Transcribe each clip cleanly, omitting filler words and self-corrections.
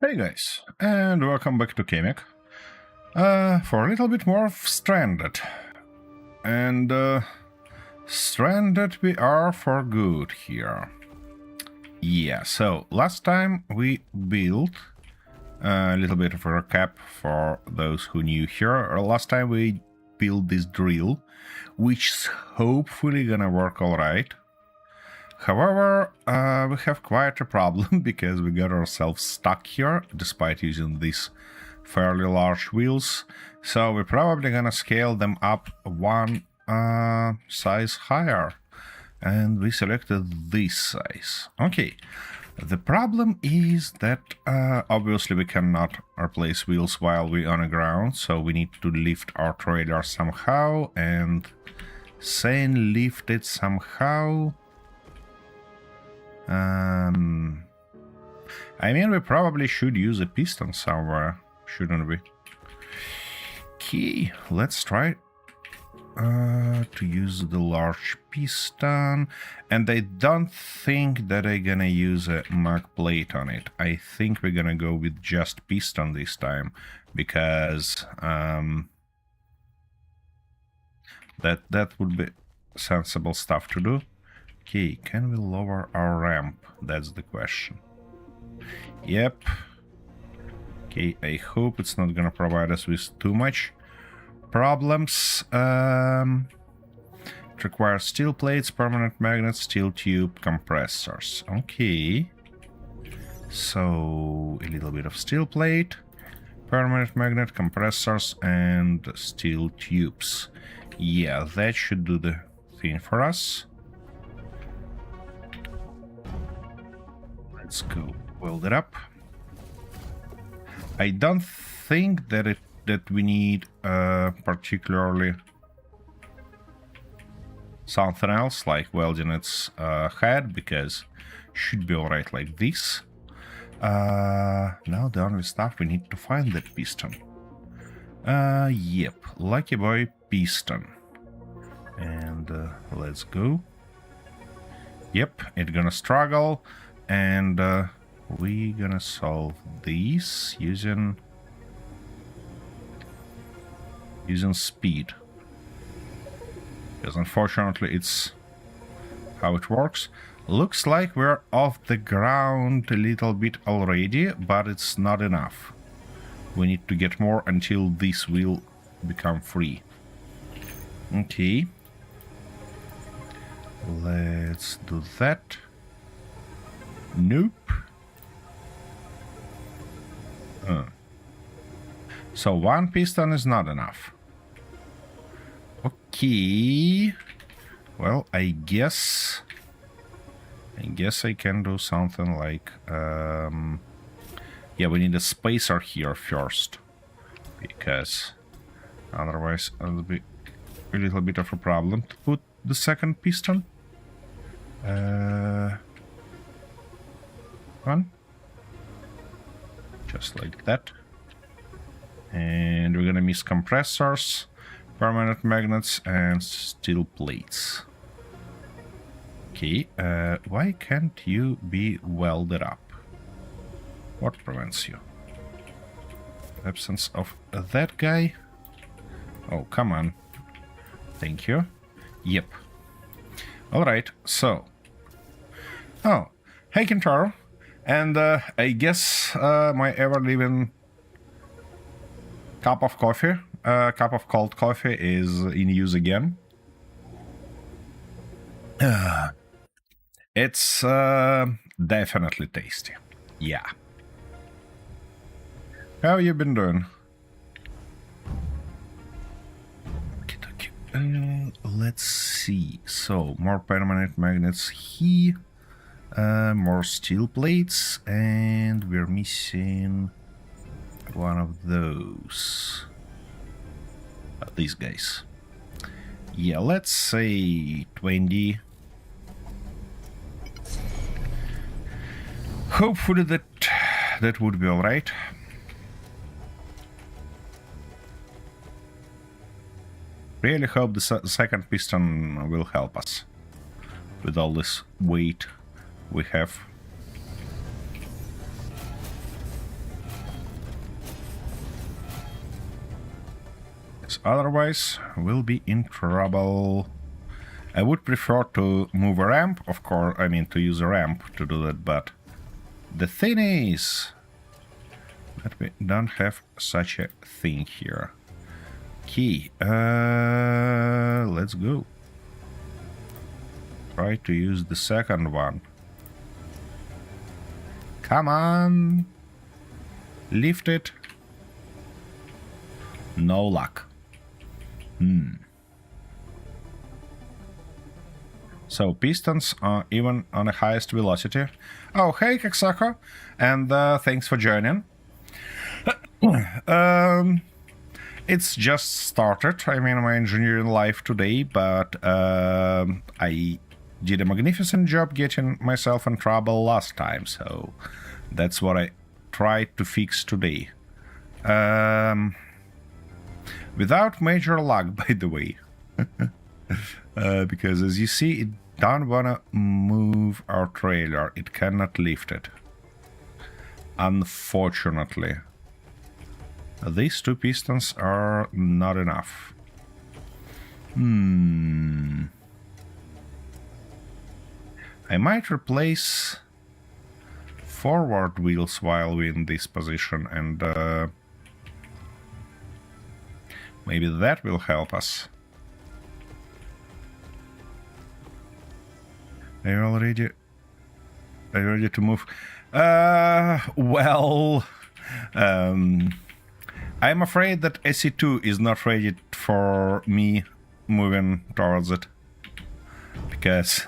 Hey guys, and welcome back to Kemik. For a little bit more of Stranded. And Stranded we are for good here. Yeah, so last time we built a little bit of a recap for those who new here. Last time we built this drill, which is hopefully gonna work alright. However, we have quite a problem because we got ourselves stuck here despite using these fairly large wheels. So we're probably gonna scale them up one size higher. And we selected this size. Okay, the problem is that obviously we cannot replace wheels while we're on the ground, so we need to lift our trailer somehow, and saying lift it somehow... I mean, we probably should use a piston somewhere, shouldn't we? Okay, let's try to use the large piston. And I don't think that I'm gonna use a mag plate on it. I think we're gonna go with just piston this time, because that would be sensible stuff to do. Okay, can we lower our ramp? That's the question. Yep. Okay, I hope it's not gonna provide us with too much problems. It requires steel plates, permanent magnets, steel tube, compressors. Okay. So, a little bit of steel plate, permanent magnet, compressors, and steel tubes. Yeah, that should do the thing for us. Let's go weld it up. I don't think that we need particularly something else like welding its head, because should be alright like this. Now the only stuff we need to find that piston. Yep, lucky boy piston. And let's go. Yep, it's gonna struggle. And we're gonna solve these using speed, because unfortunately it's how it works. Looks like we're off the ground a little bit already, but it's not enough. We need to get more until this will become free. Okay, let's do that. Nope. So one piston is not enough. Okay. Well, I guess I can do something like yeah, we need a spacer here first, because otherwise it'll be a little bit of a problem to put the second piston. One, just like that. And we're gonna miss compressors, permanent magnets, and steel plates. Okay, why can't you be welded up? What prevents you? Absence of that guy? Oh, come on. Thank you. Yep. Alright, so... Oh, hey Kentaro. And I guess my ever-living cup of coffee, cup of cold coffee, is in use again. It's definitely tasty. Yeah. How you been doing? Okay. Let's see. So, more permanent magnets here. More steel plates, and we're missing one of those. These guys. Yeah, let's say 20. Hopefully that would be alright. Really hope the second piston will help us with all this weight we have. So otherwise, we'll be in trouble. I would prefer to move a ramp, of course, I mean to use a ramp to do that, but the thing is that we don't have such a thing here. Okay, let's go. Try to use the second one. Come on! Lift it. No luck. So pistons are even on the highest velocity. Oh, hey, Kaksako, and thanks for joining. It's just started. I mean, my engineering life today, but I did a magnificent job getting myself in trouble last time, so that's what I tried to fix today. Without major luck, by the way. Because as you see, it don't wanna move our trailer. It cannot lift it. Unfortunately. These two pistons are not enough. I might replace forward wheels while we're in this position, and maybe that will help us. Are you ready to move? Well, I'm afraid that SE2 is not ready for me moving towards it. Because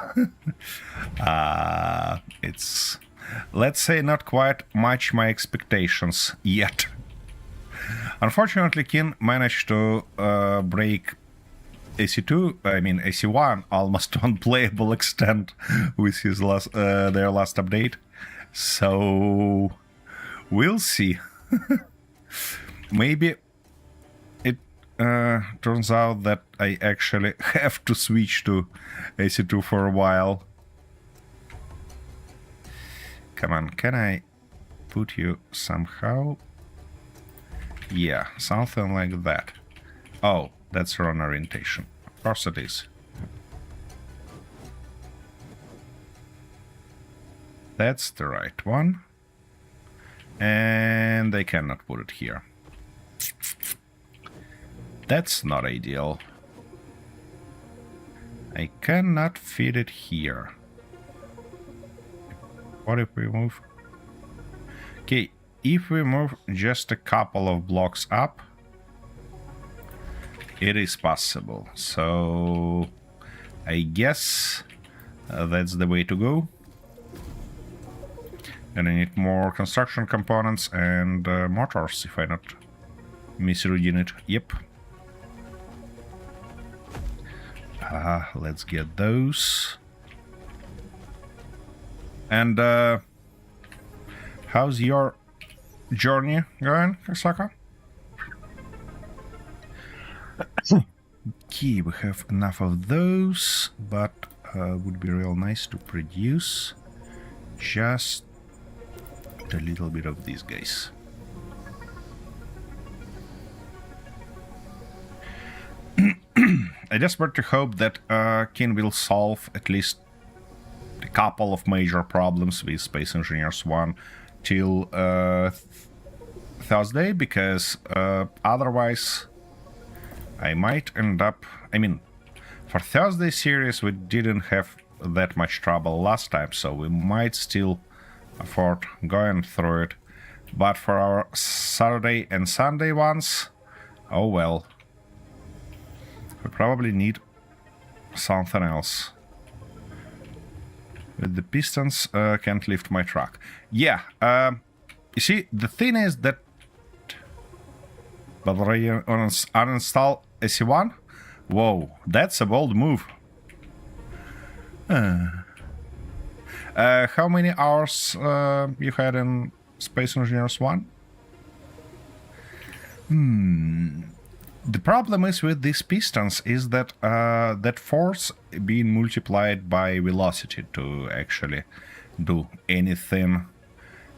it's, let's say, not quite match my expectations yet. Unfortunately, Kin managed to break AC2, I mean AC1, almost to unplayable extent with his their last update. So we'll see. Maybe it turns out that I actually have to switch to AC2 for a while. Come on, can I put you somehow? Yeah, something like that. Oh, that's wrong orientation. Of course it is. That's the right one. And I cannot put it here. That's not ideal. I cannot fit it here. What if we move? Okay, if we move just a couple of blocks up, it is possible. So I guess that's the way to go. And I need more construction components and motors, if I'm not misreading it. Yep. Let's get those. And how's your journey going, Osaka? Okay, we have enough of those, but would be real nice to produce just a little bit of these guys. I desperately hope that Kin will solve at least a couple of major problems with Space Engineers 1 till Thursday, because otherwise I might end up... I mean, for Thursday series we didn't have that much trouble last time, so we might still afford going through it. But for our Saturday and Sunday ones, oh well. We probably need something else. With the pistons, can't lift my truck. Yeah, you see, the thing is that... But uninstall SE1? Whoa, that's a bold move. How many hours you had in Space Engineers 1? The problem is with these pistons is that that force being multiplied by velocity to actually do anything,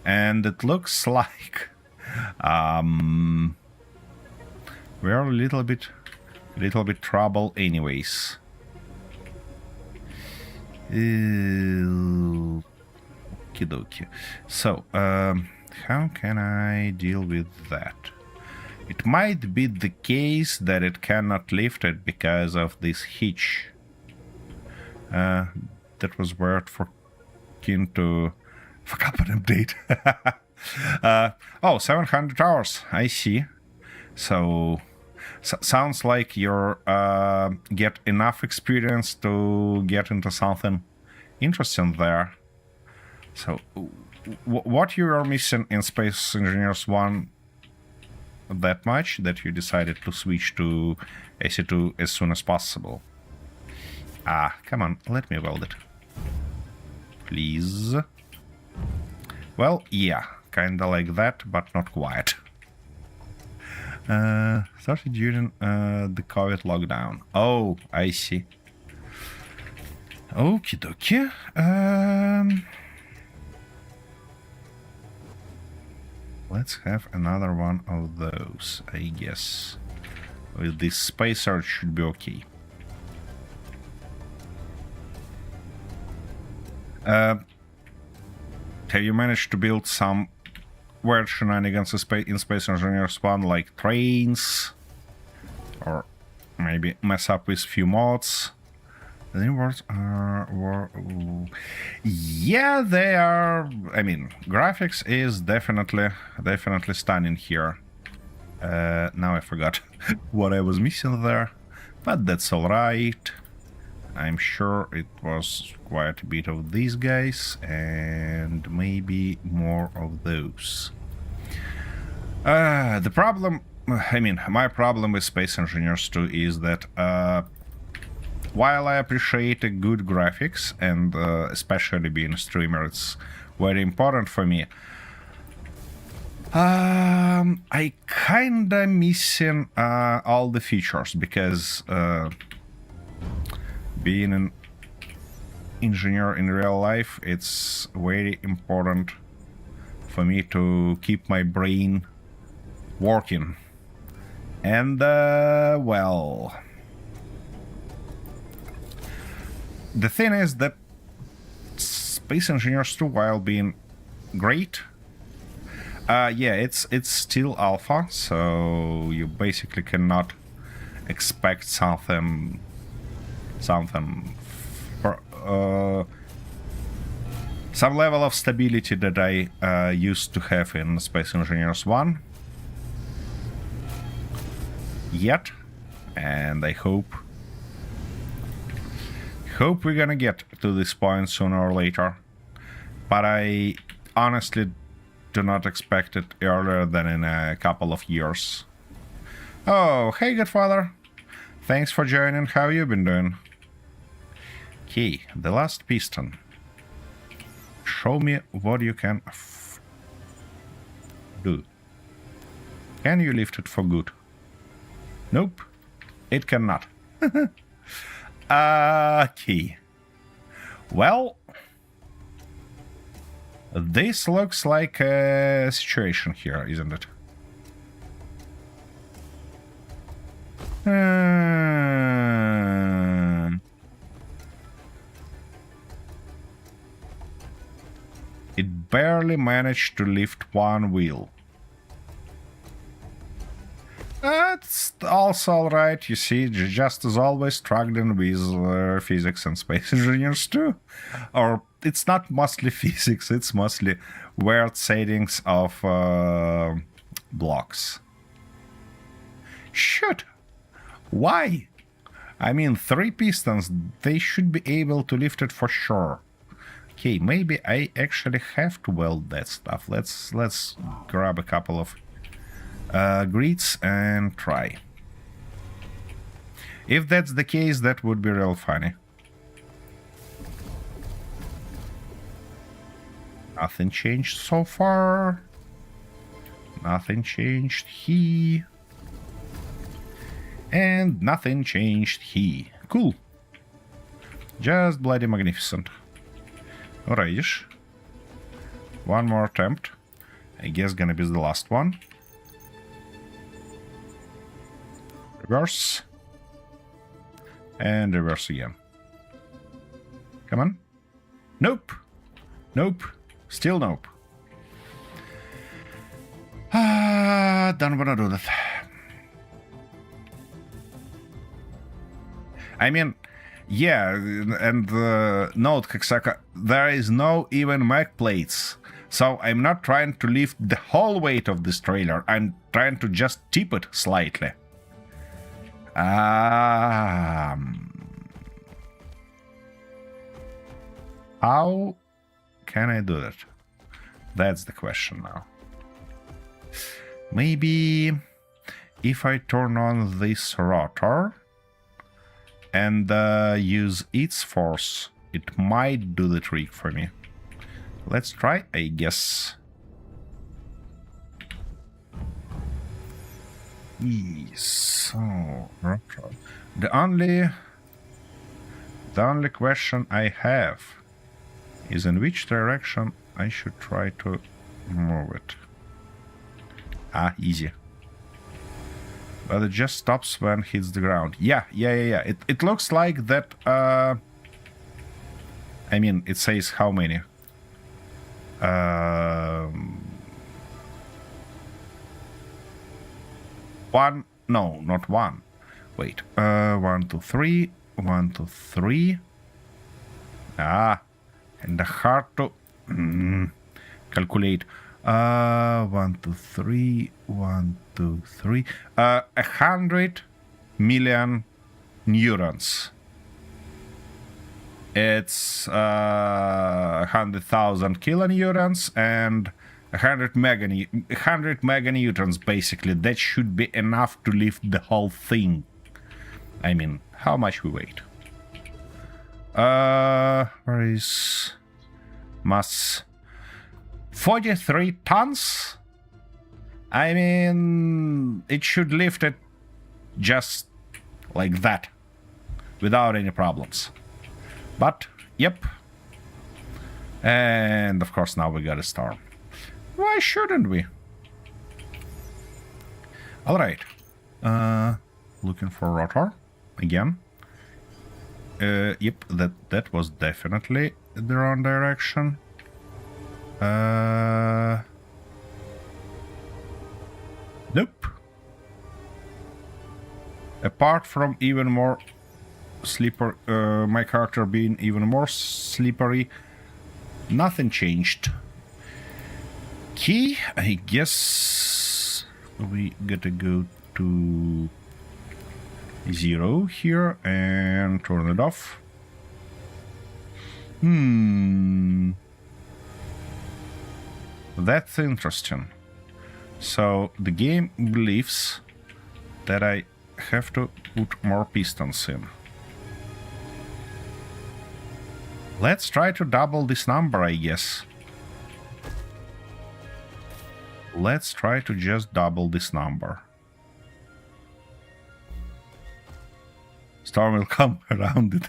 and it looks like we're a little bit trouble anyways. Okie dokie. So, how can I deal with that? It might be the case that it cannot lift it because of this hitch. That was weird for Kin to fuck up an update. Oh, 700 hours. I see. So, sounds like you're get enough experience to get into something interesting there. So, what you are missing in Space Engineers 1 that much that you decided to switch to AC2 as soon as possible? Ah, come on, let me weld it. Please. Well, yeah, kinda like that, but not quite. Started during the COVID lockdown. Oh, I see. Okie dokie. Let's have another one of those, I guess. With this spacer should be okay. Have you managed to build some weird shenanigans in Space Engineers 1, like trains? Or maybe mess up with few mods? The new words are... yeah, they are... I mean, graphics is definitely stunning here. Now I forgot what I was missing there, but that's alright. I'm sure it was quite a bit of these guys, and maybe more of those. The problem... I mean, my problem with Space Engineers 2 is that while I appreciate good graphics, and especially being a streamer, it's very important for me, I kinda missing all the features, because being an engineer in real life, it's very important for me to keep my brain working. And, well... the thing is that Space Engineers 2, while being great, yeah, it's still alpha, so you basically cannot expect something for some level of stability that I used to have in Space Engineers 1 yet, and I hope we're gonna get to this point sooner or later, but I honestly do not expect it earlier than in a couple of years. Oh, hey Godfather, thanks for joining. How you been doing? Okay, the last piston. Show me what you can do. Can you lift it for good? Nope, it cannot. Okay. Well, this looks like a situation here, isn't it? It barely managed to lift one wheel. That's also alright, you see, just as always struggling with physics and Space Engineers 2. Or it's not mostly physics, it's mostly weird settings of blocks. Shoot! Why? I mean, 3 pistons, they should be able to lift it for sure. Okay, maybe I actually have to weld that stuff. Let's grab a couple of grids and try. If that's the case, that would be real funny. Nothing changed so far. Nothing changed here. And nothing changed here. Cool. Just bloody magnificent. Alrightish. One more attempt. I guess gonna be the last one. Reverse. And reverse again. Come on. Nope. Nope. Still nope. Don't wanna do that. I mean, yeah, and note, Hexaka, there is no even mech plates. So I'm not trying to lift the whole weight of this trailer. I'm trying to just tip it slightly. How can I do that? That's the question now. Maybe if I turn on this rotor and use its force, it might do the trick for me. Let's try, I guess. So, rotor. The only question I have is in which direction I should try to move it. Easy. But it just stops when it hits the ground. Yeah. It looks like that, I mean, it says how many. One, no, not one. Wait, 1, 2, 3, 1, 2, 3. And hard to calculate. 1, 2, 3, 1, 2, 3. 100 million neurons. It's 100,000 kiloneurons and 100 meganewtons, basically. That should be enough to lift the whole thing. I mean, how much we weigh? Where is mass? 43 tons? I mean, it should lift it just like that, without any problems. But, yep. And, of course, now we got a storm. Why shouldn't we? Alright. Looking for rotor again. Yep, that was definitely the wrong direction. Nope. Apart from even more slippery, my character being even more slippery, nothing changed. Key, I guess we gotta go to 0 here and turn it off. That's interesting. So the game believes that I have to put more pistons in. Let's try to double this number, I guess. Let's try to just double this number. Storm will come around it.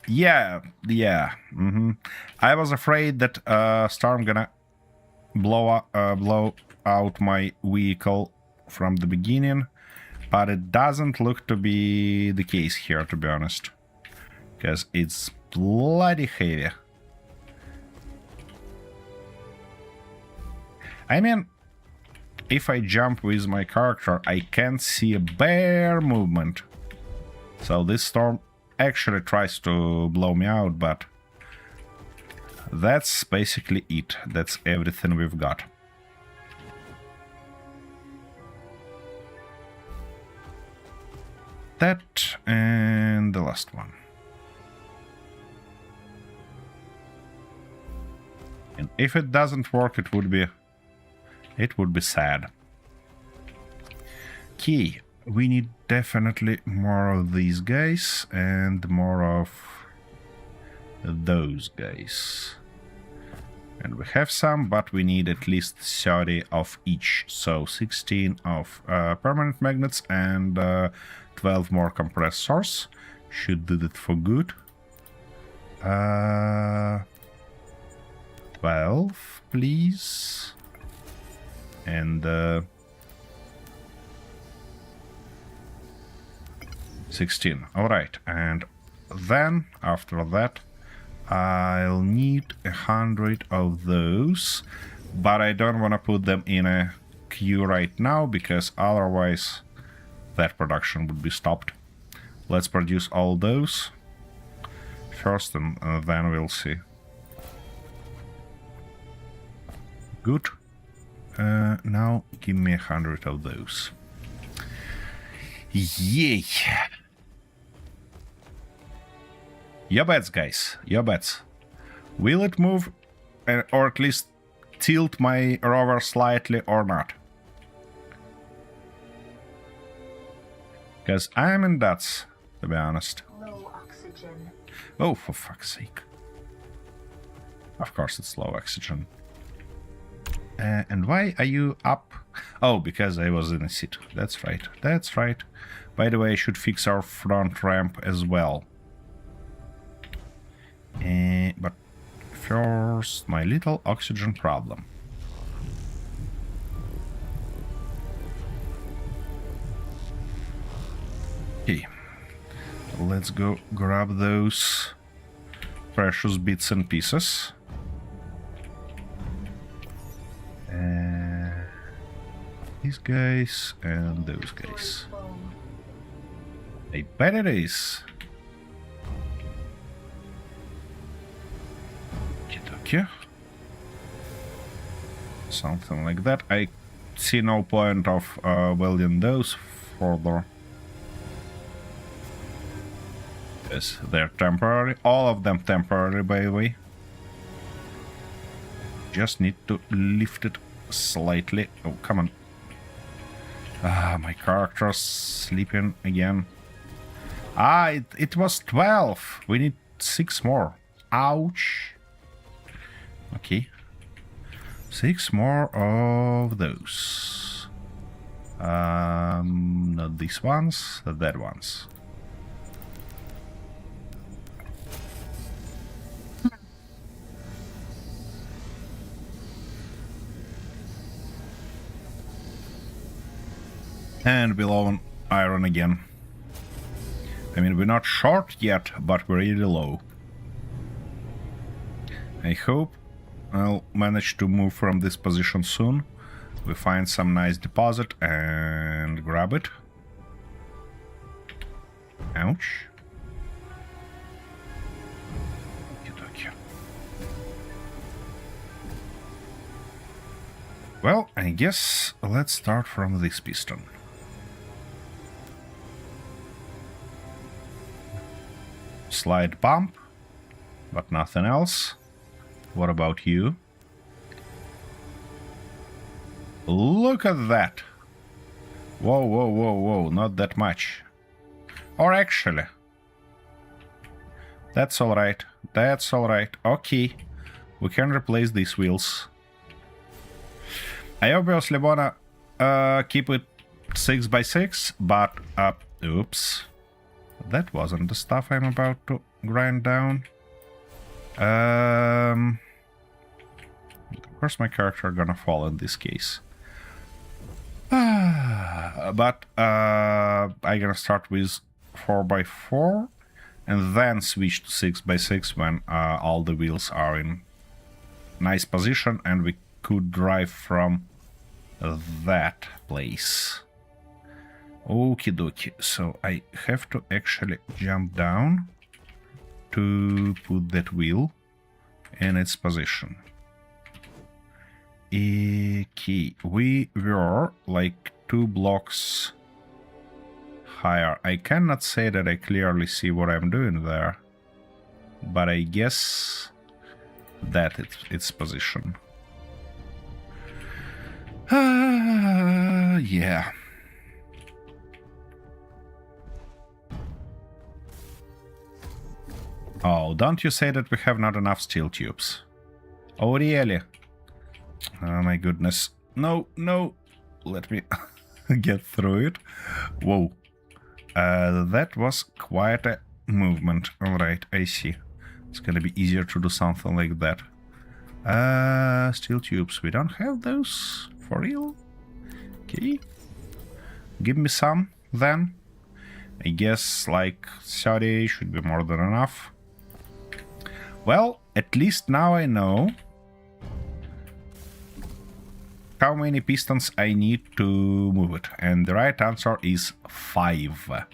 Yeah. I was afraid that Storm gonna blow out my vehicle from the beginning, but it doesn't look to be the case here, to be honest, because it's bloody heavy. I mean, if I jump with my character, I can't see a bare movement. So this storm actually tries to blow me out, but that's basically it. That's everything we've got. That and the last one. And if it doesn't work, it would be sad. Key. We need definitely more of these guys and more of those guys. And we have some, but we need at least 30 of each. So 16 of permanent magnets and 12 more compressors. Should do that for good. 12, please. And 16. Alright, and then after that I'll need 100 of those, but I don't want to put them in a queue right now because otherwise that production would be stopped. Let's produce all those first and then we'll see. Good. Now give me 100 of those. Yay! Your bets, guys. Your bets. Will it move or at least tilt my rover slightly or not? Because I'm in dots, to be honest. Low oxygen. Oh, for fuck's sake. Of course it's low oxygen. And why are you up? Oh, because I was in a seat. That's right. That's right. By the way, I should fix our front ramp as well. But first, my little oxygen problem. Okay. Let's go grab those precious bits and pieces. These guys and those guys. I bet it is. Okay. Something like that. I see no point of welding those further. Yes, they're temporary. All of them temporary, by the way. Just need to lift it slightly. Oh, come on. My character's sleeping again. It was 12. We need 6 more. Ouch. Okay. 6 more of those. Not these ones, that ones. And below iron again. I mean, we're not short yet, but we're really low. I hope I'll manage to move from this position soon. We find some nice deposit and grab it. Ouch. Well, I guess let's start from this piston. Slight bump, but nothing else. What about you? Look at that! Whoa, whoa, whoa, whoa, not that much. Or actually, that's alright, that's alright. Okay, we can replace these wheels. I obviously wanna keep it 6x6, but oops. That wasn't the stuff I'm about to grind down. Of course my character gonna fall in this case. But I'm gonna start with 4x4 and then switch to 6x6 when all the wheels are in nice position and we could drive from that place. Okie dokie, so I have to actually jump down to put that wheel in its position. Okay, we were like 2 blocks higher. I cannot say that I clearly see what I'm doing there, but I guess that it's its position. Yeah. Oh, don't you say that we have not enough steel tubes. Oh, really? Oh my goodness. No, no. Let me get through it. Whoa. That was quite a movement. Alright, I see. It's gonna be easier to do something like that. Steel tubes. We don't have those? For real? Okay. Give me some, then. I guess like 30 should be more than enough. Well, at least now I know how many pistons I need to move it. And the right answer is 5.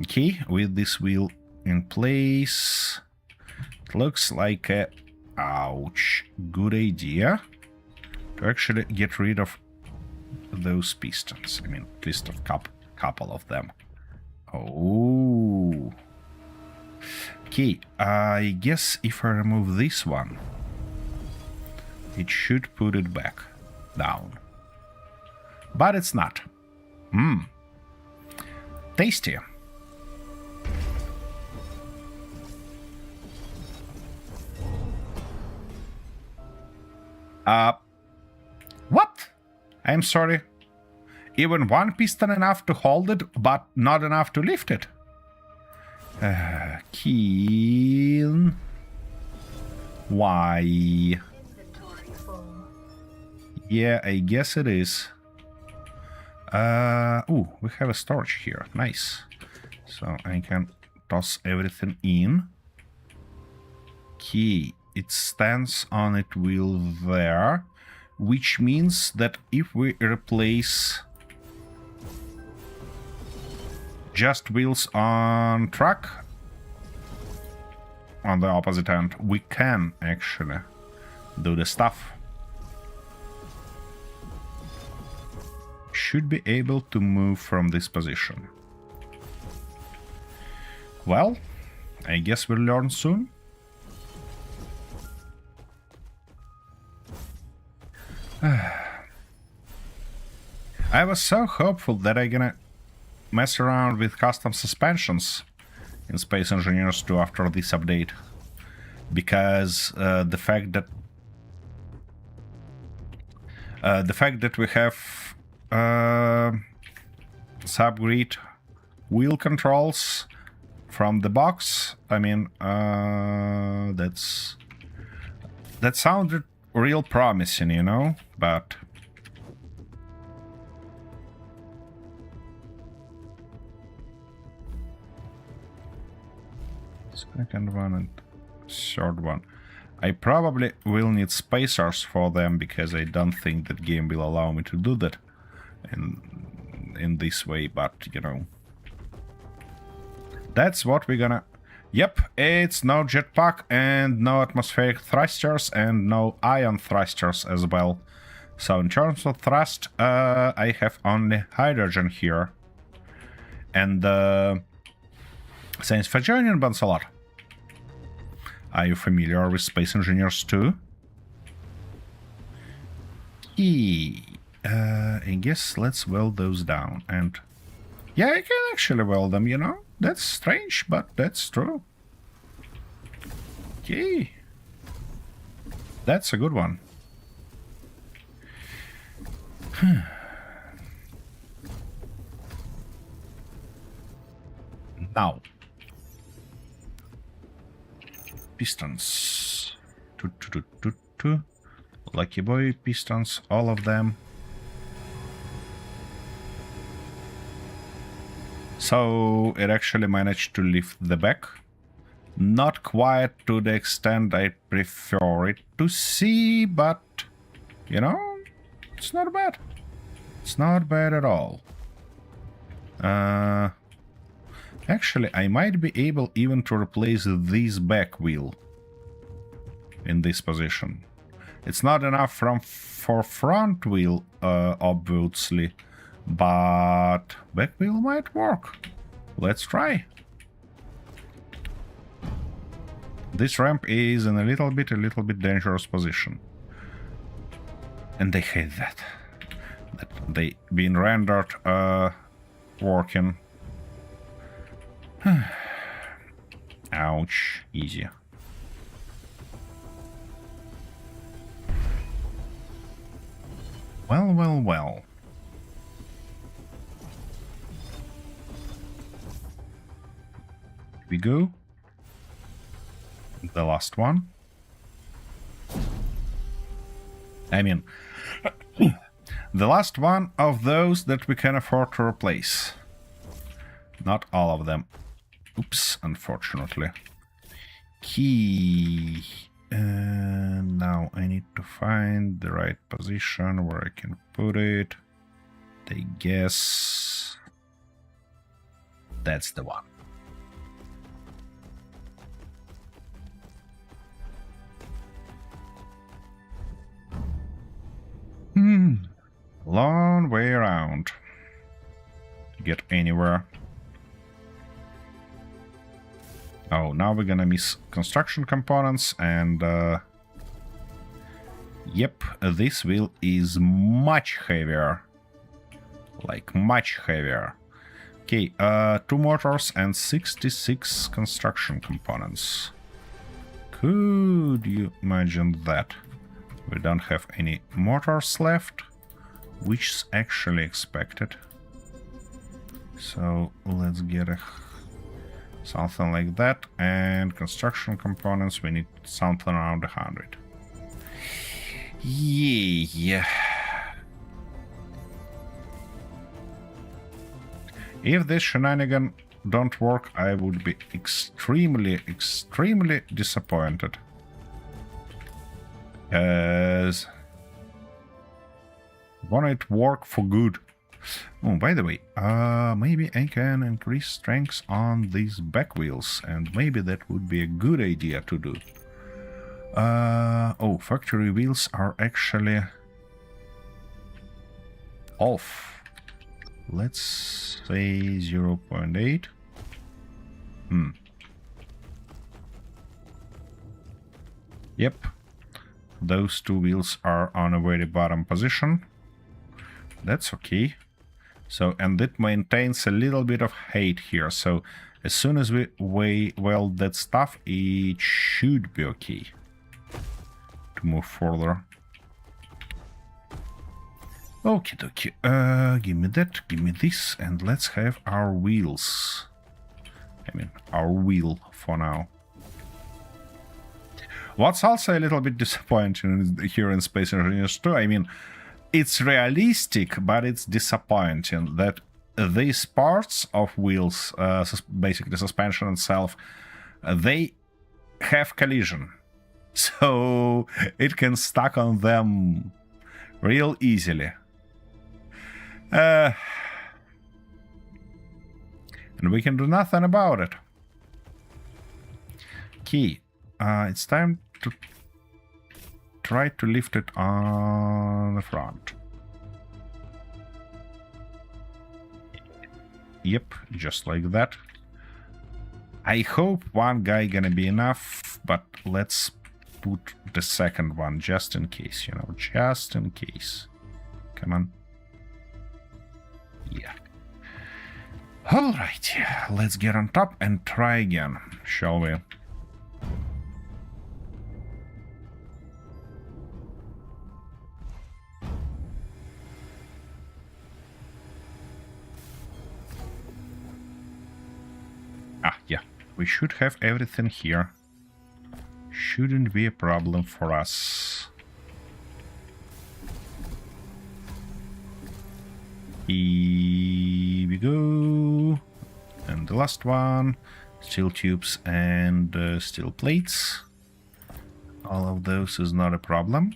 Okay, with this wheel in place, it looks like a, ouch, good idea to actually get rid of those pistons. I mean, at least a couple of them. Oh. Okay, I guess if I remove this one, it should put it back down. But it's not. Tasty. What? I'm sorry. Even one piston enough to hold it, but not enough to lift it. Keen. Why? Yeah, I guess it is. Oh, we have a storage here. Nice. So I can toss everything in. Okay, it stands on its wheel there, which means that if we replace just wheels on truck on the opposite end, we can actually do the stuff. Should be able to move from this position. Well, I guess we'll learn soon. I was so hopeful that I'm gonna mess around with custom suspensions in Space Engineers 2 after this update, because the fact that we have subgrid wheel controls from the box, I mean, that sounded real promising, you know, but second one and third one, I probably will need spacers for them, because I don't think that game will allow me to do that in this way, but you know, that's what we're gonna. Yep, it's no jetpack and no atmospheric thrusters and no ion thrusters as well. So in terms of thrust, I have only hydrogen here. And thanks for joining, Bansalot. Are you familiar with Space Engineers 2? I guess let's weld those down. And yeah, I can actually weld them, you know? That's strange, but that's true. Okay. That's a good one. Now. Pistons. Lucky boy pistons, all of them. So it actually managed to lift the back. Not quite to the extent I prefer it to see, but, you know, it's not bad. It's not bad at all. Actually, I might be able even to replace this back wheel in this position. It's not enough for front wheel, obviously, but back wheel might work. Let's try. This ramp is in a little bit dangerous position. And I hate that they been rendered working. Ouch, easy. Well. We go. The last one. I mean, the last one of those that we can afford to replace. Not all of them. Oops, unfortunately. Key. Now I need to find the right position where I can put it. I guess that's the one. Long way around to get anywhere. Oh, now we're gonna miss construction components and yep, this wheel is much heavier. Like much heavier. Okay, 2 motors and 66 construction components. Could you imagine that? We don't have any motors left, which is actually expected. So let's get something like that. And construction components, we need something around 100. Yeah. If this shenanigan don't work, I would be extremely disappointed. As want it to work for good. Oh, by the way, maybe I can increase strength on these back wheels, and maybe that would be a good idea to do. Oh, factory wheels are actually off. Let's say 0.8. Yep. Those 2 wheels are on a very bottom position. That's okay. So, and it maintains a little bit of height here. So, as soon as we weld that stuff, it should be okay to move further. Okie dokie. Give me that, give me this, and let's have our wheels. I mean, our wheel for now. What's also a little bit disappointing here in Space Engineers 2, I mean, it's realistic, but it's disappointing that these parts of wheels, basically suspension itself, they have collision. So it can stuck on them real easily. And we can do nothing about it. Okay, it's time to try to lift it on the front. Yep, just like that. I hope one guy gonna be enough, but let's put the second one just in case, you know, just in case. Come on. Yeah. Alright, let's get on top and try again, shall we? Ah, yeah, we should have everything here. Shouldn't be a problem for us. Here we go. And the last one. Steel tubes and steel plates. All of those is not a problem.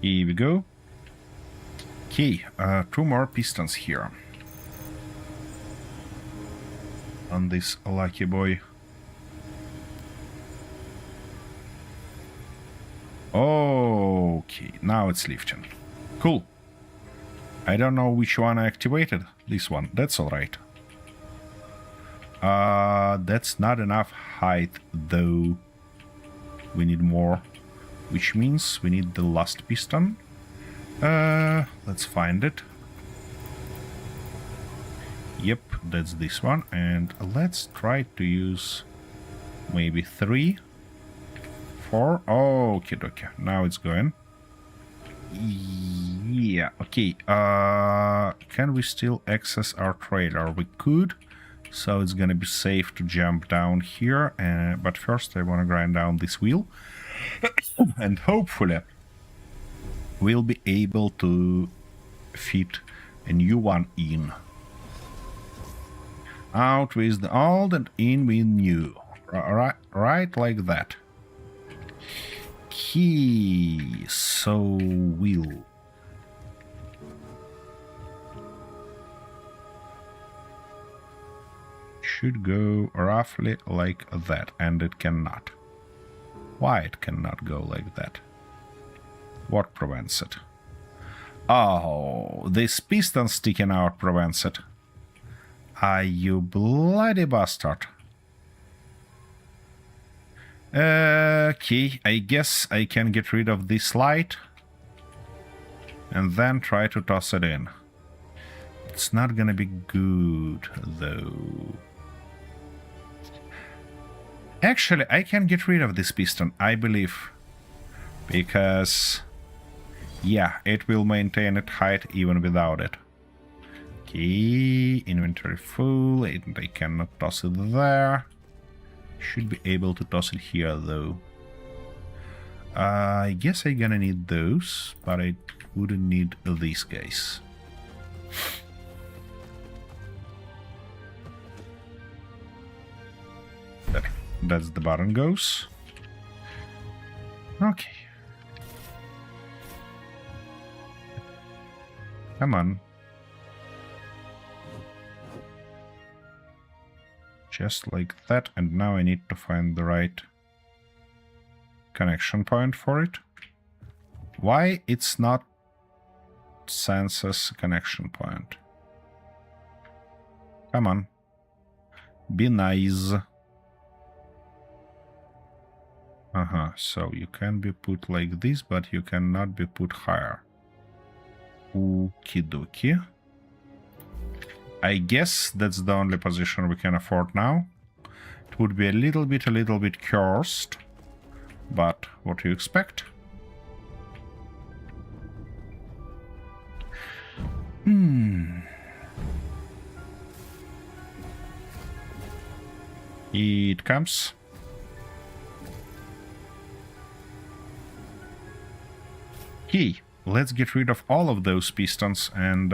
Here we go. Okay, 2 more pistons here. On this lucky boy. Okay, now it's lifting. Cool. I don't know which one I activated. This one. That's alright. That's not enough height, though. We need more. Which means we need the last piston. Let's find it. Yep, that's this one. And let's try to use maybe 3, 4. Oh, okay, okay. Now it's going. Yeah, okay. Can we still access our trailer? We could. So it's gonna be safe to jump down here. But first I want to grind down this wheel. And hopefully we'll be able to fit a new one in. Out with the old and in with new. Right like that. Key. So will. Should go roughly like that, and it cannot. Why it cannot go like that? What prevents it? Oh, this piston sticking out prevents it. Ah, you bloody bastard. Okay, I guess I can get rid of this light and then try to toss it in. It's not gonna be good, though. Actually, I can get rid of this piston, I believe. Because, yeah, it will maintain its height even without it. Okay, inventory full, and I cannot toss it there. Should be able to toss it here, though. I guess I'm gonna need those, but I wouldn't need these guys. That's the button goes. Okay. Come on. Just like that, and now I need to find the right connection point for it. Why it's not senses connection point? Come on. Be nice. So you can be put like this, but you cannot be put higher. Okie dokie. I guess that's the only position we can afford now. It would be a little bit cursed, but what do you expect? It comes. Okay, let's get rid of all of those pistons and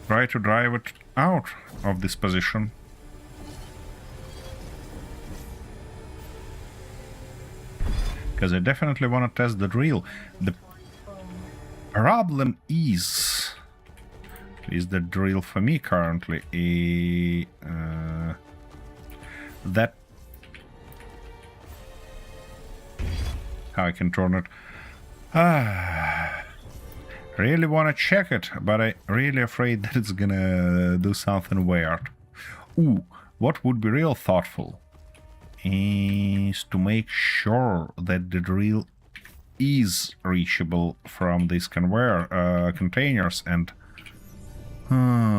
try to drive it out of this position. Because I definitely want to test the drill. The problem is the drill for me currently that how I can turn it. Really want to check it, but I'm really afraid that it's gonna do something weird. Ooh, what would be real thoughtful is to make sure that the drill is reachable from these conveyor containers, and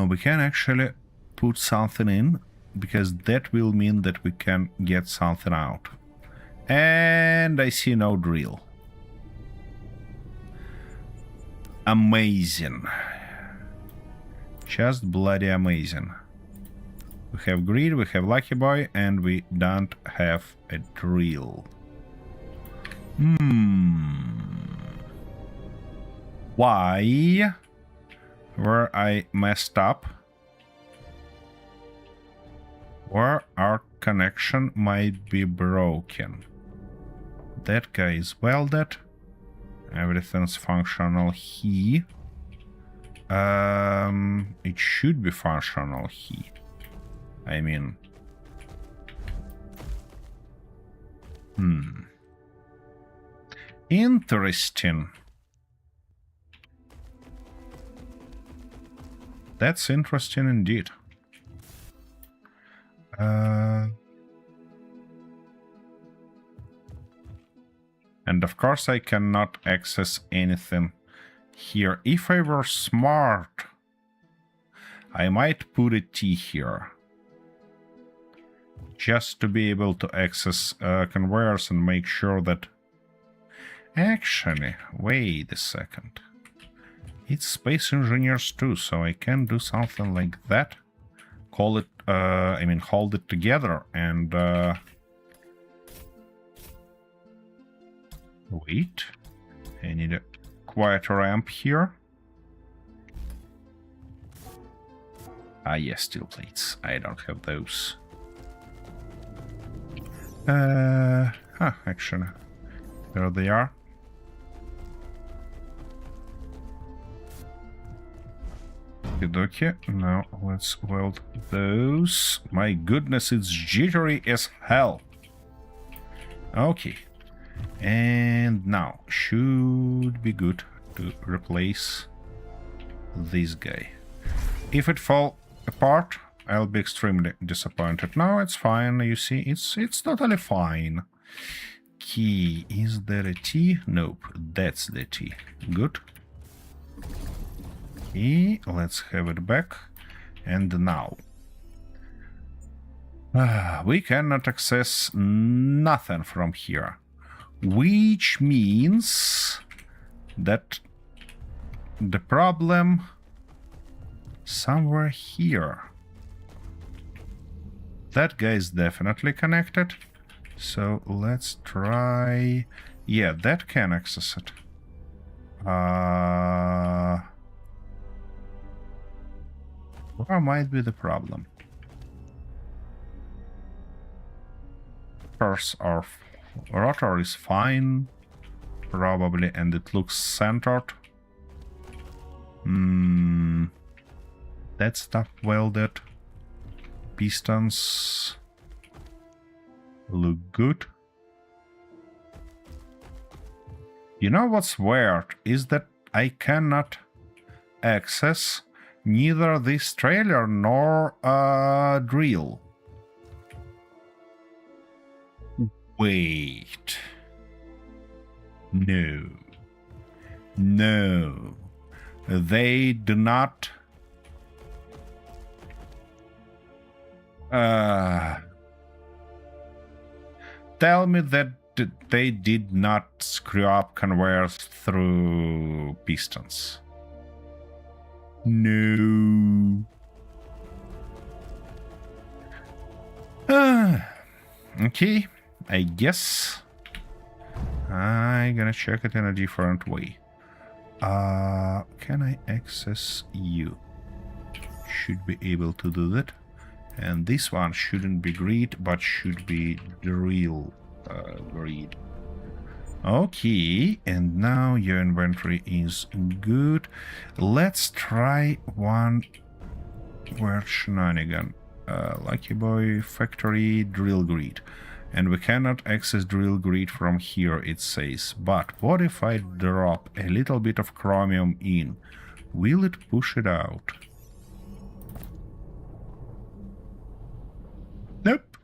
we can actually put something in, because that will mean that we can get something out. And I see no drill. Amazing. Just bloody amazing. We have grid, we have lucky boy, and we don't have a drill. Why? Where I messed up? Where our connection might be broken. That guy is welded. Everything's functional here. It should be functional here. I mean... Interesting. That's interesting indeed. And of course I cannot access anything here. If I were smart, I might put a T here. Just to be able to access conveyors and make sure that... Actually, wait a second. It's Space Engineers too, so I can do something like that. Call it I mean, hold it together and... wait. I need a quieter ramp here. Ah, yes, steel plates. I don't have those. Actually, there they are. Okay, now let's weld those. My goodness, it's jittery as hell. Okay. And now, should be good to replace this guy. If it fall apart, I'll be extremely disappointed. No, it's fine, you see, it's totally fine. Key, is there a T? Nope, that's the T. Good. Okay, let's have it back. And now, we cannot access nothing from here. Which means that the problem somewhere here. That guy is definitely connected. So let's try... Yeah, that can access it. Where might be the problem? First, our rotor is fine, probably, and it looks centered. That stuff welded. Pistons look good. You know what's weird is that I cannot access neither this trailer nor a drill. Wait. No. No. They do not... tell me that they did not screw up conveyors through pistons. No. Okay, I guess I'm gonna check it in a different way. Can I access you? Should be able to do that. And this one shouldn't be grid, but should be drill grid. Okay, and now your inventory is good. Let's try one weird shenanigan. Lucky Boy Factory drill grid. And we cannot access drill grid from here, it says. But what if I drop a little bit of chromium in? Will it push it out? Nope.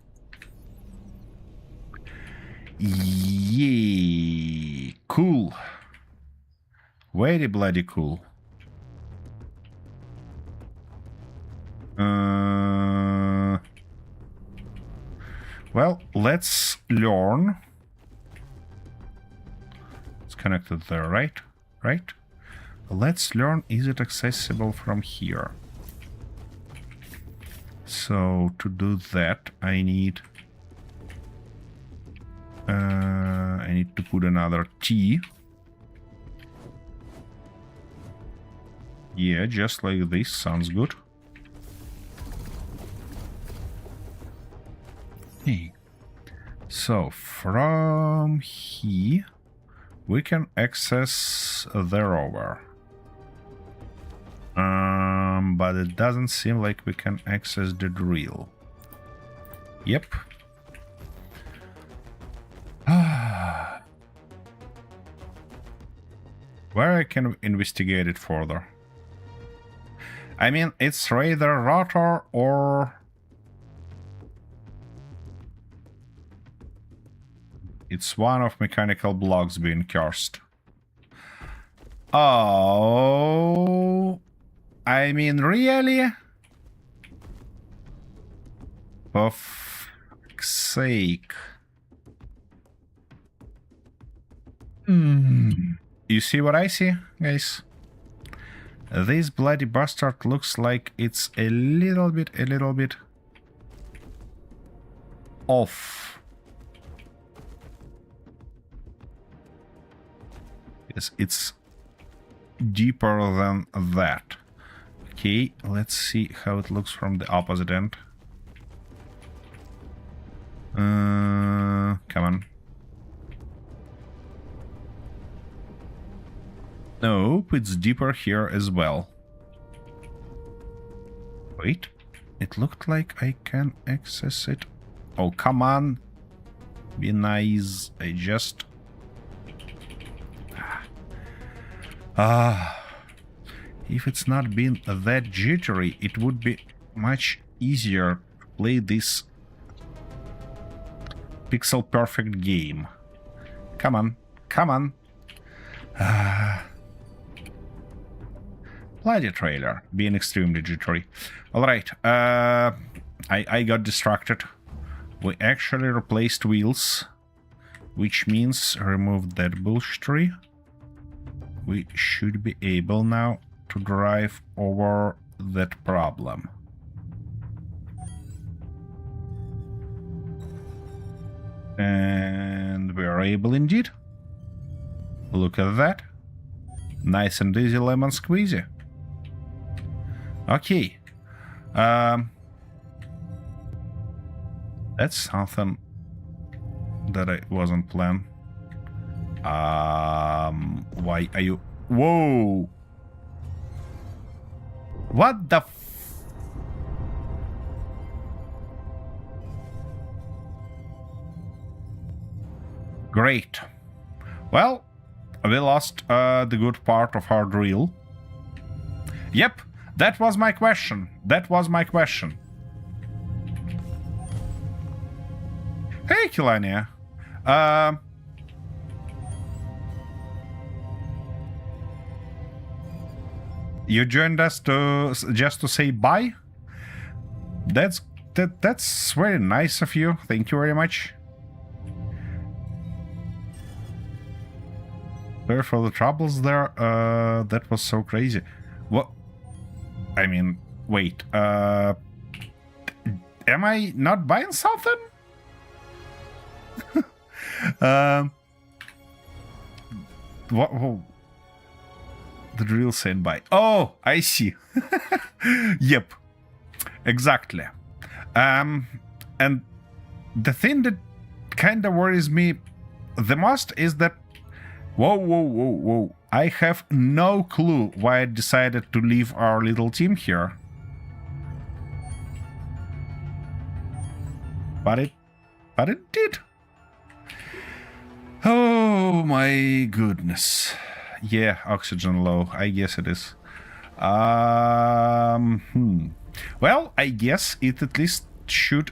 Yay. Cool. Very bloody cool. Well, let's learn. It's connected there, right? Right? Let's learn, is it accessible from here? So to do that, I need to put another T. Yeah, just like this, sounds good. Okay. So from here, we can access the rover. But it doesn't seem like we can access the drill. Yep. Where I can investigate it further. I mean, it's either rotor or... it's one of mechanical blocks being cursed. Oh... I mean, really? For fuck's sake. You see what I see, guys? This bloody bastard looks like it's a little bit off. Yes, it's deeper than that. Okay, let's see how it looks from the opposite end. Come on. Nope, it's deeper here as well. Wait, it looked like I can access it. Oh, come on. Be nice. I just... if it's not been that jittery, it would be much easier to play this pixel perfect game. Come on, come on. Bloody trailer, being extremely jittery. Alright, I got distracted. We actually replaced wheels, which means removed that bullshit tree. We should be able now to drive over that problem. And we are able indeed. Look at that. Nice and easy lemon squeezy. Okay. That's something that I wasn't planned. Why are you... Whoa! What the Great. Well, we lost the good part of our drill. Yep, that was my question. That was my question. Hey, Kilania. You joined us to just to say bye? That's very nice of you. Thank you very much. Sorry for the troubles there. That was so crazy. What? I mean, wait. Am I not buying something? What? Oh, the drill saying bye. Oh, I see. Yep, exactly. And the thing that kind of worries me the most is that whoa. I have no clue why I decided to leave our little team here. But it did. Oh my goodness. Yeah, oxygen low. I guess it is. Well, I guess it at least should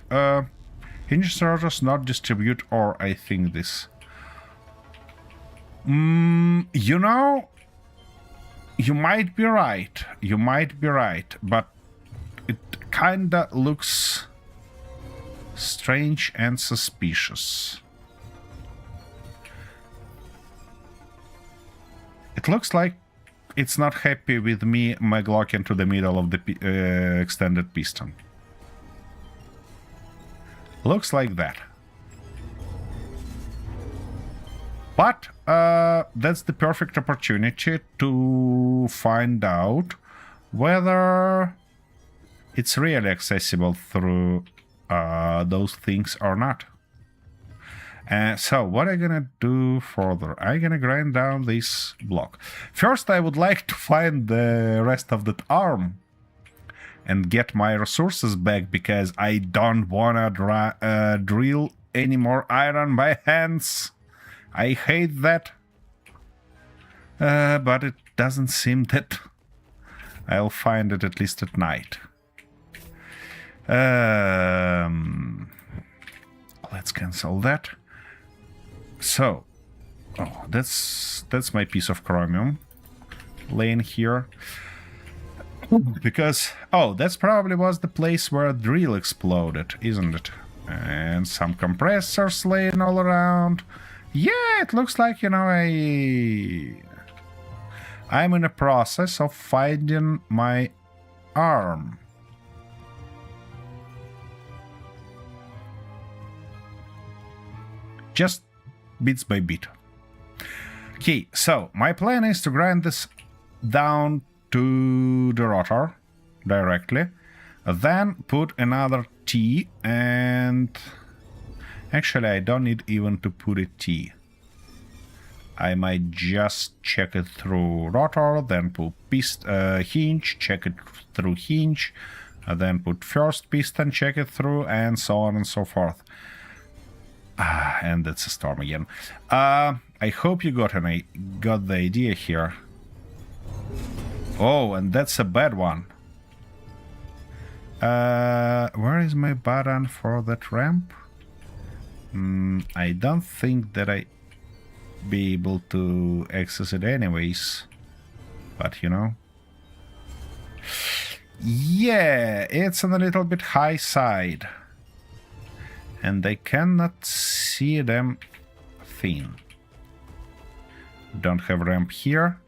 hinge sorters not distribute, or I think this. You know, you might be right. You might be right, but it kinda looks strange and suspicious. It looks like it's not happy with me maglocking to the middle of the extended piston. Looks like that. But that's the perfect opportunity to find out whether it's really accessible through those things or not. So what I'm gonna do further, I'm gonna grind down this block. First, I would like to find the rest of that arm and get my resources back, because I don't wanna drill any more iron by hands. I hate that. But it doesn't seem that I'll find it, at least at night. Let's cancel that. So, oh, that's my piece of chromium laying here. Because, oh, that's probably was the place where a drill exploded, isn't it? And some compressors laying all around. Yeah, it looks like, you know, I'm in a process of finding my arm. just bits by bit. Okay, so my plan is to grind this down to the rotor directly, then put another T, and actually I don't need even to put a T. I might just check it through rotor, then put hinge, check it through hinge, then put first piston, check it through, and so on and so forth. And it's a storm again. I hope you got the idea here. Oh, and that's a bad one. Where is my button for that ramp? I don't think that I be able to access it anyways. But, you know. Yeah, it's on a little bit high side. And I cannot see them thin. Don't have ramp here.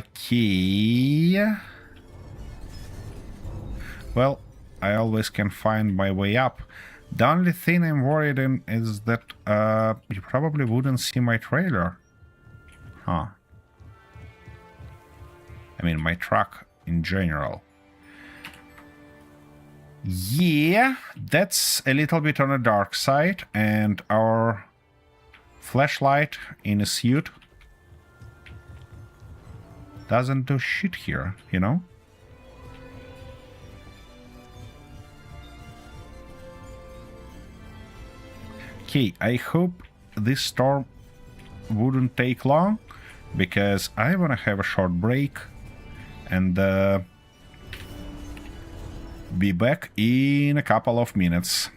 Okay. Well, I always can find my way up. The only thing I'm worried in is that you probably wouldn't see my trailer. Huh. I mean, my truck in general. Yeah, that's a little bit on the dark side, and our flashlight in a suit doesn't do shit here, you know? Okay, I hope this storm wouldn't take long, because I wanna have a short break and be back in a couple of minutes.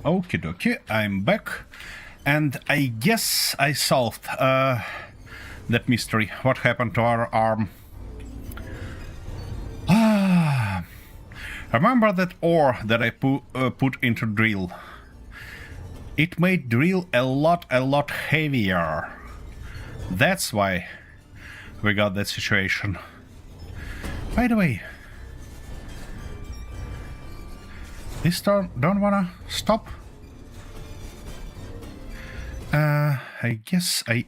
Okie dokie, I'm back. And I guess I solved that mystery. What happened to our arm? Remember that ore that I put into drill? It made drill a lot heavier. That's why we got that situation. By the way, this storm don't wanna stop? I guess I,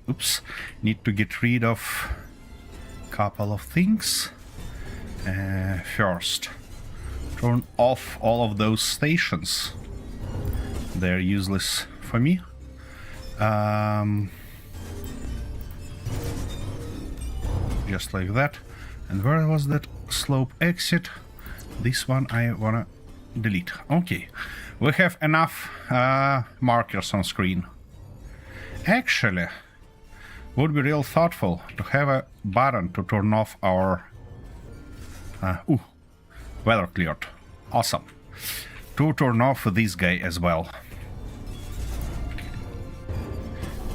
need to get rid of a couple of things. First, turn off all of those stations. They're useless for me. Just like that. And where was that slope exit? This one I wanna delete. Okay, we have enough markers on screen. Actually, would be real thoughtful to have a button to turn off our weather cleared. Awesome. To turn off this guy as well.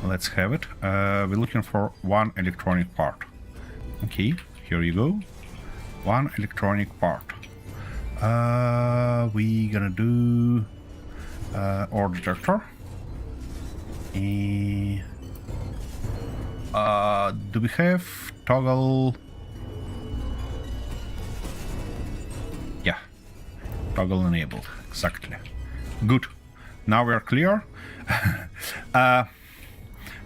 Let's have it. We're looking for one electronic part. Okay, here you go. One electronic part. We gonna do ore detector. Do we have toggle? Yeah, toggle enabled. Exactly. Good. Now we're clear. Now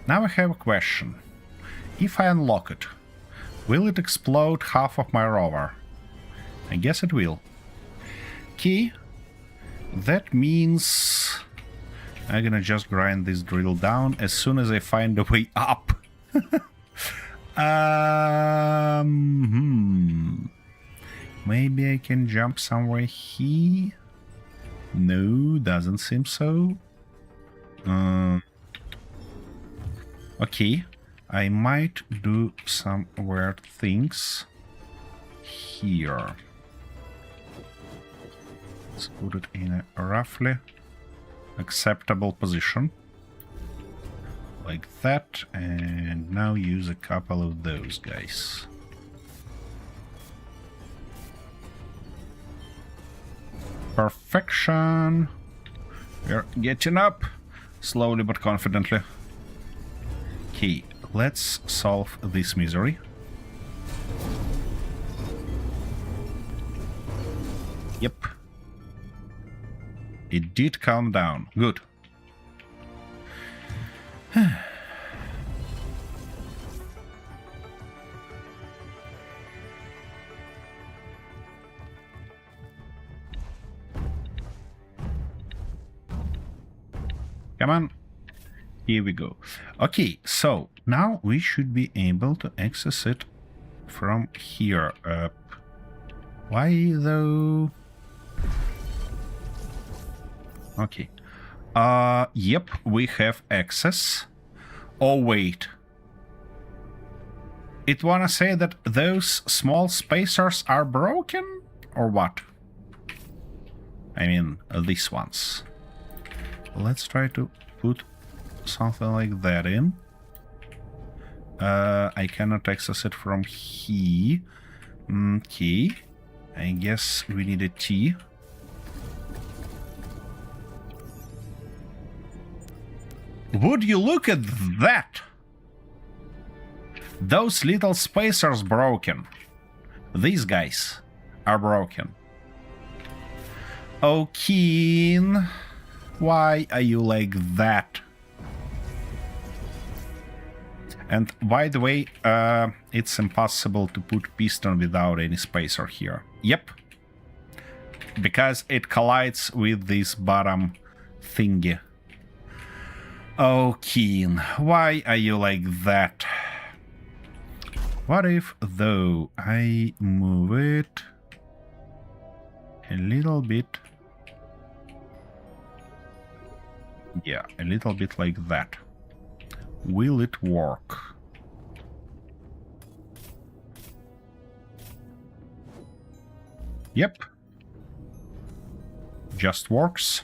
I have a question. If I unlock it, will it explode half of my rover? I guess it will. Okay. That means I'm gonna just grind this drill down as soon as I find a way up. Maybe I can jump somewhere here? No, doesn't seem so. Okay, I might do some weird things here. Let's put it in a roughly acceptable position. Like that, and now use a couple of those guys. Perfection! We're getting up, slowly but confidently. Okay, let's solve this misery. Yep. It did calm down. Good. Come on. Here we go. Okay, so now we should be able to access it from here up. Why though? Okay. Yep, we have access. Oh, wait. It wanna say that those small spacers are broken? Or what? I mean, these ones. Let's try to put something like that in. I cannot access it from here. Okay. I guess we need a T. Would you look at that? Those little spacers broken. These guys are broken. Oh, Keen. Why are you like that? And by the way, it's impossible to put piston without any spacer here. Yep. Because it collides with this bottom thingy. Oh, Keen, why are you like that? What if, though, I move it a little bit? Yeah, a little bit like that. Will it work? Yep. Just works.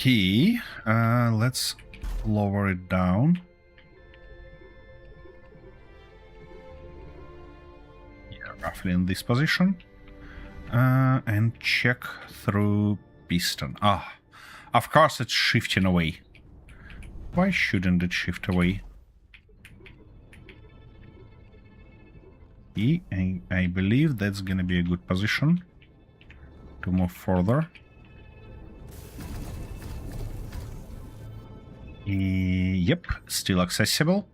Okay, let's lower it down. Yeah, roughly in this position. And check through piston. Ah, of course it's shifting away. Why shouldn't it shift away? I believe that's gonna be a good position to move further. Yep, still accessible.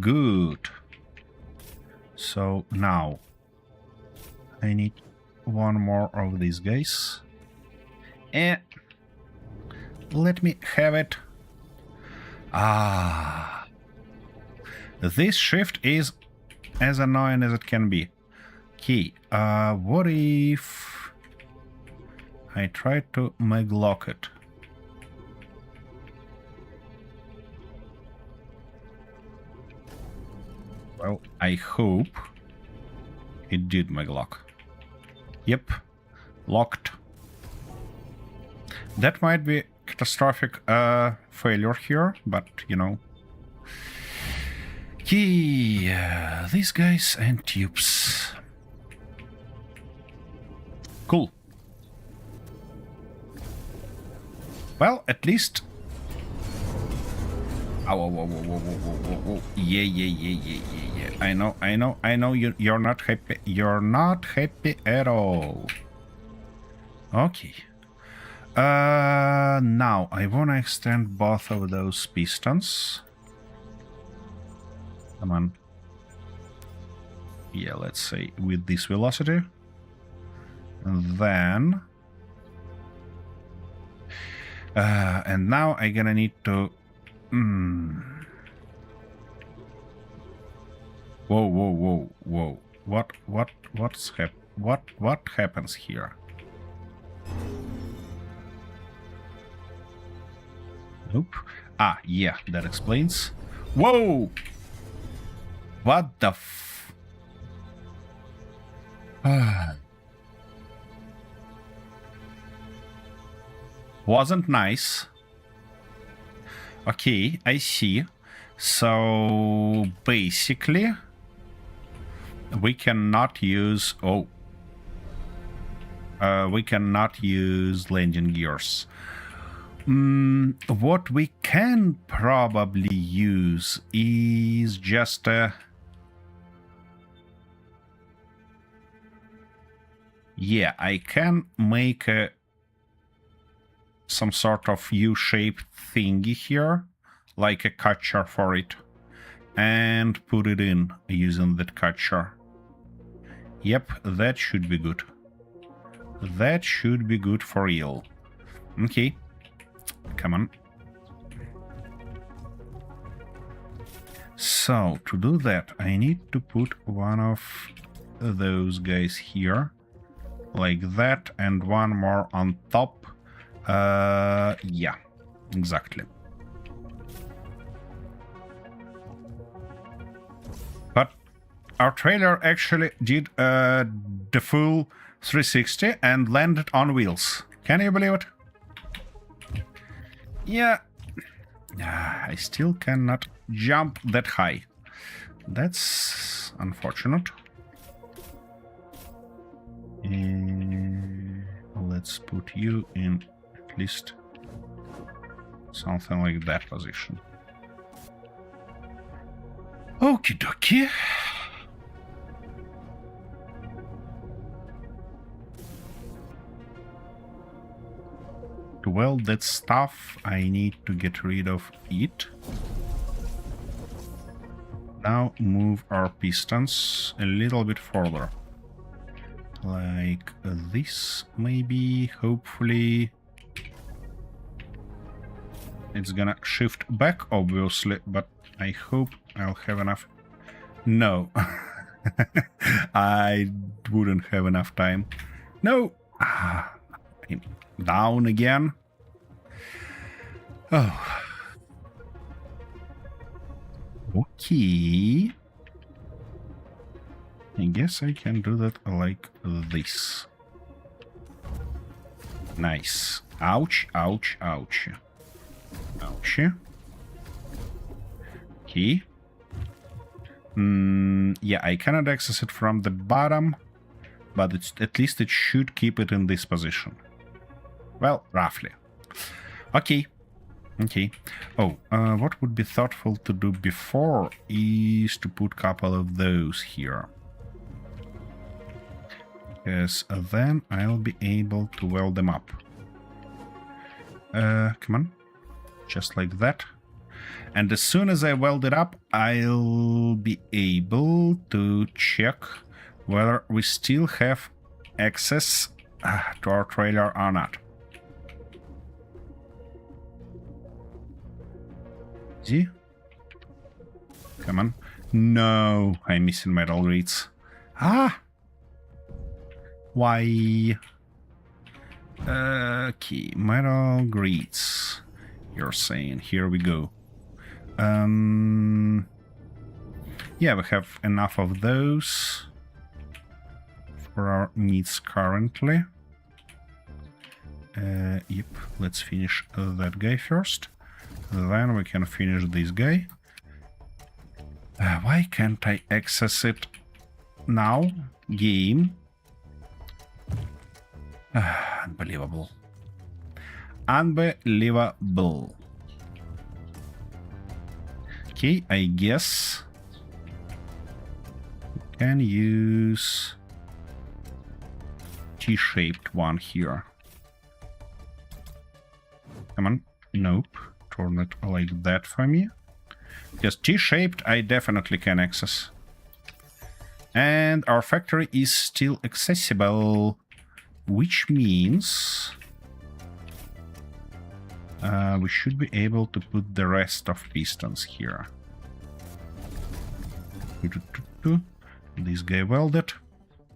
Good. So now I need one more of these guys. And let me have it. Ah. This shift is as annoying as it can be. Okay, what if I try to maglock it? Well, I hope it did maglock. Yep, locked. That might be catastrophic failure here, but you know. These guys and tubes. Cool. Well, at least. Oh. Yeah. I know. You're not happy. You're not happy at all. Okay. Now I wanna extend both of those pistons. Come on. Yeah, let's say with this velocity. And then... and now I'm gonna need to... Whoa. What happens here? Nope. Ah, yeah, that explains. Whoa! What the f... Wasn't nice. Okay, I see. So basically we cannot use we cannot use landing gears. What we can probably use is just yeah, I can make some sort of U-shaped thingy here, like a catcher for it, and put it in using that catcher. Yep, that should be good. That should be good for real. Okay, come on. So, to do that, I need to put one of those guys here, like that, and one more on top. Yeah, exactly. But our trailer actually did the full 360 and landed on wheels. Can you believe it? Yeah. I still cannot jump that high. That's unfortunate. Let's put you in at least something like that position. Okie dokie. To weld that stuff, I need to get rid of it. Now move our pistons a little bit further. Like this, maybe, hopefully. It's gonna shift back, obviously, but I hope I'll have enough. No. I wouldn't have enough time. No! Down again. Oh. Okay. I guess I can do that like this. Nice. Ouch, ouch, ouch. Ouch. Key. Yeah, I cannot access it from the bottom, but at least it should keep it in this position. Well, roughly. Okay. Okay. Oh, what would be thoughtful to do before is to put a couple of those here. Because then I'll be able to weld them up. Come on. Just like that. And as soon as I weld it up, I'll be able to check whether we still have access to our trailer or not. See? Come on. No, I'm missing metal grids. Ah! Why? Okay, metal grids. You're saying, here we go. Yeah, we have enough of those for our needs currently. Yep, let's finish that guy first. Then we can finish this guy. Why can't I access it now? Game. Unbelievable. Unbelievable. Okay, I guess we can use T-shaped one here. Come on. Nope. Turn it like that for me. Because T-shaped I definitely can access. And our factory is still accessible, which means we should be able to put the rest of pistons here. This guy welded.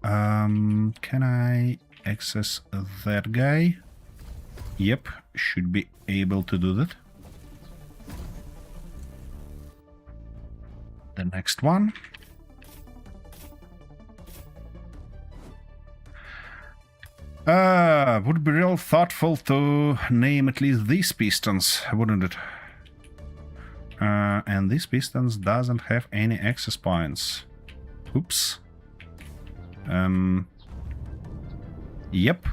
Can I access that guy? Yep, should be able to do that. The next one. Would be real thoughtful to name at least these pistons, wouldn't it? And these pistons doesn't have any access points. Oops. Yep.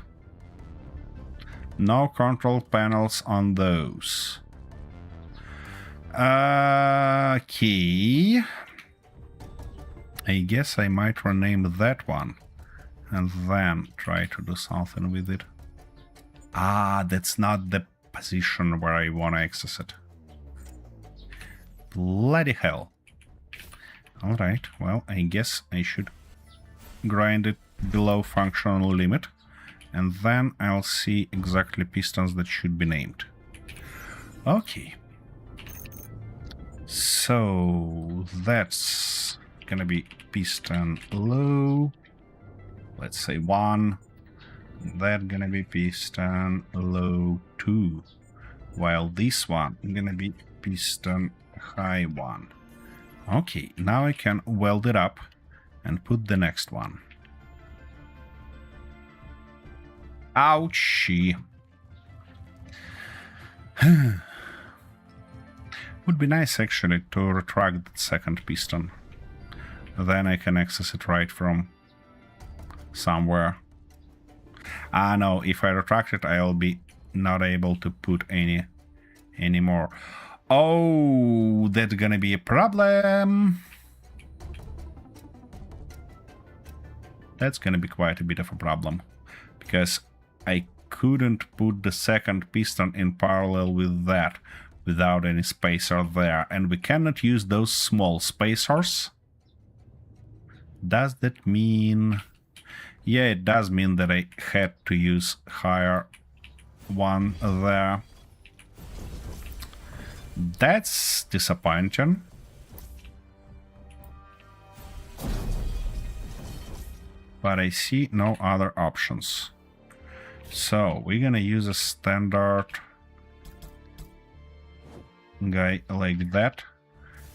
No control panels on those. Okay. I guess I might rename that one. And then try to do something with it. Ah, that's not the position where I want to access it. Bloody hell. Alright, well, I guess I should grind it below functional limit. And then I'll see exactly pistons that should be named. Okay. So, that's gonna be piston low. Let's say 1. That's gonna be piston low 2. While this one is gonna be piston high 1. Okay, now I can weld it up and put the next one. Ouchie. Would be nice actually to retract that second piston. Then I can access it right from somewhere. Ah no, if I retract it I'll be not able to put any more. Oh, that's gonna be a problem. That's gonna be quite a bit of a problem. Because I couldn't put the second piston in parallel with that without any spacer there. And we cannot use those small spacers. Does that mean... Yeah, it does mean that I had to use higher one there. That's disappointing. But I see no other options. So, we're gonna use a standard guy like that.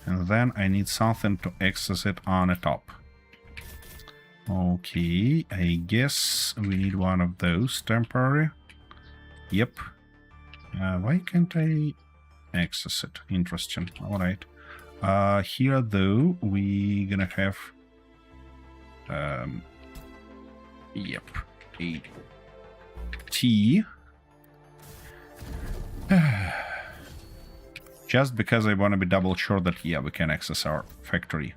And then I need something to access it on the top. Okay, I guess we need one of those temporary. Yep. Why can't I access it? Interesting. Alright. Here, though, we gonna have... yep. A T. Just because I want to be double sure that, yeah, we can access our factory.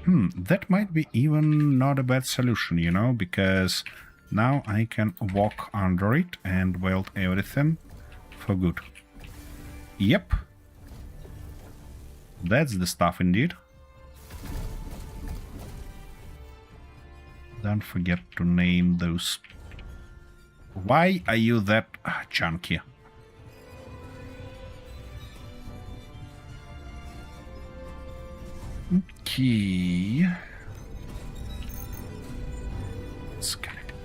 That might be even not a bad solution, you know, because now I can walk under it and weld everything for good. Yep. That's the stuff indeed. Don't forget to name those. Why are you that chunky? Okay. Skeleton.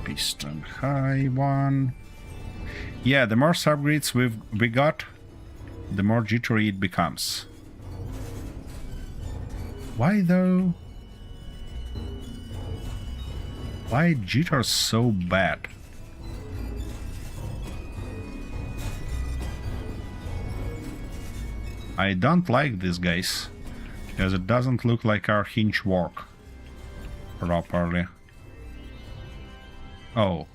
Piston high one. Yeah, the more subgrids we got, the more jittery it becomes. Why though? Why jitters so bad? I don't like this, guys, because it doesn't look like our hinge work properly. Oh,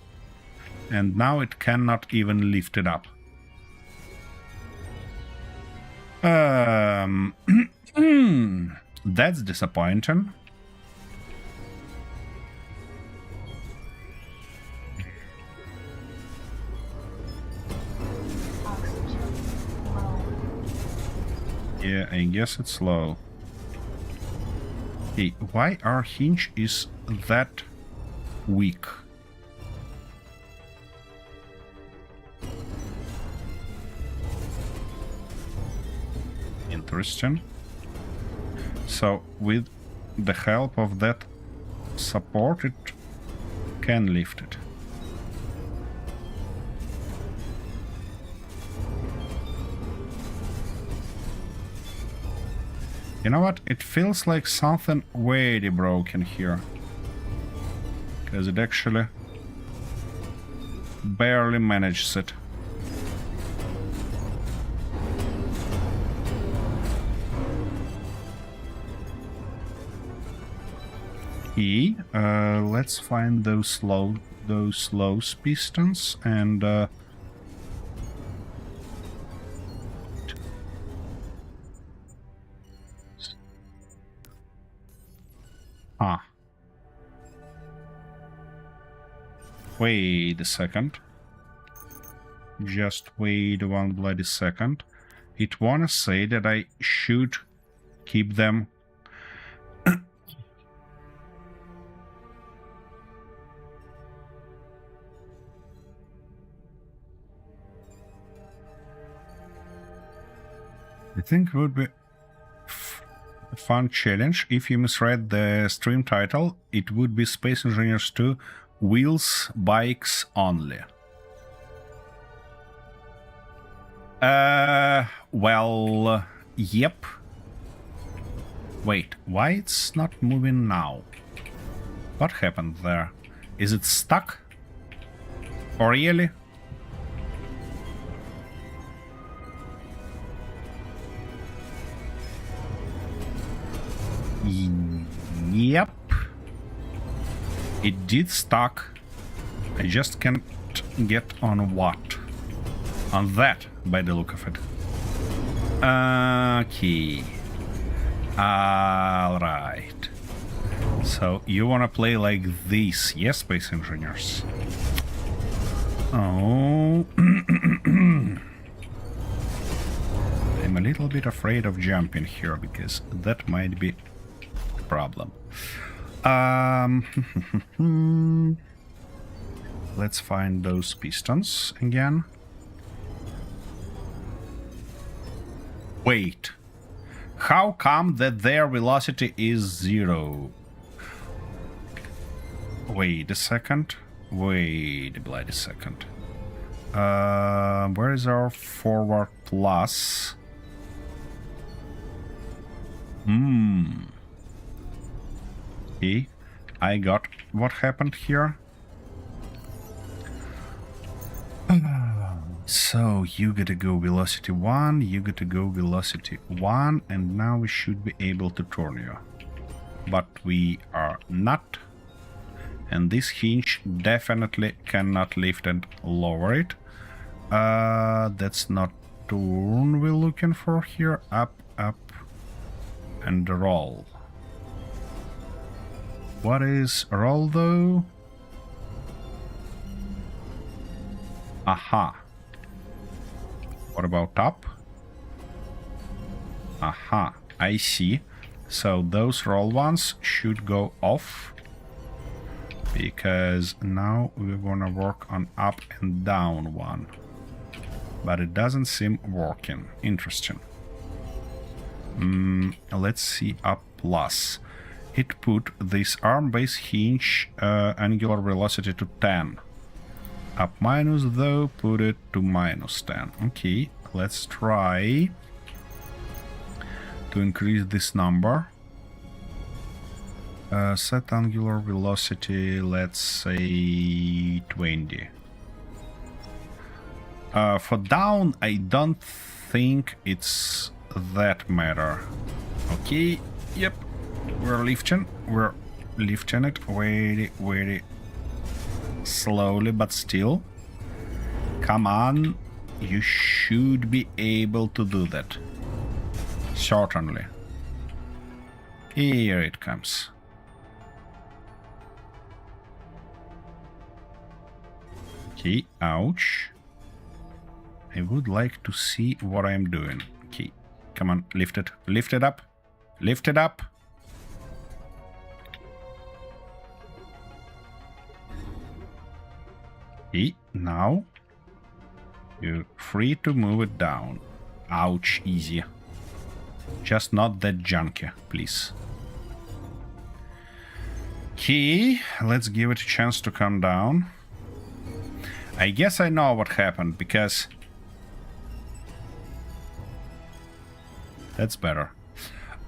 and now it cannot even lift it up. That's disappointing. Yeah, I guess it's low. Hey, why our hinge is that weak? Interesting. So, with the help of that support, it can lift it. You know what? It feels like something way broken here. Because it actually barely manages it. Let's find those low pistons and wait a second. Just wait one bloody second. It wanna say that I should keep them. I think it would be a fun challenge. If you misread the stream title, it would be Space Engineers 2 Wheels, Bikes Only. Well, yep. Wait, why it's not moving now? What happened there? Is it stuck? Or really? Yep. It did stuck. I just can't get on what? On that, by the look of it. Okay. Alright. So, you wanna play like this, yes, Space Engineers? Oh. I'm a little bit afraid of jumping here, because that might be a problem. Let's find those pistons again. Wait. How come that their velocity is 0? Wait a second. Wait a bloody second. Where is our forward plus? Okay. I got what happened here. So you gotta go velocity 1, you gotta go velocity 1, and now we should be able to turn you. But we are not. And this hinge definitely cannot lift and lower it. That's not turn we're looking for here. Up, up, and roll. What is roll though? Aha. What about up? Aha, I see. So those roll ones should go off. Because now we're gonna work on up and down one. But it doesn't seem working. Interesting. Let's see up plus. It put this arm base hinge angular velocity to 10. Up minus though, put it to minus 10. Okay, let's try to increase this number. Set angular velocity, let's say 20. For down, I don't think it's that matter. Okay, yep, we're lifting it very slowly, but still. Come on, you should be able to do that. Certainly. Here it comes. Okay, ouch. I would like to see what I'm doing. Okay, come on, lift it up, lift it up. Okay, now you're free to move it down. Ouch, easy. Just not that junky, please. Okay, let's give it a chance to come down. I guess I know what happened, because that's better.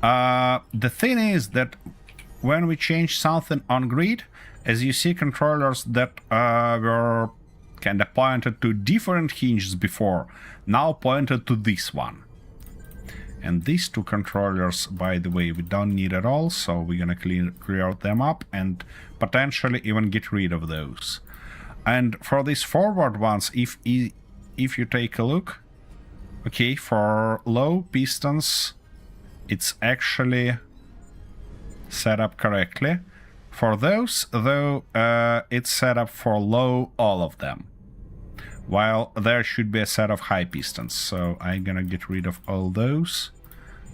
The thing is that when we change something on grid, as you see, controllers that were kind of pointed to different hinges before, now pointed to this one. And these two controllers, by the way, we don't need at all, so we're gonna clear them up and potentially even get rid of those. And for these forward ones, if you take a look, okay, for low pistons, it's actually set up correctly. For those, though, it's set up for low all of them. While there should be a set of high pistons. So I'm gonna get rid of all those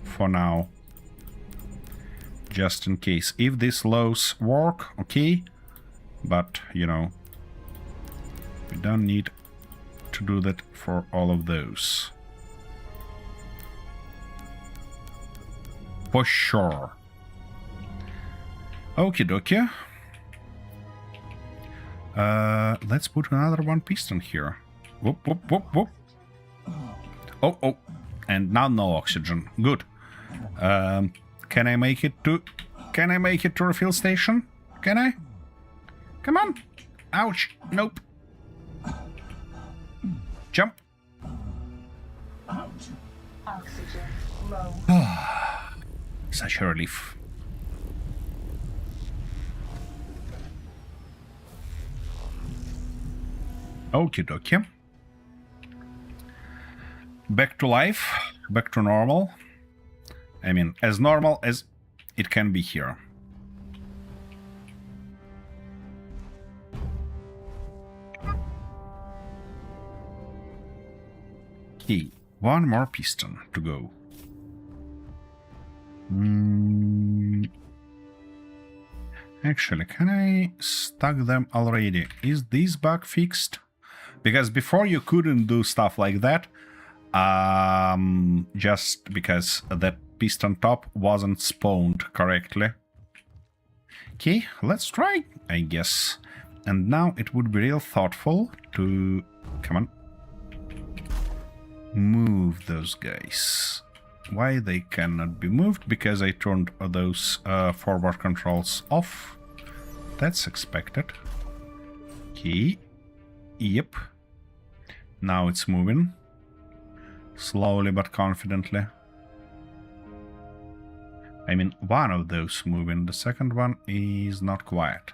for now. Just in case. If these lows work, okay. But, you know, we don't need to do that for all of those. For sure. Okie dokie. Let's put another one piston here. Whoop, whoop, whoop, whoop. Oh. And now no oxygen. Good. Can I make it to refill station? Can I? Come on. Ouch. Nope. Jump. Oxygen low. Such a relief. Okie dokie. Back to life. Back to normal. I mean, as normal as it can be here. Okay, one more piston to go. Actually, can I stack them already? Is this bug fixed? Because before you couldn't do stuff like that, just because that piston top wasn't spawned correctly. Okay, let's try, I guess. And now it would be real thoughtful to... Come on. Move those guys. Why they cannot be moved? Because I turned those forward controls off. That's expected. Okay. Yep. Now it's moving. Slowly but confidently. I mean, one of those moving. The second one is not quiet.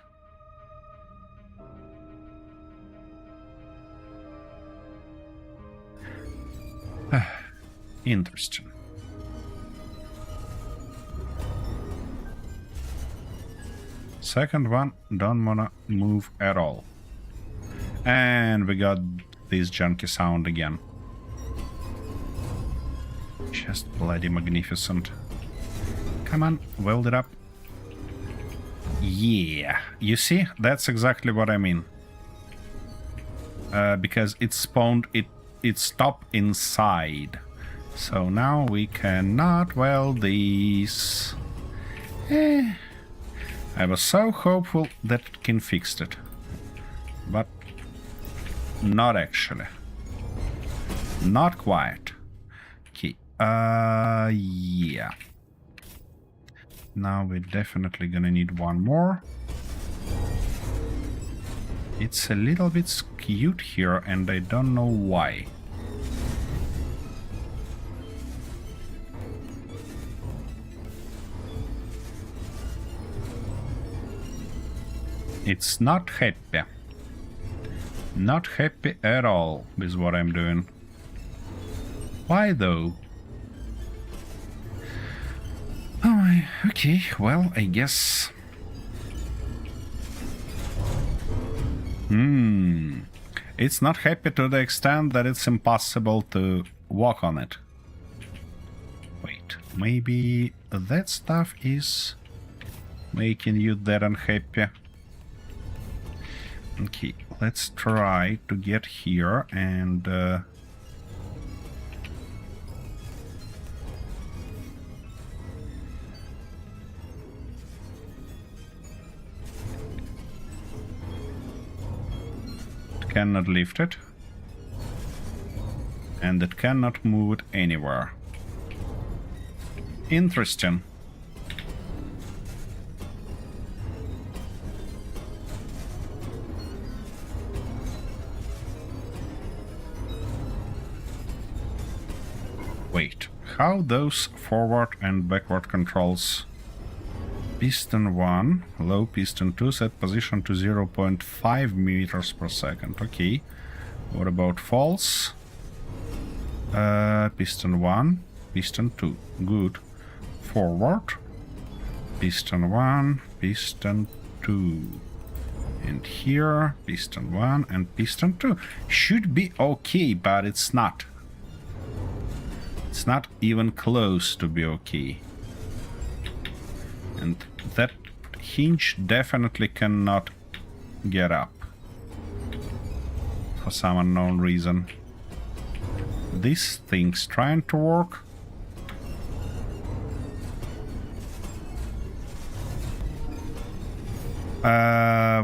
Interesting. Second one don't wanna move at all. And we got this junky sound again. Just bloody magnificent. Come on, weld it up. Yeah, you see, that's exactly what I mean. Because it spawned, it stopped inside. So now we cannot weld these. I was so hopeful that it can fix it. But not actually. Not quite. Okay, yeah. Now we're definitely gonna need one more. It's a little bit skewed here, and I don't know why. It's not happy. Not happy at all with what I'm doing. Why though? Oh, okay, well, I guess... It's not happy to the extent that it's impossible to walk on it. Wait, maybe that stuff is making you that unhappy. Okay, let's try to get here and... cannot lift it, and it cannot move it anywhere. Interesting. Wait, how those forward and backward controls? Piston 1, low piston 2, set position to 0.5 meters per second. Okay. What about false? Piston 1, piston 2. Good. Forward. Piston 1, piston 2. And here, piston 1 and piston 2. Should be okay, but it's not. It's not even close to be okay. And that hinge definitely cannot get up. For some unknown reason. This thing's trying to work.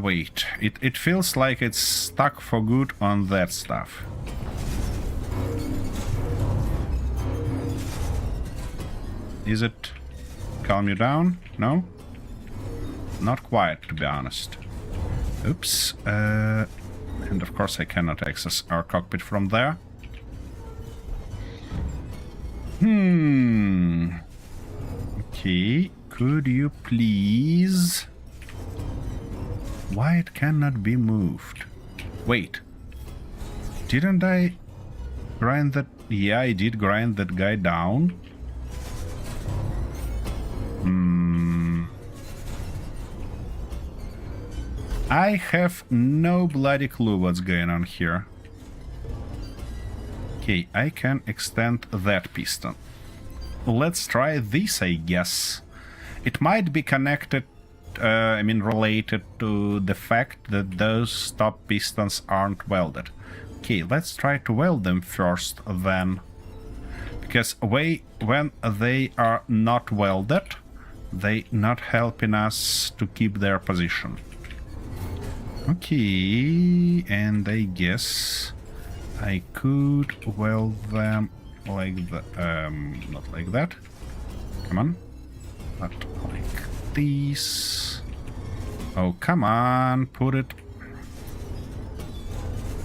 Wait. It feels like it's stuck for good on that stuff. Is it calm you down? No? Not quite, to be honest. Oops. And of course I cannot access our cockpit from there. Okay, could you please... Why it cannot be moved? Wait. Didn't I grind that... Yeah, I did grind that guy down. I have no bloody clue what's going on here. Okay, I can extend that piston. Let's try this, I guess. It might be connected, related to the fact that those top pistons aren't welded. Okay, let's try to weld them first, then. Because when they are not welded, they not helping us to keep their position. Okay, and I guess I could weld them like that. Not like that. Come on. But like this. Oh, come on, put it.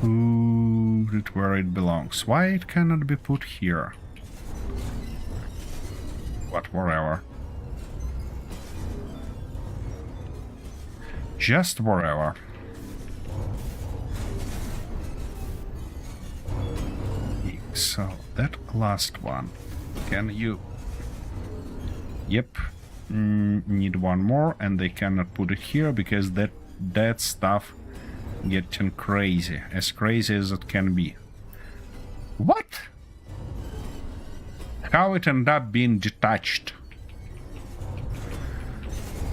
Ooh. put it where it belongs. Why it cannot be put here? What, wherever. Just wherever. So, that last one. Can you... Yep. Need one more, and they cannot put it here because that stuff getting crazy. As crazy as it can be. What? How it ended up being detached?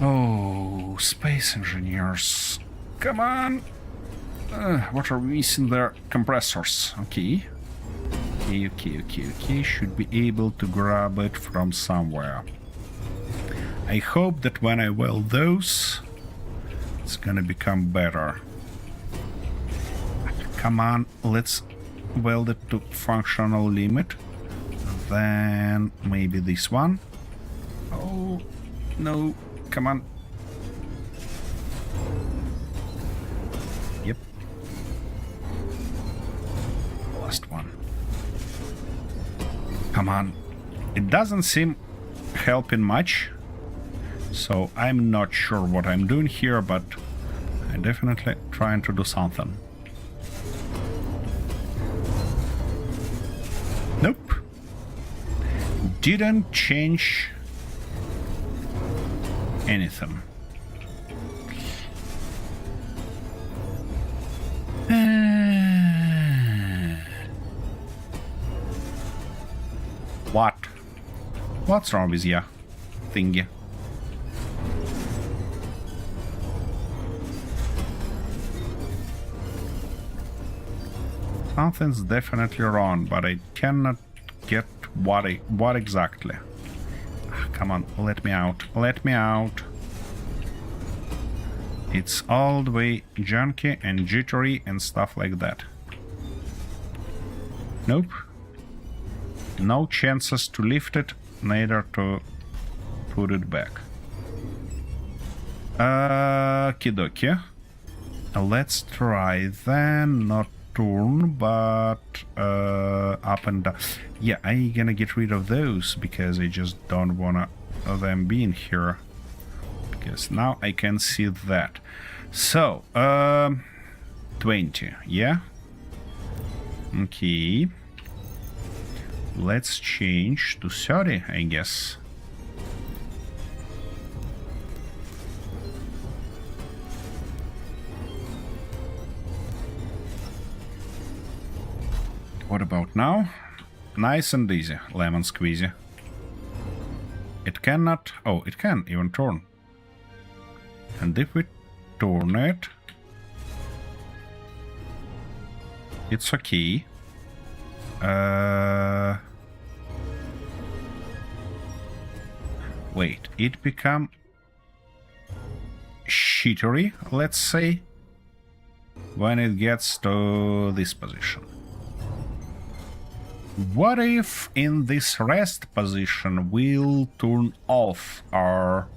Oh, space engineers. Come on! What are we missing there? Compressors. Okay. Okay. Should be able to grab it from somewhere. I hope that when I weld those, it's gonna become better. Come on, let's weld it to functional limit. Then maybe this one. Oh, no, come on. Yep. Last one. Come on. It doesn't seem helping much. So I'm not sure what I'm doing here, but I'm definitely trying to do something. Nope. Didn't change anything. What? What's wrong with ya, thingy? Something's definitely wrong, but I cannot get what exactly. Come on, let me out. Let me out. It's all the way junky and jittery and stuff like that. Nope. No chances to lift it, neither to put it back. Okie let's try then, not turn, but up and down. Yeah, I'm gonna get rid of those because I just don't wanna them being here. Because now I can see that. So, 20, yeah? Okay. Let's change to 30, I guess. What about now? Nice and easy, lemon squeezy. It cannot... Oh, it can even turn. And if we turn it... It's okay. Wait, it become... shittery, let's say, when it gets to this position. What if in this rest position we'll turn off our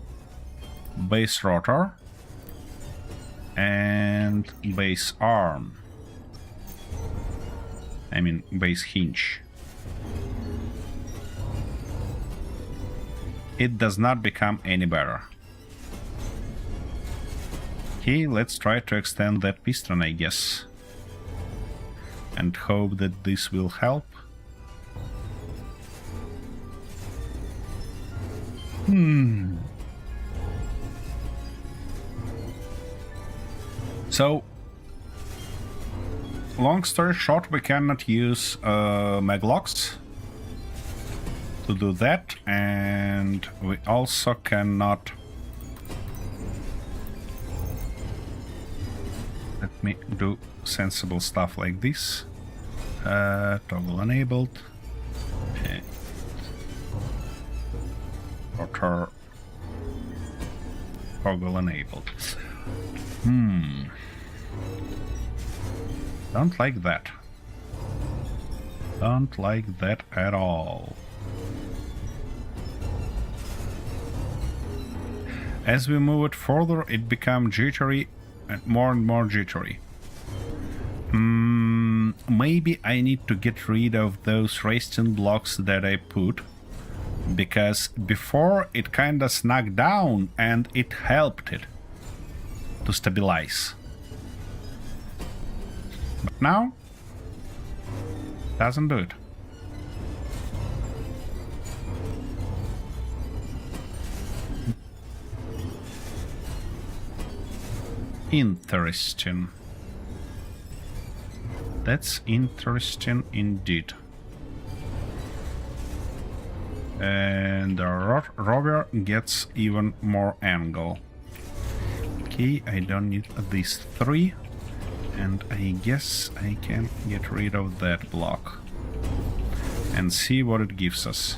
base rotor and base arm? I mean base hinge. It does not become any better. Okay, let's try to extend that piston, I guess. And hope that this will help. So, long story short, we cannot use maglocks to do that, and we also cannot... Let me do sensible stuff like this. Toggle enabled. Rotor toggle enabled. Don't like that. Don't like that at all. As we move it further, it becomes jittery and more jittery. maybe I need to get rid of those resting blocks that I put, because before it kinda snuck down and it helped it to stabilize. But now, doesn't do it. Interesting. That's interesting indeed. And the rover gets even more angle. Okay, I don't need these 3. And I guess I can get rid of that block. And see what it gives us.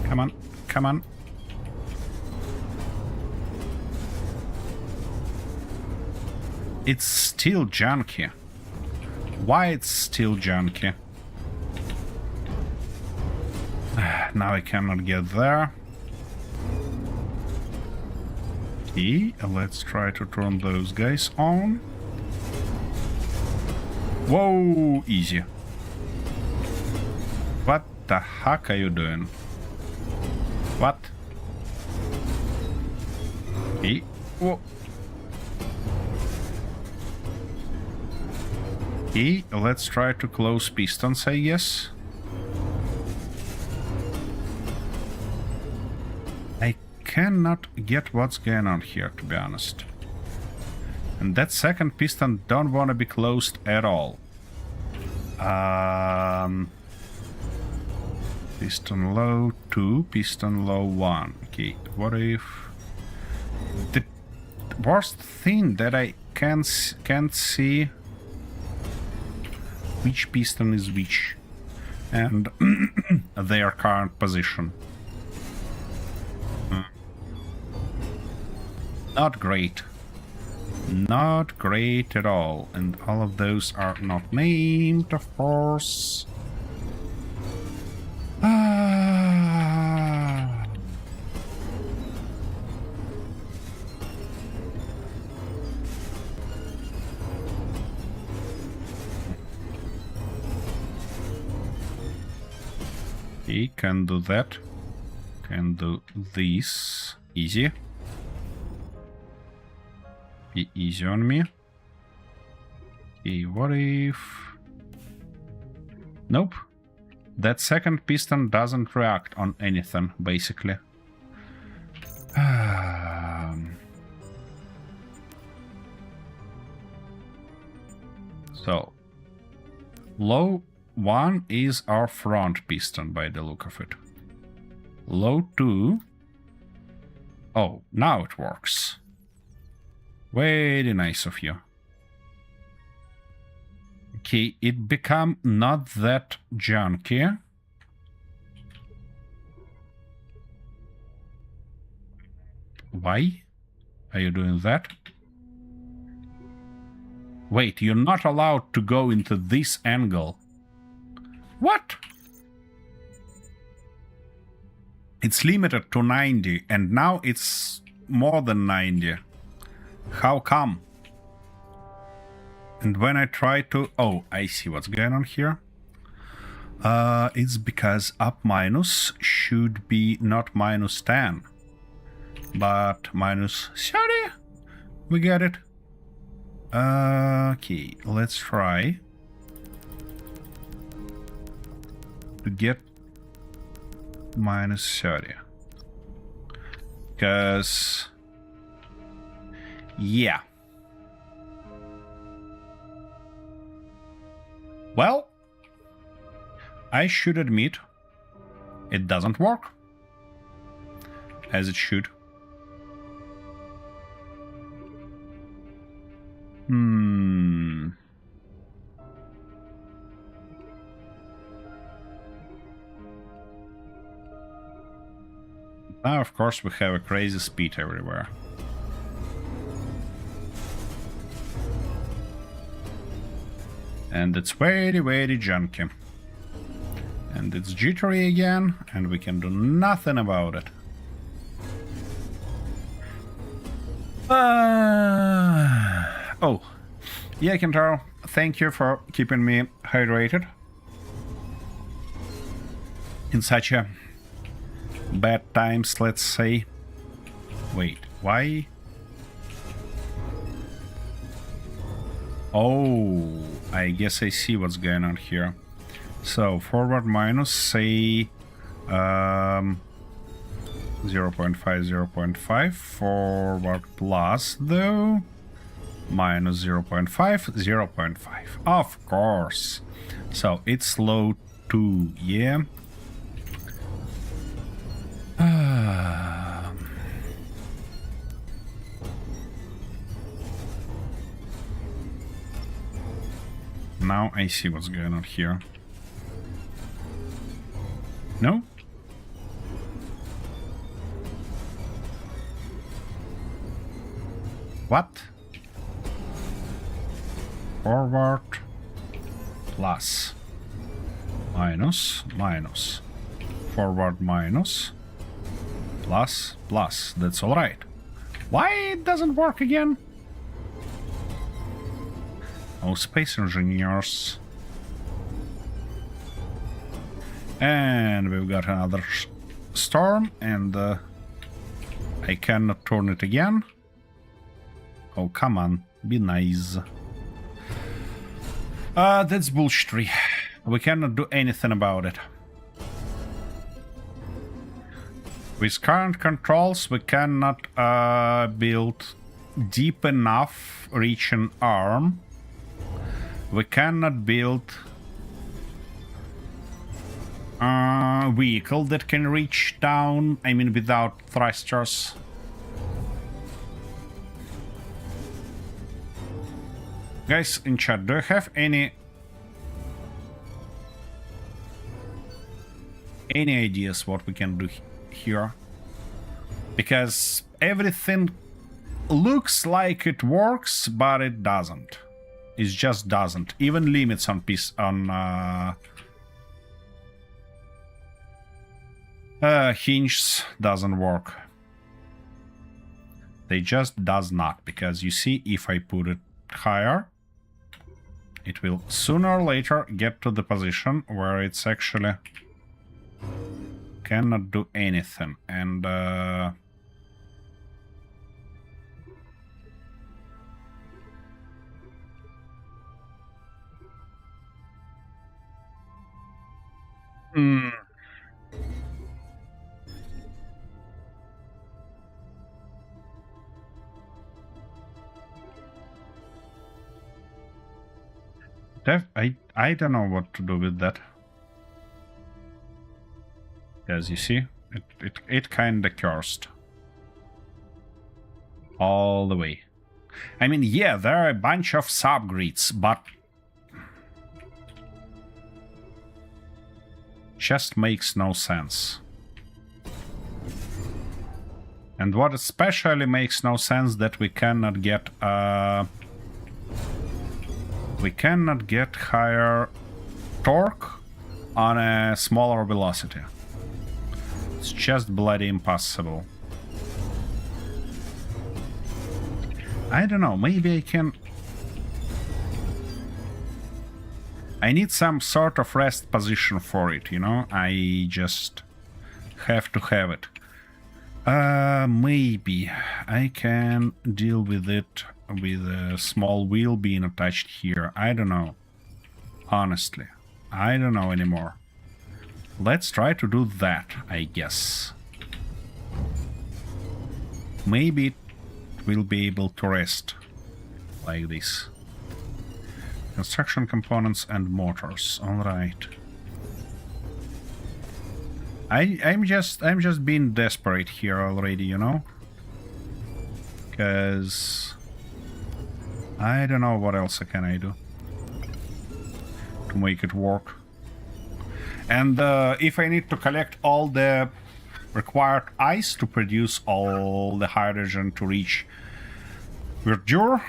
Come on, come on. It's still junky. Why it's still junky? Now I cannot get there. Okay, let's try to turn those guys on. Whoa, easy. What the heck are you doing? What? Okay, whoa. Okay, let's try to close pistons, I guess. I cannot get what's going on here, to be honest. And that second piston don't want to be closed at all. Piston low 2, piston low 1. Okay, what if... The worst thing that I can't see which piston is which and their current position. Not great. Not great at all. And all of those are not named, of course. Okay, can do that. Can do this. Easy. Be easy on me. Okay, what if... Nope. That second piston doesn't react on anything, basically. So, low 1 is our front piston by the look of it. Low 2... Oh, now it works. Very nice of you. Okay, it become not that junky. Why are you doing that? Wait, you're not allowed to go into this angle. What? It's limited to 90 and now it's more than 90. How come? And when I try to... Oh, I see what's going on here. It's because up minus should be not minus 10, but minus 30. We get it. Okay, let's try to get minus 30. Because... Yeah. Well, I should admit, it doesn't work as it should. Now, of course, we have a crazy speed everywhere. And it's very, very junky. And it's jittery again, and we can do nothing about it. Oh, yeah, Kentaro, thank you for keeping me hydrated in such a bad times, let's say. Wait, why? Oh, I guess I see what's going on here. So, forward minus, say, 0.5, 0.5. Forward plus, though, minus 0.5, 0.5. Of course. So, it's slow too, yeah? Now I see what's going on here. No? What? Forward plus minus minus forward minus plus plus. That's all right. Why it doesn't work again? Oh, space engineers. And we've got another storm, and I cannot turn it again. Oh, come on, be nice. That's bullshit. We cannot do anything about it. With current controls, we cannot build deep enough reaching arm. We cannot build a vehicle that can reach down, I mean without thrusters. Guys in chat, do you have any ideas what we can do here? Because everything looks like it works, but it doesn't. It just doesn't. Even limits on hinges doesn't work. They just does not, because you see, if I put it higher, it will sooner or later get to the position where it's actually cannot do anything. And I don't know what to do with that. As you see, it kinda cursed. All the way. I mean, yeah, there are a bunch of subgrids, but just makes no sense. And what especially makes no sense that we cannot get higher torque on a smaller velocity. It's just bloody impossible. I don't know, maybe I can... I need some sort of rest position for it, you know? I just have to have it. Maybe I can deal with it with a small wheel being attached here. I don't know. Honestly, I don't know anymore. Let's try to do that, I guess. Maybe it will be able to rest like this. Construction components and motors. All right. I'm just being desperate here already, you know? Because I don't know what else can I do to make it work. And if I need to collect all the required ice to produce all the hydrogen to reach Verdure,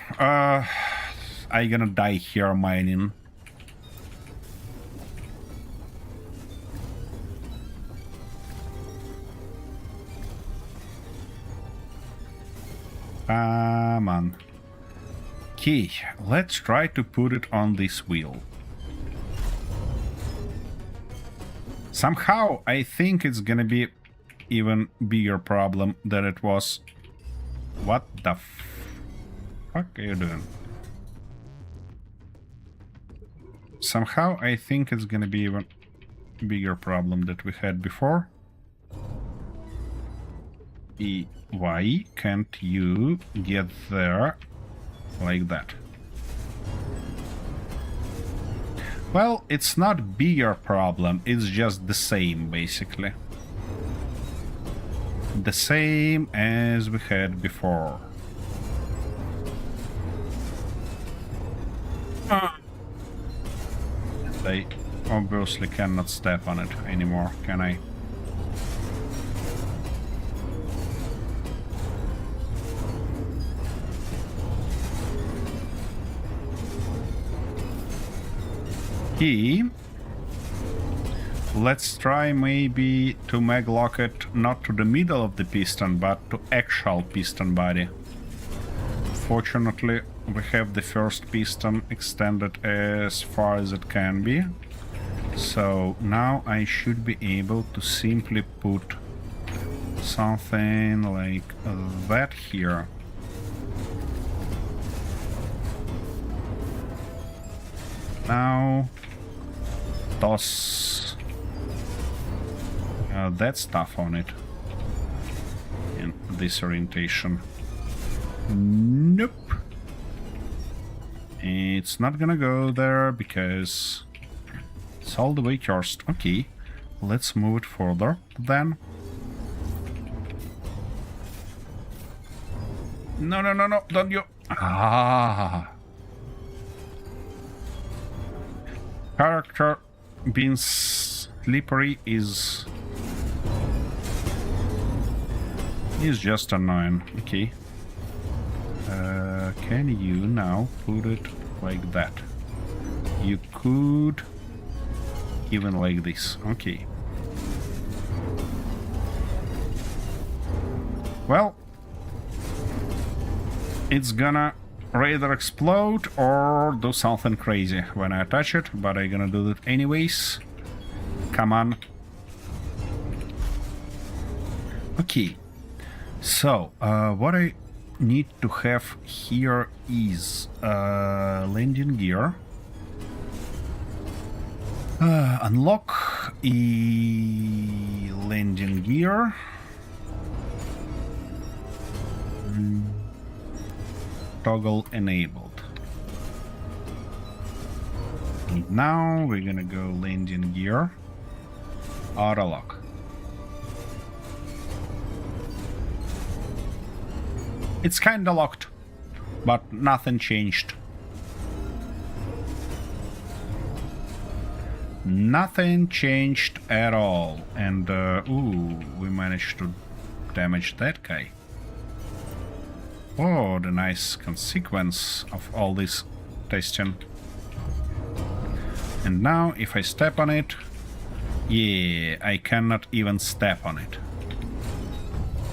I'm gonna die here mining. Come on. Okay, let's try to put it on this wheel. Somehow, I think it's gonna be even bigger problem than it was. What the fuck are you doing? Somehow, I think it's gonna be even bigger problem that we had before. Why can't you get there like that? Well, it's not bigger problem, it's just the same, basically. The same as we had before. I obviously cannot step on it anymore, can I? Let's try maybe to maglock it not to the middle of the piston, but to actual piston body. Fortunately, we have the first piston extended as far as it can be. So now I should be able to simply put something like that here. Now toss that stuff on it in this orientation. Nope. It's not gonna go there because it's all the way cursed. Okay, let's move it further then. No, no, no, no, don't you... Ah. Character being slippery is just annoying. Okay. Can you now put it like that? You could even like this. Okay. Well, it's gonna either explode or do something crazy when I touch it, but I'm gonna do it anyways. Come on. Okay. So, what I need to have here is landing gear. Unlock a landing gear. Toggle enabled. And now we're gonna go landing gear. Auto lock. It's kinda locked, but nothing changed. Nothing changed at all. And, ooh, we managed to damage that guy. Oh, the nice consequence of all this testing. And now, if I step on it, yeah, I cannot even step on it.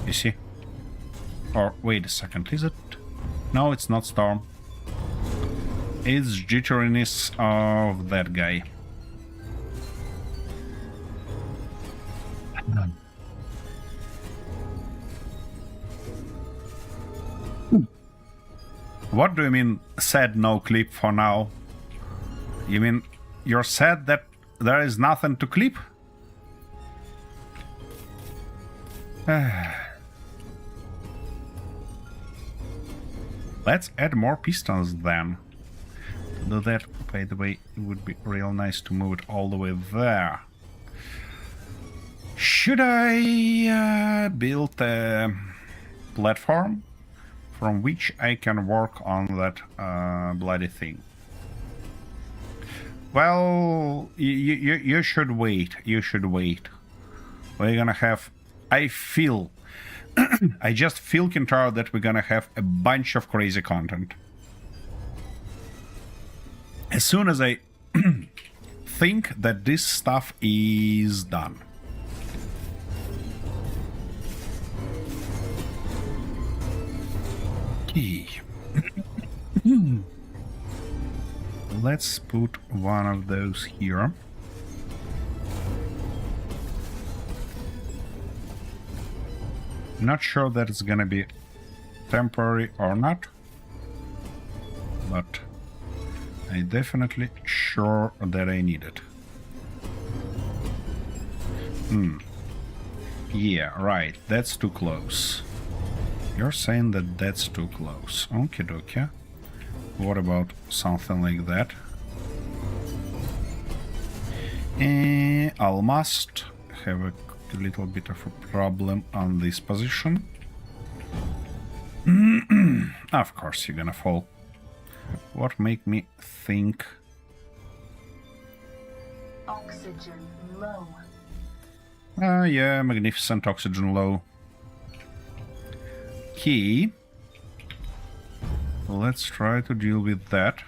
You see? Or, wait a second, is it? No, it's not storm. It's jitteriness of that guy. What do you mean, sad no clip for now? You mean you're sad that there is nothing to clip? Let's add more pistons then. To do that, by the way, it would be real nice to move it all the way there. Should I build a platform from which I can work on that bloody thing? Well, you should wait. You should wait. We're gonna have... I feel... I just feel, Kintaro, that we're gonna have a bunch of crazy content. As soon as I think that this stuff is done. Okay. let's put one of those here. Not sure that it's gonna be temporary or not, but I definitely sure that I need it. Yeah, right, that's too close. You're saying that that's too close. Okie dokie. What about something like that? I'll must have a little bit of a problem on this position. Of course you're gonna fall. What make me think? Oxygen low. Yeah, magnificent oxygen low. Key. Let's try to deal with that.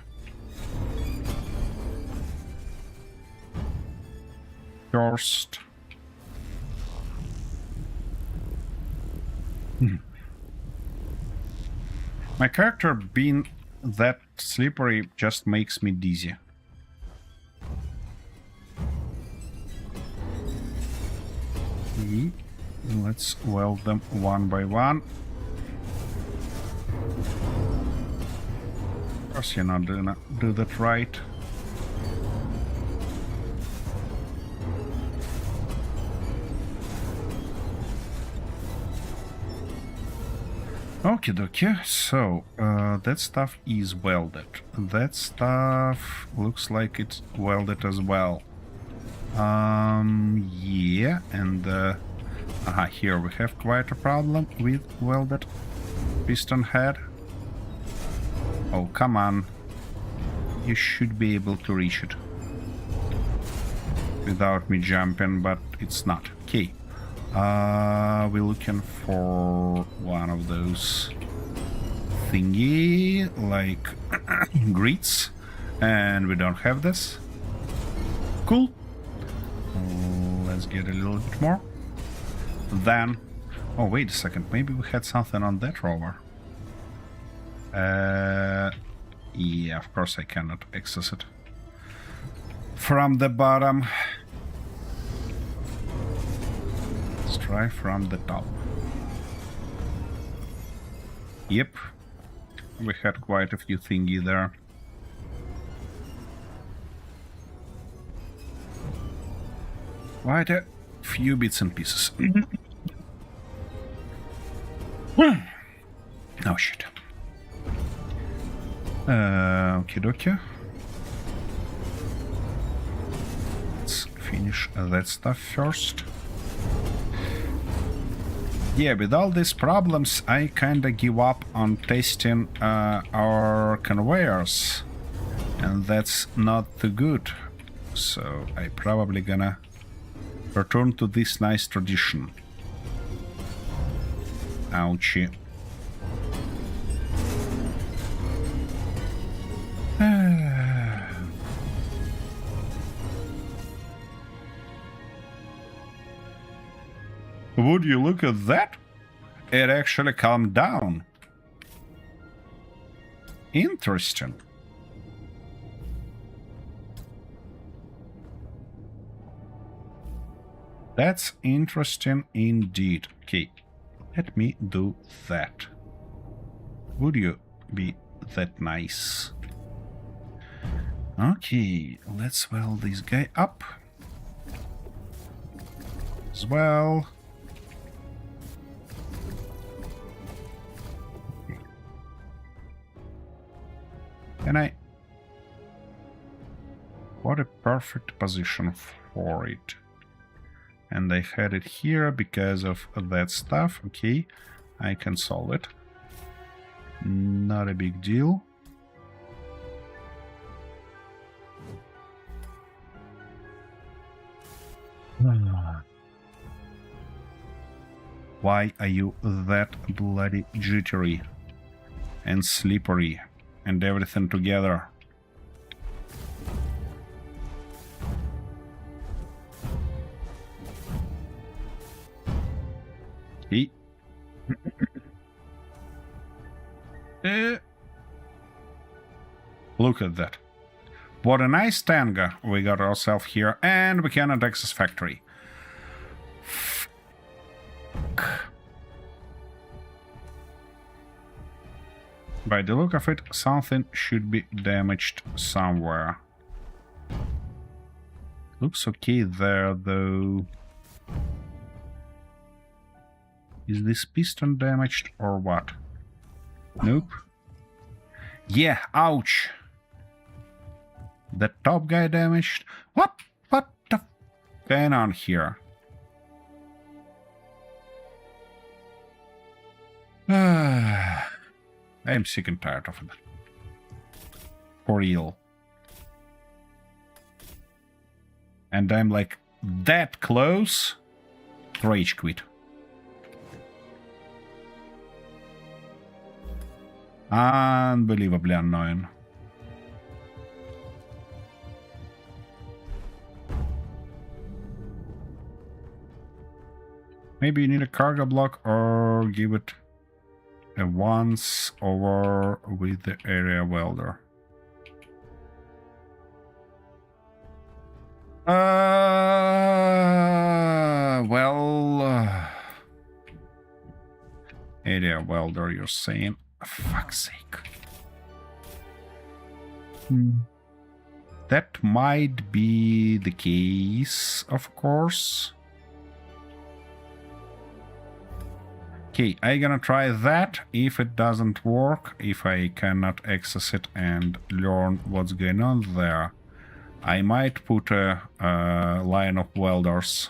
First. My character being that slippery just makes me dizzy. Let's weld them one by one. Of course you're not gonna do that right. Okie dokie, so that stuff is welded. That stuff looks like it's welded as well. Yeah, and here we have quite a problem with welded piston head. Oh, come on. You should be able to reach it without me jumping, but it's not. Okay. We're looking for one of those thingy, like grits, and we don't have this. Cool. Let's get a little bit more. Then, oh wait a second, maybe we had something on that rover. Yeah, of course I cannot access it from the bottom. Let's try from the top. Yep, we had quite a few thingy there. Quite a few bits and pieces. Oh shit. Okie dokie. Let's finish that stuff first. Yeah, with all these problems, I kinda give up on testing our conveyors. And that's not too good. So I probably gonna return to this nice tradition. Ouchie. Would you look at that? It actually calmed down. Interesting. That's interesting indeed. Okay, let me do that. Would you be that nice? Okay, let's weld this guy up as well. Can I? What a perfect position for it. And I had it here because of that stuff. Okay, I can solve it. Not a big deal. Why are you that bloody jittery and slippery and everything together? Look at that. What a nice tanga we got ourselves here, and we cannot access factory. By the look of it, something should be damaged somewhere. Looks okay there, though. Is this piston damaged or what? Nope. Yeah, ouch. The top guy damaged. What the going on here? I'm sick and tired of it. For real. And I'm like that close to rage quit. Unbelievably annoying. Maybe you need a cargo block or give it a once over with the area welder. Area welder, you're saying? Fuck's sake. That might be the case, of course. Okay, I'm gonna try that. If it doesn't work, if I cannot access it and learn what's going on there, I might put a line of welders.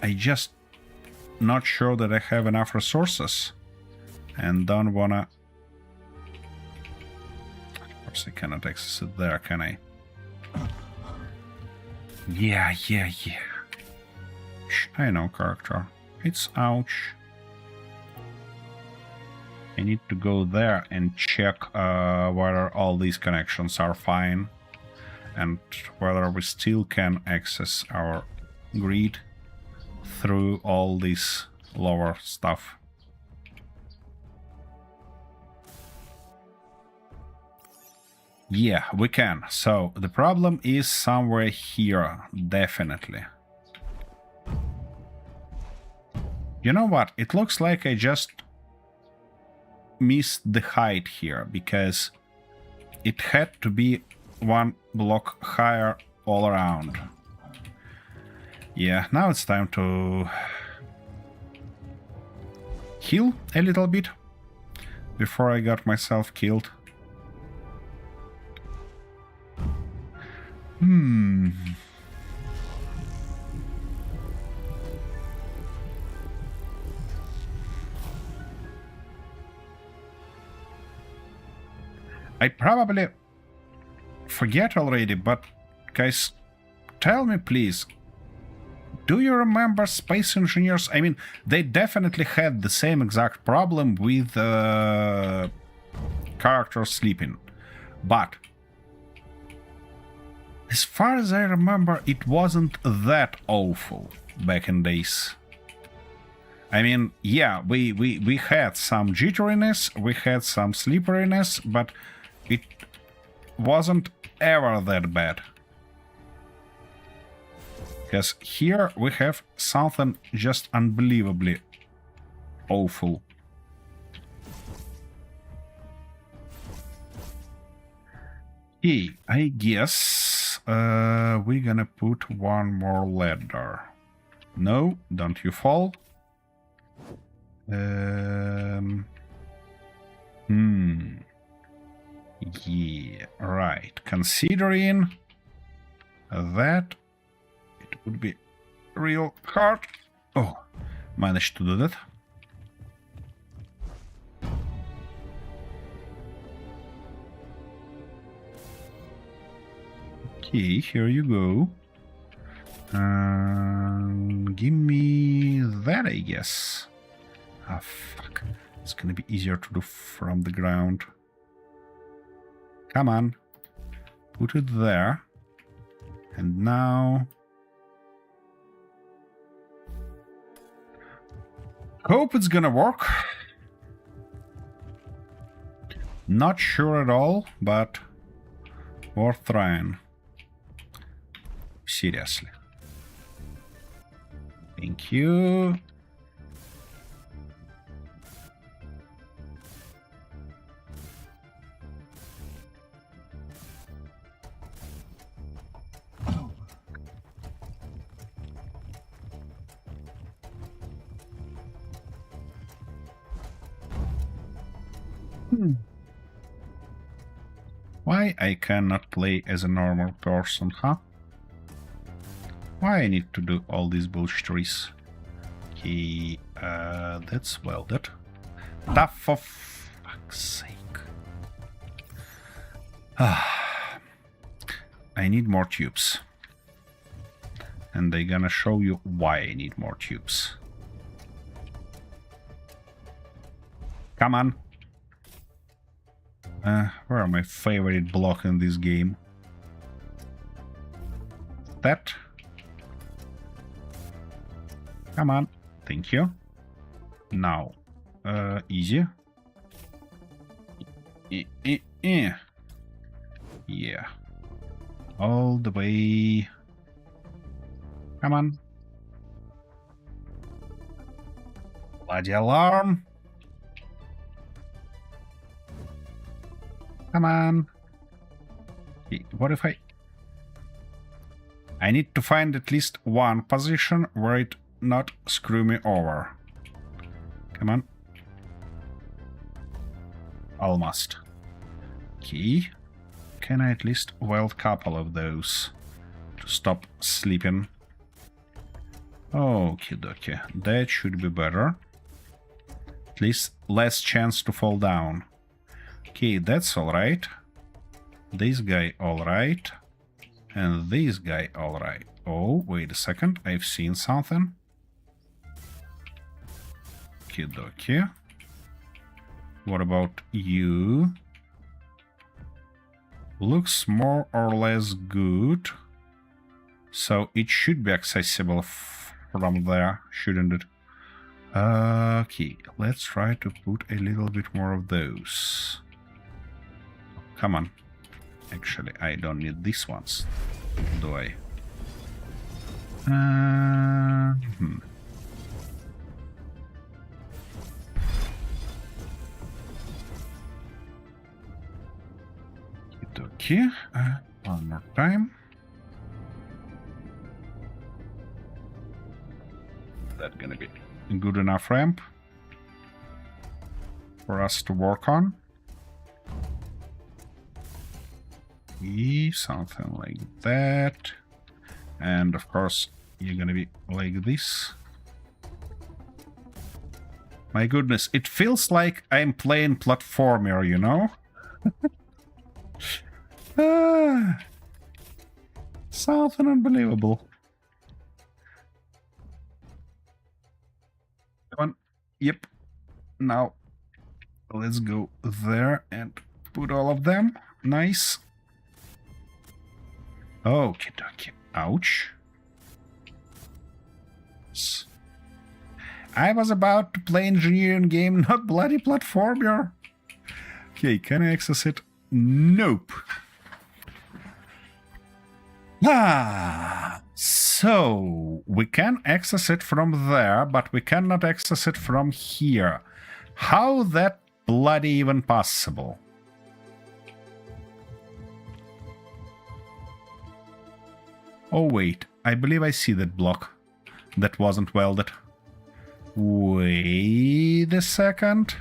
I just not sure that I have enough resources and don't wanna... Of course I cannot access it there, can I? Yeah. I know, character. It's ouch. I need to go there and check whether all these connections are fine and whether we still can access our grid through all this lower stuff. Yeah, we can. So the problem is somewhere here, definitely. You know what? It looks like I just missed the height here, because it had to be one block higher all around. Yeah, now it's time to heal a little bit before I got myself killed. I probably forget already, but guys, tell me please, do you remember Space Engineers? I mean, they definitely had the same exact problem with characters sleeping, but as far as I remember, it wasn't that awful back in days. I mean, yeah, we had some jitteriness, we had some slipperiness, but it wasn't ever that bad. Because here we have something just unbelievably awful. Okay, I guess we're gonna put one more ladder. No, don't you fall. Yeah, right. Considering that it would be real hard. Oh, managed to do that. Okay, here you go. Give me that, I guess. Ah, fuck. It's gonna be easier to do from the ground. Come on. Put it there. And now... Hope it's gonna work. Not sure at all, but worth trying. Seriously. Thank you. Why I cannot play as a normal person, huh? Why I need to do all these bullshitteries? Okay, that's welded. Ah, for fuck's sake. I need more tubes. And they're gonna show you why I need more tubes. Come on. Where are my favorite block in this game? That. Come on. Thank you. Now. Easy. Yeah. All the way. Come on. Bloody alarm. Come on. What if I need to find at least one position where it not screw me over. Come on. Almost. Okay. Can I at least weld a couple of those to stop sleeping? Okie dokie. That should be better. At least less chance to fall down. Okay, that's alright. This guy alright. And this guy alright. Oh, wait a second. I've seen something. Okie dokie. What about you? Looks more or less good. So it should be accessible from there, shouldn't it? Okay, let's try to put a little bit more of those. Come on. Actually, I don't need these ones, do I? Okay, one more time. That's gonna be a good enough ramp for us to work on. Something like that. And of course, you're gonna be like this. My goodness, it feels like I'm playing platformer, you know? Something unbelievable. Come on. Yep. Now, let's go there and put all of them. Nice. Okie dokie. Ouch. I was about to play engineering game, not bloody platformer. Okay, can I access it? Nope. So we can access it from there, but we cannot access it from here. How that bloody even possible? Oh wait, I believe I see that block that wasn't welded. Wait a second.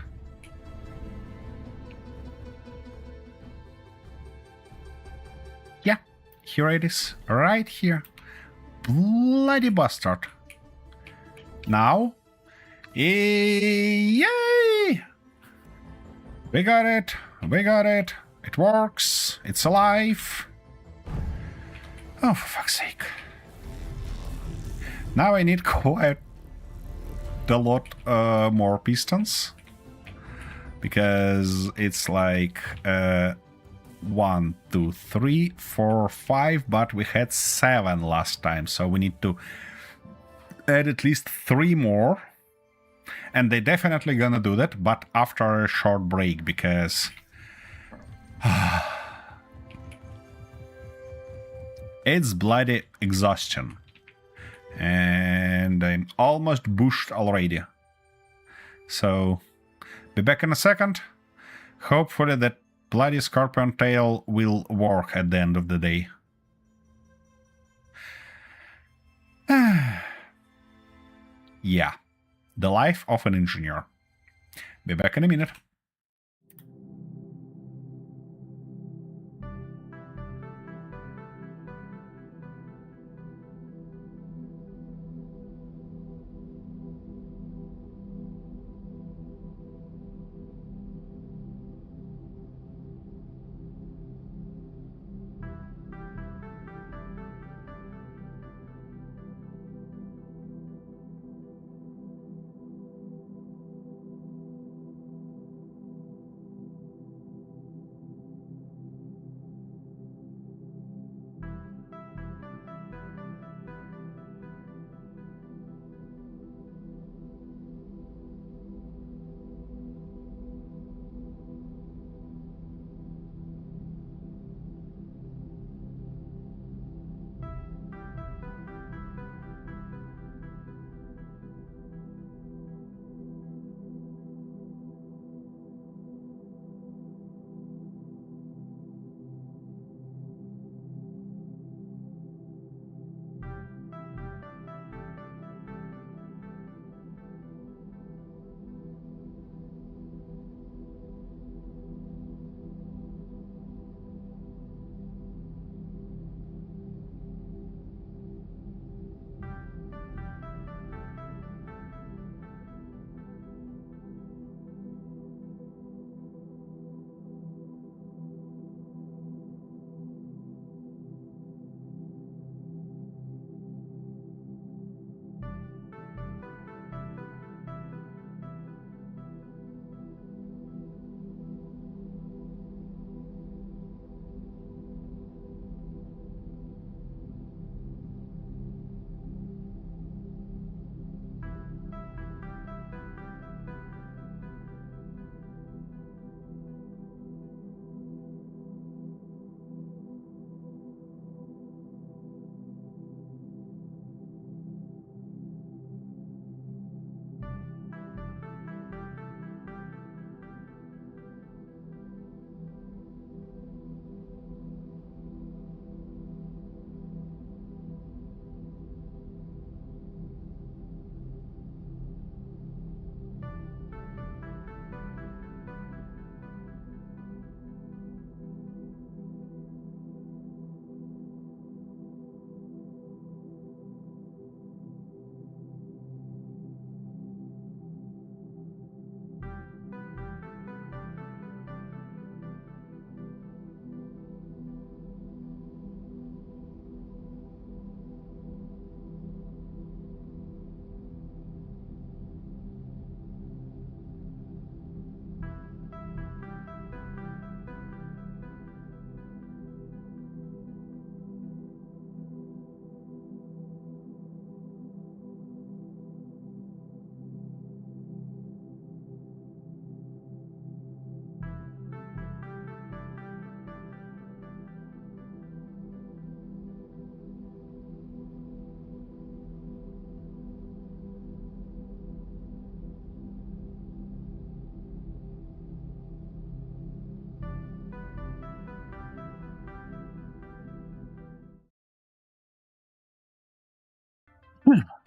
Yeah, here it is, right here. Bloody bastard. Now, yay! We got it, it works, it's alive. Oh, for fuck's sake. Now I need quite a lot more pistons. Because it's like 1, 2, 3, 4, 5, but we had 7 last time, so we need to add at least 3 more. And they're definitely gonna do that, but after a short break, because It's bloody exhaustion. And I'm almost bushed already. So, be back in a second. Hopefully that bloody scorpion tail will work at the end of the day. Yeah, the life of an engineer. Be back in a minute.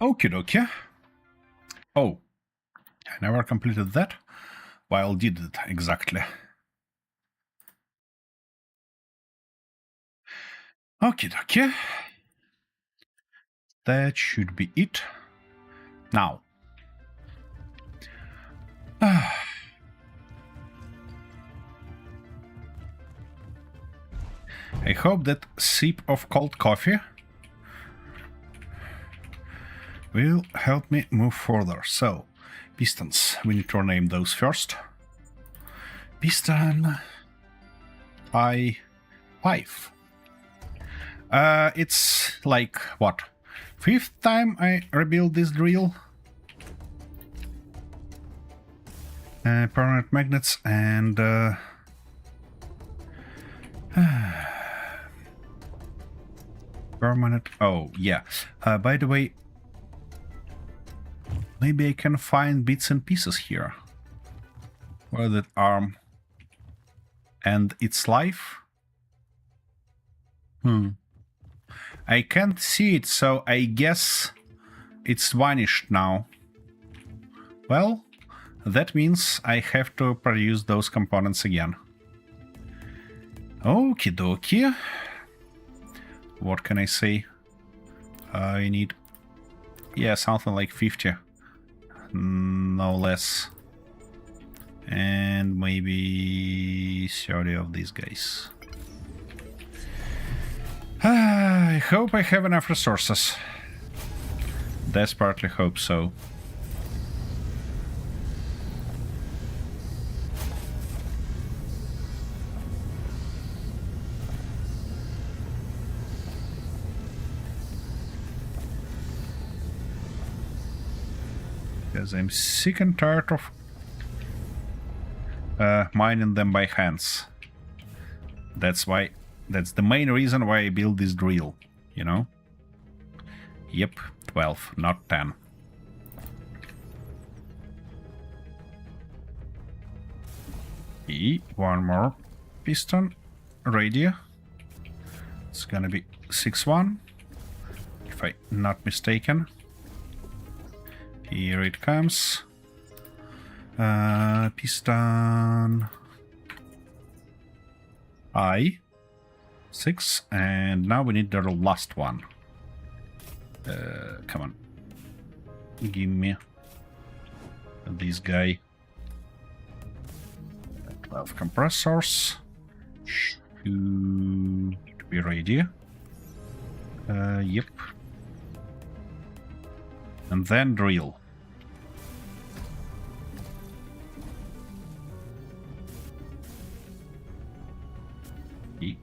Okie dokie. Oh, I never completed that. While did it exactly? Okie dokie. That should be it. Now. I hope that sip of cold coffee will help me move further. So, pistons. We need to rename those first. Piston I5. It's like, what? 5th time I rebuild this drill. Permanent magnets and Permanent. Oh, yeah. By the way, maybe I can find bits and pieces here. Where that arm and its life? I can't see it, so I guess it's vanished now. Well, that means I have to produce those components again. Okie dokie. What can I say? I need... yeah, something like 50. No less. And maybe 30 of these guys. I hope I have enough resources. Desperately hope so. Because I'm sick and tired of mining them by hands. That's the main reason why I built this drill, you know? Yep, 12, not 10. One more piston radio. It's gonna be 6-1, if I'm not mistaken. Here it comes. Piston I6, and now we need the last one. Come on. Give me this guy. 12 compressors. Should be ready. Yep. And then drill.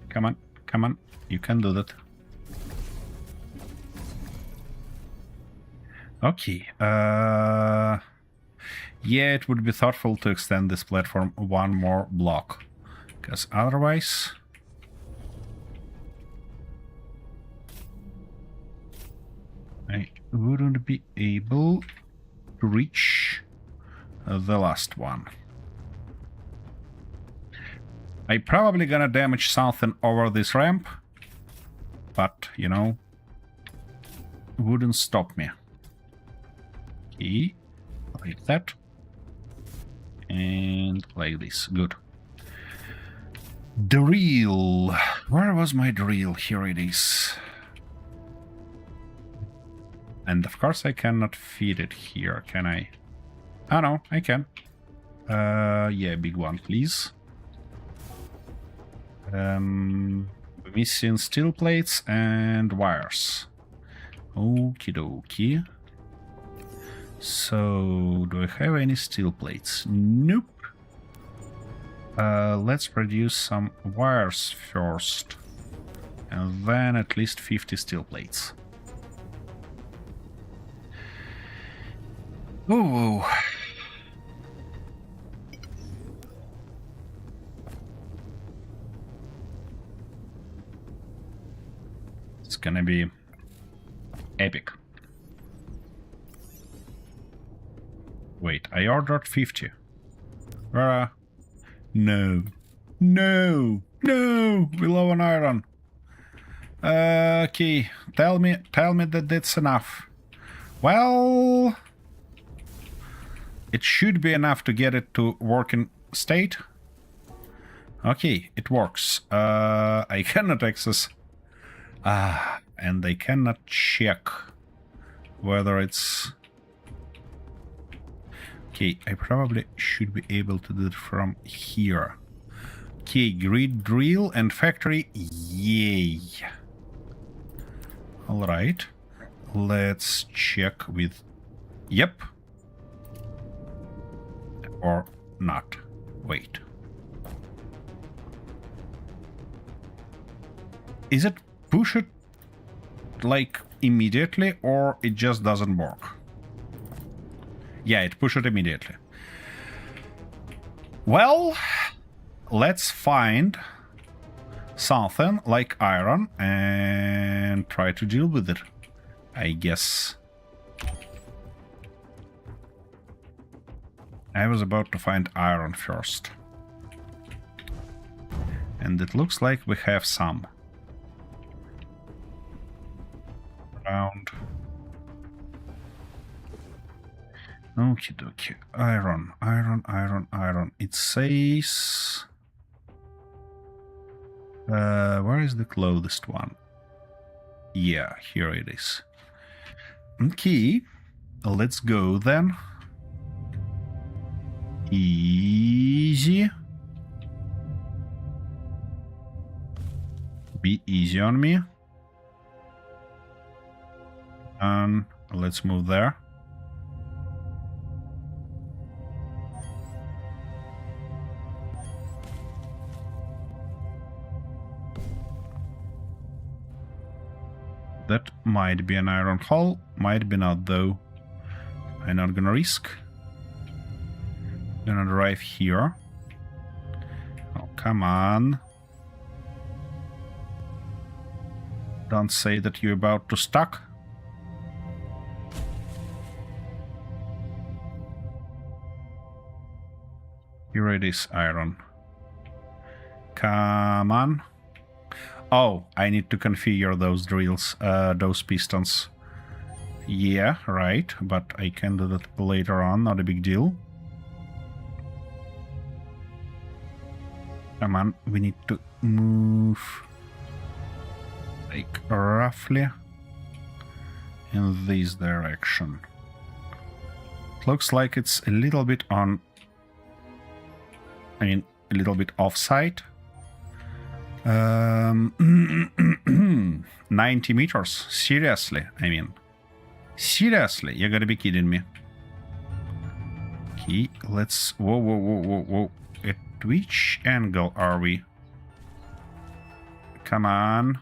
Come on, come on, you can do that. Okay, yeah, it would be thoughtful to extend this platform one more block, because otherwise... I wouldn't be able to reach the last one. I'm probably gonna damage something over this ramp, but, you know, wouldn't stop me. Okay, like that. And like this, good. Drill. Where was my drill? Here it is. And of course I cannot feed it here, can I? Oh no, I can. Yeah, big one, please. Missing steel plates and wires. Okie dokie. So, do I have any steel plates? Nope. Let's produce some wires first. And then at least 50 steel plates. Oh. It's gonna be epic. Wait, I ordered 50. No. No! No! We low on iron. Okay, tell me that that's enough. Well... it should be enough to get it to working state. Okay, it works. I cannot access... and I cannot check whether it's... okay, I probably should be able to do it from here. Okay, grid drill and factory, yay. Alright, let's check with... yep. Or not. Wait. Is it push it like immediately or it just doesn't work? Yeah, it pushed it immediately. Well, let's find something like iron and try to deal with it, I guess. I was about to find iron first. And it looks like we have some. Around. Okie dokie. Iron, iron, iron, iron. It says... where is the closest one? Yeah, here it is. Okay, let's go then. Easy. Be easy on me. And let's move there. That might be an iron hull, might be not though. I'm not gonna risk. Gonna drive here. Oh, come on. Don't say that you're about to stuck. Here it is, iron. Come on. Oh, I need to configure those drills, those pistons. Yeah, right, but I can do that later on, not a big deal. Come on, we need to move like roughly in this direction. It looks like it's a little bit on, I mean, a little bit offside. 90 meters, seriously, I mean, seriously, you gotta be kidding me. Okay, let's, whoa, whoa, whoa, whoa, whoa, at which angle are we? Come on.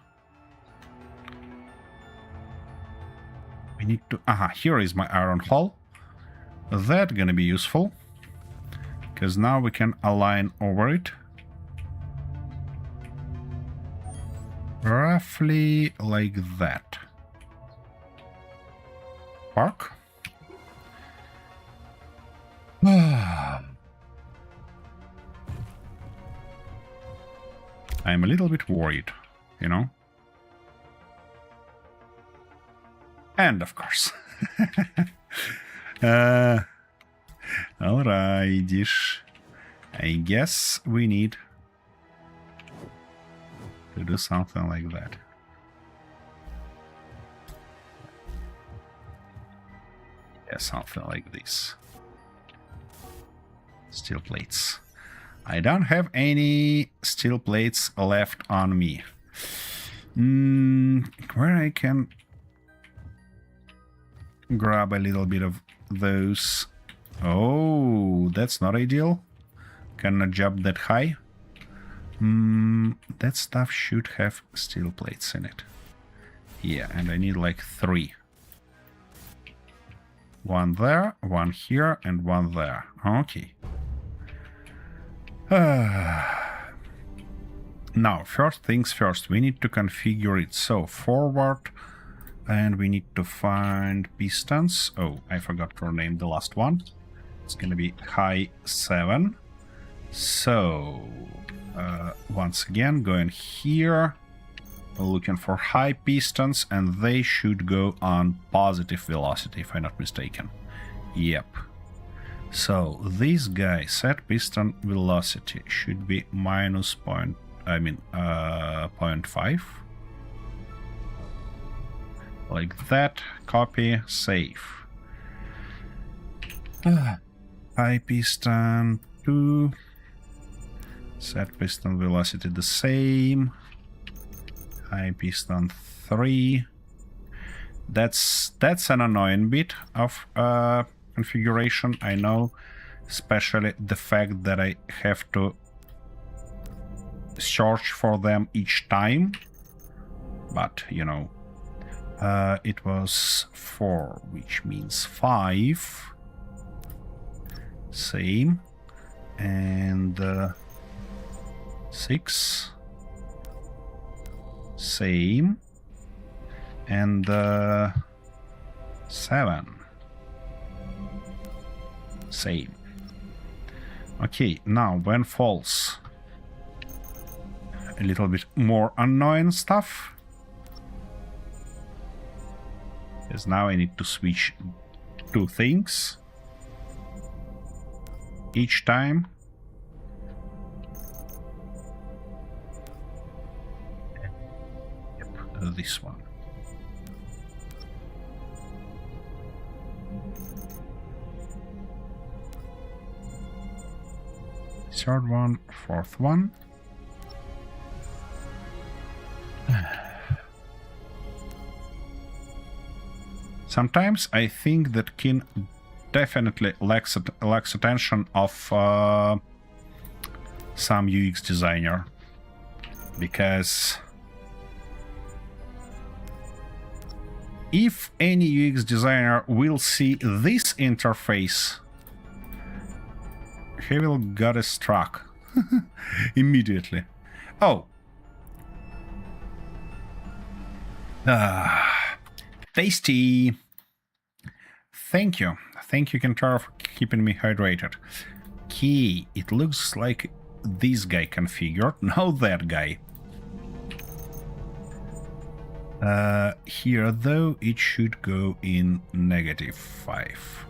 We need to, here is my iron hull. That's gonna be useful, because now we can align over it. Roughly like that. Park. I'm a little bit worried, you know? And of course. Alrighty-ish. I guess we need to do something like that. Yeah, something like this. Steel plates. I don't have any steel plates left on me. Where I can grab a little bit of those. Oh, that's not ideal. Cannot jump that high. That stuff should have steel plates in it. Yeah, and I need like 3. One there, one here, and one there. Okay. Now, first things first, we need to configure it. So, forward, and we need to find pistons. Oh, I forgot to name the last one. It's gonna be high 7. So... once again, going here, looking for high pistons, and they should go on positive velocity, if I'm not mistaken. Yep. So this guy, set piston velocity, should be minus 0.5. Like that. Copy, save. High piston 2. Set piston velocity the same. High piston 3. That's an annoying bit of configuration, I know. Especially the fact that I have to search for them each time. But, you know, it was 4, which means 5. Same. And... 6, Same. And 7. Same. Okay, now when false. A little bit more annoying stuff. Because now I need to switch 2 things each time. Yep, this one. Third one, fourth one. Sometimes I think that Kin definitely lacks attention of some UX designer, because if any UX designer will see this interface, he will get struck immediately. Oh. Tasty. Thank you. Thank you, Kentaro, for keeping me hydrated. Okay, it looks like this guy configured, now that guy. Here, though, it should go in -5.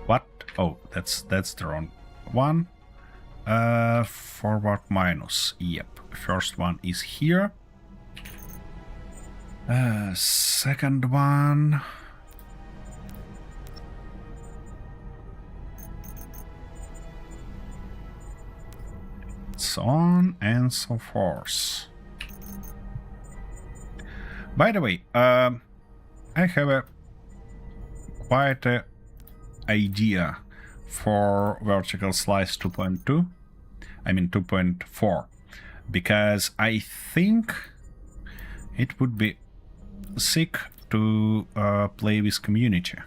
What? Oh, that's the wrong one. Forward minus. Yep. First one is here. Second one. So on and so forth. By the way, I have a quite a idea for vertical slice 2.2. I mean 2.4, because I think it would be sick to play with community.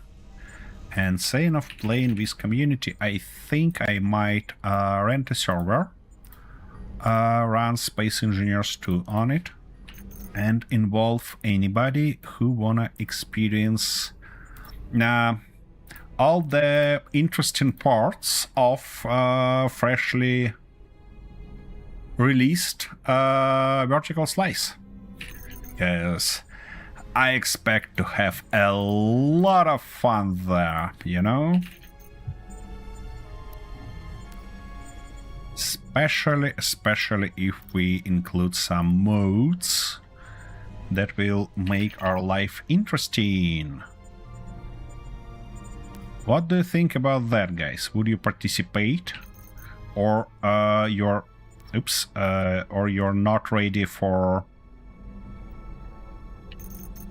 And saying of playing with community, I think I might rent a server, run Space Engineers 2 on it, and involve anybody who wanna experience all the interesting parts of freshly released vertical slice. Yes, I expect to have a lot of fun there, you know? Especially if we include some modes that will make our life interesting. What do you think about that, guys? Would you participate? Or you're not ready for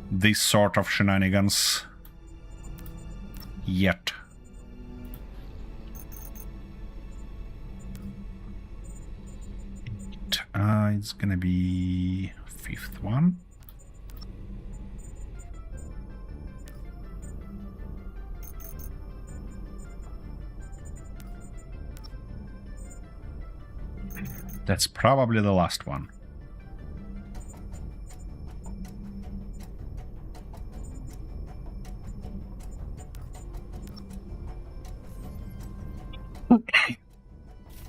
this sort of shenanigans yet? It's gonna be 5th one. That's probably the last one.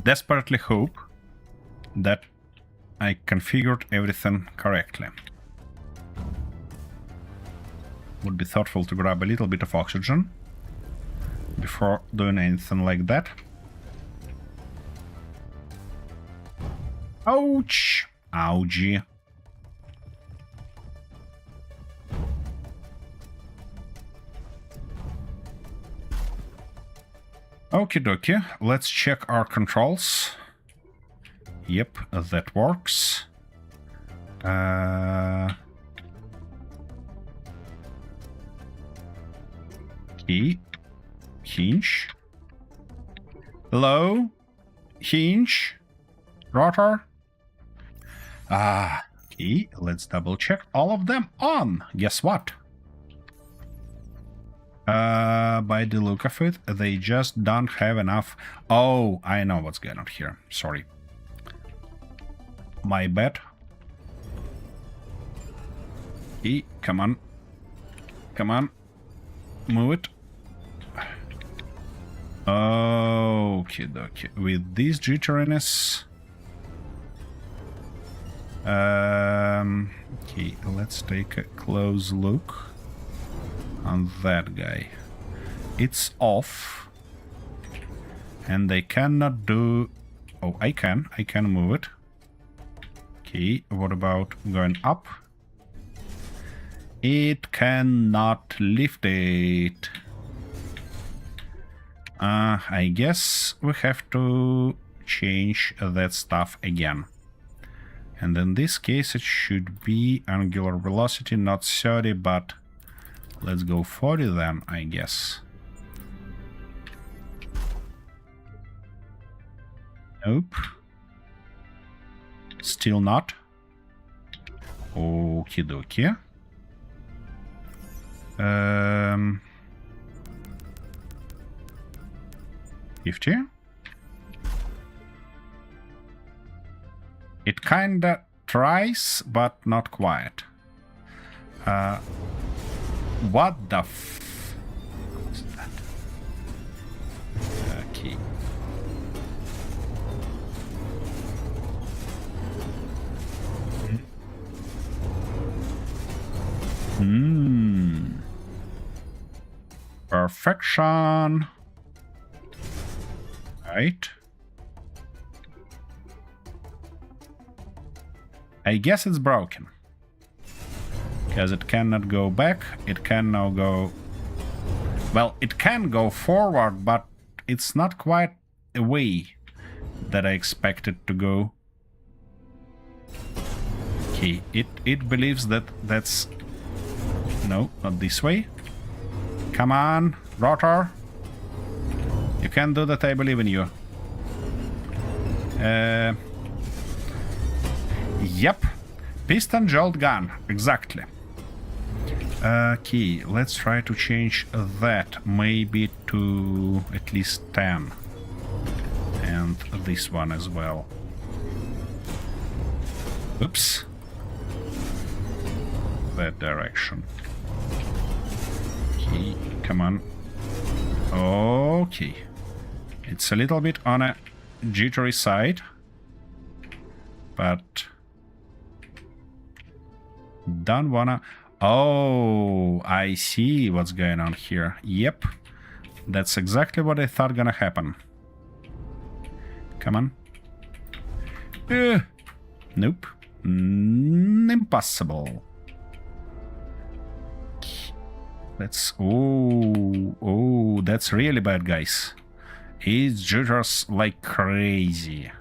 Desperately hope that I configured everything correctly. Would be thoughtful to grab a little bit of oxygen before doing anything like that. Ouch! Ouchie. Okie dokie, let's check our controls. Yep, that works. Key. Hinge. Low. Hinge. Rotor. Okay, let's double check all of them on. Guess what? By the look of it, they just don't have enough. Oh, I know what's going on here. Sorry. My bad. E, come on. Come on. Move it. Okay, okay. With this jitteriness. Okay, let's take a close look on that guy. It's off. And they cannot do... Oh, I can move it. Okay, what about going up? It cannot lift it. I guess we have to change that stuff again. And in this case it should be angular velocity, not 30, but let's go 40 then, I guess. Nope. Still not. Okie dokie. 50. It kinda tries, but not quite. What the f... What's that? Okay. Perfection. Right. I guess it's broken. Because it cannot go back. It can now go... Well, it can go forward, but it's not quite a way that I expect it to go. Okay, it believes that that's... No, not this way. Come on, rotor. You can do that, I believe in you. Yep. Piston jolt gun, exactly. Okay, let's try to change that, maybe to at least 10. And this one as well. Oops. That direction. Okay, come on. Okay. It's a little bit on a jittery side, but don't wanna... Oh, I see what's going on here. Yep, that's exactly what I thought gonna happen. Come on. Nope. Impossible. That's... Oh, that's really bad, guys. It jitters like crazy.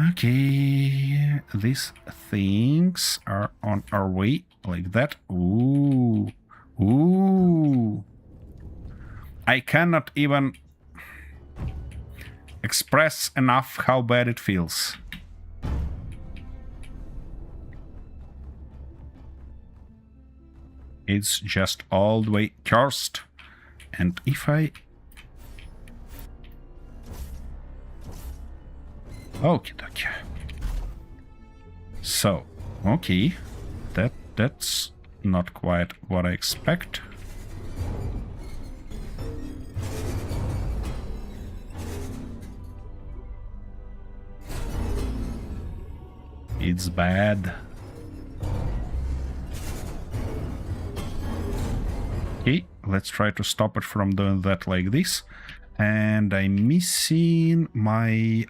Okay, these things are on our way, like that. Ooh. I cannot even express enough how bad it feels. It's just all the way cursed. And if I... Okay. So, okay. That's not quite what I expect. It's bad. Okay, let's try to stop it from doing that like this. And I'm missing my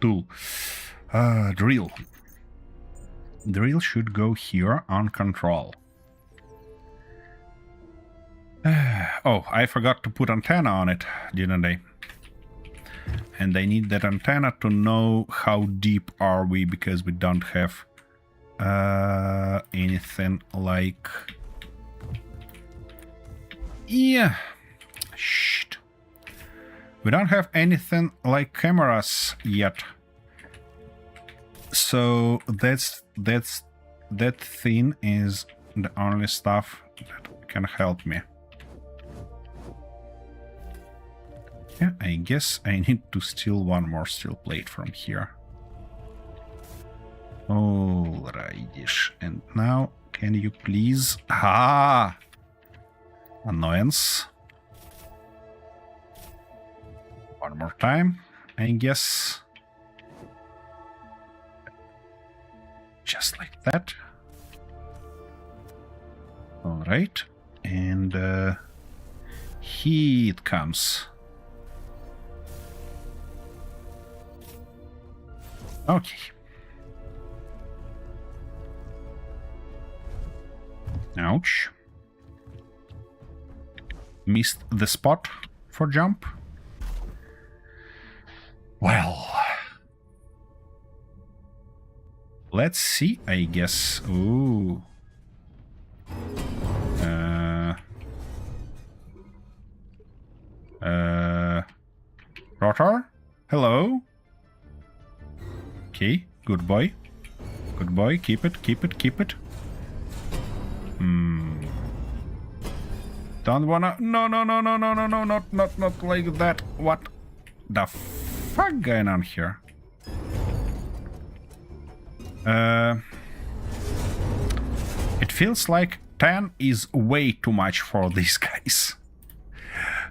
tool. Drill. Drill should go here on control. Oh, I forgot to put antenna on it, didn't I? And I need that antenna to know how deep are we, because we don't have anything like... Yeah. Shit. We don't have anything like cameras yet. So that's that thing is the only stuff that can help me. Yeah, I guess I need to steal one more steel plate from here. Alrighty. And now, can you please... Ah! Annoyance. One more time, I guess. Just like that. Alright. And here it comes. Okay. Ouch. Missed the spot for jump. Well. Let's see, I guess. Ooh. Rotor? Hello? Okay, good boy. Good boy, keep it, keep it, keep it. Don't wanna... No, no, no, no, no, no, no, not like that. What the fuck going on here? It feels like 10 is way too much for these guys.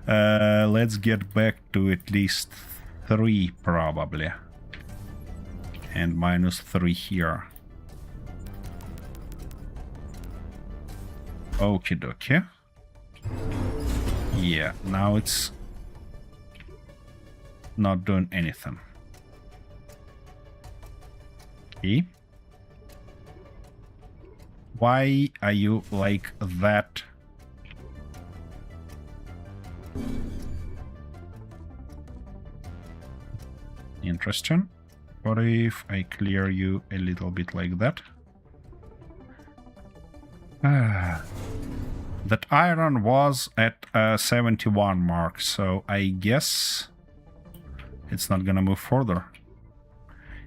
Let's get back to at least 3 probably. And -3 here. Okie dokie. Yeah, now it's not doing anything. Okay. Why are you like that? Interesting. What if I clear you a little bit like that? That iron was at 71 mark, so I guess it's not gonna move further.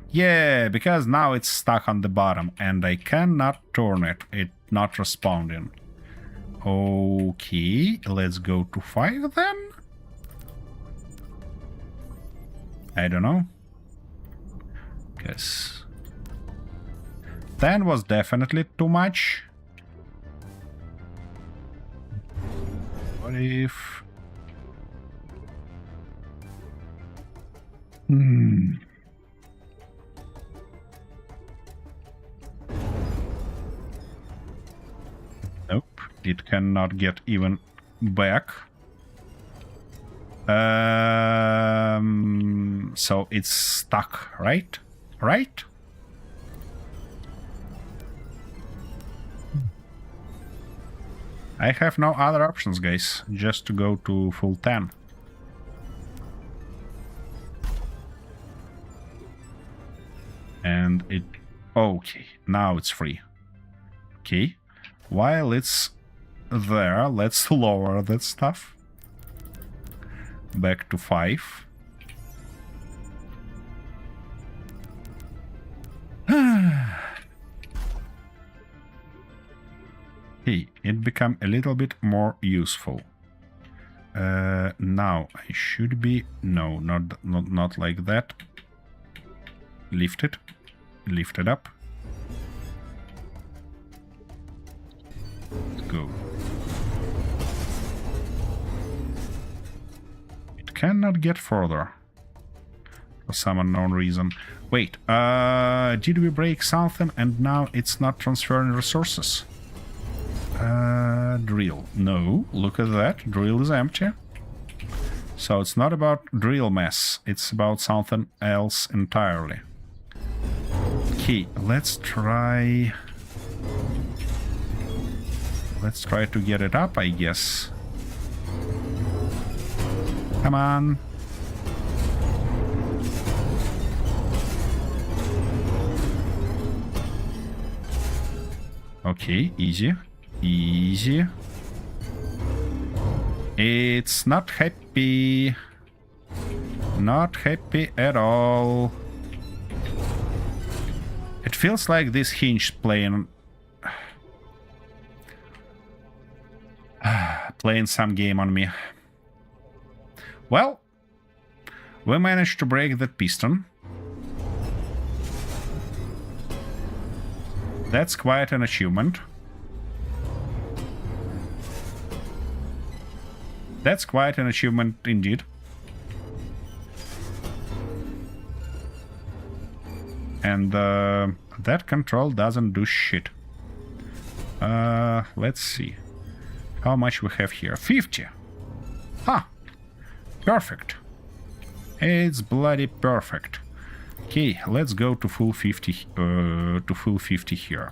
Yeah, because now it's stuck on the bottom and I cannot turn it. It's not responding. Okay, let's go to 5 then? I don't know. Guess 10 was definitely too much. What if... Nope, it cannot get even back. So it's stuck, right? Right? I have no other options, guys, just to go to full 10. And it... Okay, now it's free. Okay. While it's there, let's lower that stuff. Back to 5. Hey, it became a little bit more useful. Now I should be... No, not like that. Lift it. Lift it up. Go. It cannot get further. For some unknown reason. Wait, did we break something and now it's not transferring resources? Drill. No, look at that. Drill is empty. So it's not about drill mess. It's about something else entirely. Okay, let's try... Let's try to get it up, I guess. Come on. Okay, easy. Easy. It's not happy. Not happy at all. It feels like this hinge playing playing some game on me. Well, we managed to break that piston. That's quite an achievement. That's quite an achievement indeed. And that control doesn't do shit. Let's see. How much we have here? 50. Huh. Perfect. It's bloody perfect. Okay, let's go to full 50. To full 50 here.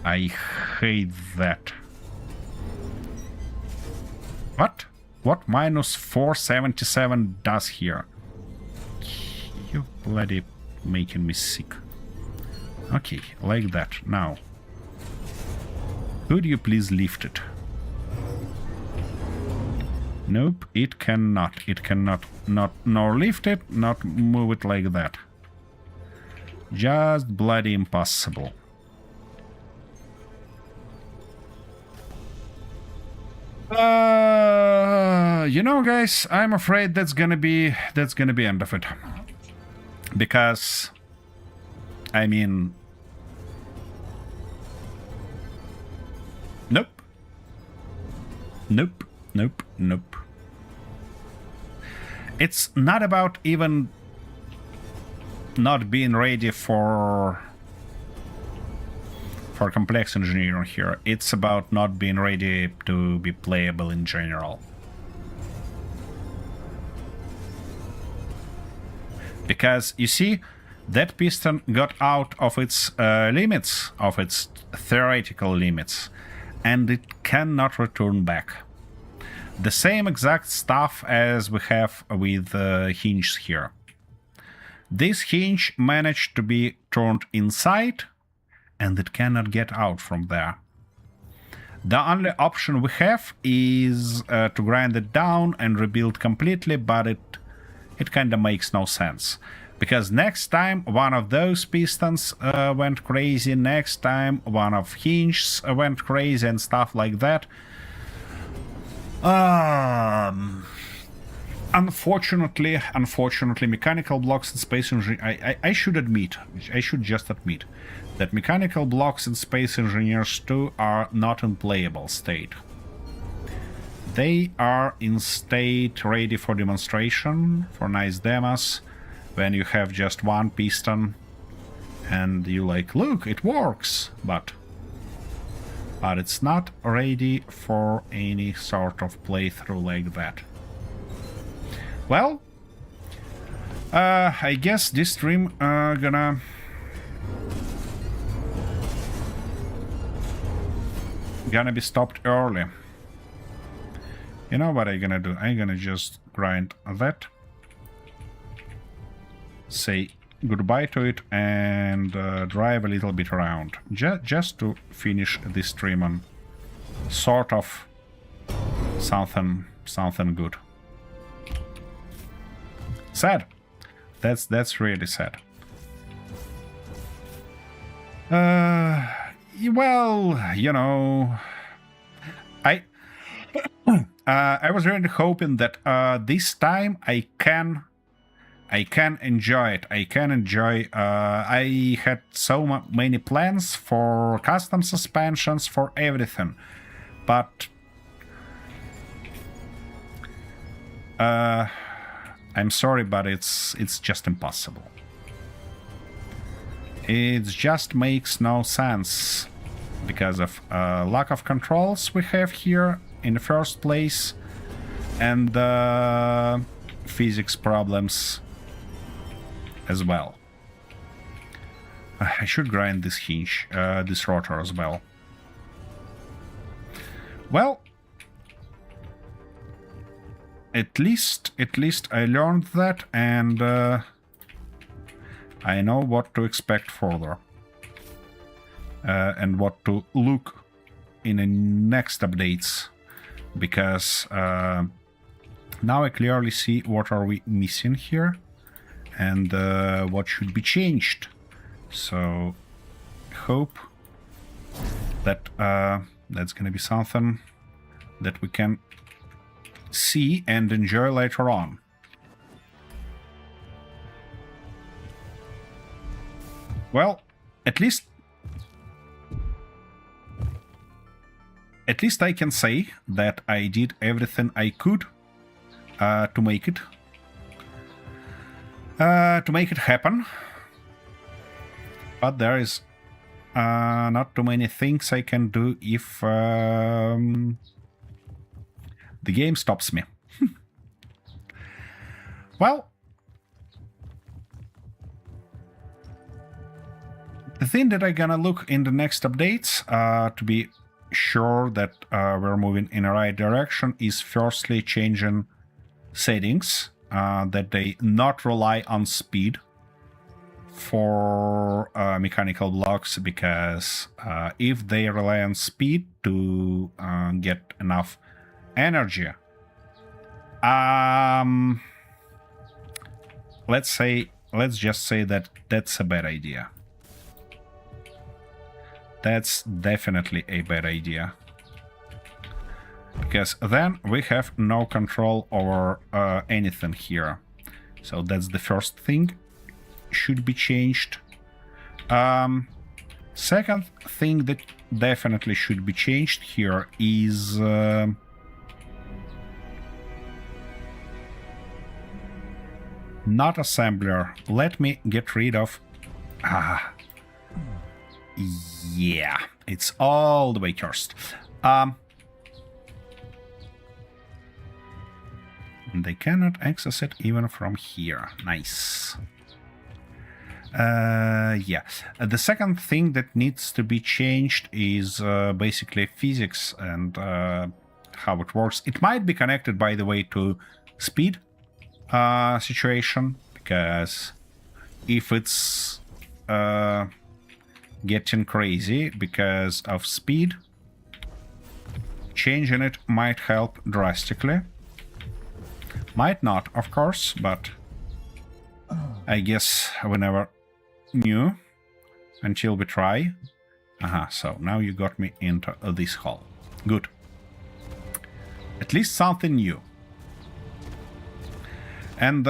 I hate that. What? What minus 477 does here? You bloody making me sick. Okay, like that. Now, could you please lift it? Nope, it cannot. It cannot nor lift it, not move it like that. Just bloody impossible. You know, guys, I'm afraid that's gonna be end of it. Because, I mean, nope. Nope. Nope. Nope. It's not about even not being ready for complex engineering here. It's about not being ready to be playable in general. Because, you see, that piston got out of its limits, of its theoretical limits, and it cannot return back. The same exact stuff as we have with hinges here. This hinge managed to be turned inside, and it cannot get out from there. The only option we have is to grind it down and rebuild completely, but it kind of makes no sense. Because next time one of those pistons went crazy, next time one of hinges went crazy and stuff like that. Unfortunately, mechanical blocks in space engineering, I should just admit that mechanical blocks in Space Engineers 2 are not in playable state. They are in state ready for demonstration, for nice demos, when you have just one piston and you like, look, it works, but it's not ready for any sort of playthrough like that. Well, I guess this stream gonna be stopped early. You know what I'm gonna do? I'm gonna just grind that, say goodbye to it, and drive a little bit around, just to finish this stream on sort of something good. Sad. That's really sad. Well, you know, I was really hoping that this time I can enjoy it. I had so many plans for custom suspensions, for everything, but I'm sorry, but it's just impossible. It just makes no sense because of lack of controls we have here in the first place, and physics problems as well. I should grind this hinge, this rotor as well. Well, at least I learned that, and I know what to expect further, and what to look in the next updates, because now I clearly see what are we missing here, and what should be changed. So hope that That's gonna be something that we can see and enjoy later on. Well, at least I can say that I did everything I could to make it happen. But there is not too many things I can do if the game stops me. Well, the thing that I'm gonna look in the next updates to be sure that we're moving in the right direction is firstly changing settings that they not rely on speed for mechanical blocks, because if they rely on speed to get enough energy, let's just say that that's a bad idea. That's definitely a bad idea, because then we have no control over anything here. So that's the first thing should be changed. Second thing that definitely should be changed here is not assembler. Let me get rid of yeah, it's all the way cursed. They cannot access it even from here. Nice. Yeah. The second thing that needs to be changed is basically physics and how it works. It might be connected, by the way, to speed situation, because if it's getting crazy because of speed, changing it might help drastically. Might not, of course, but I guess we never knew until we try. So now you got me into this hole. Good. At least something new. And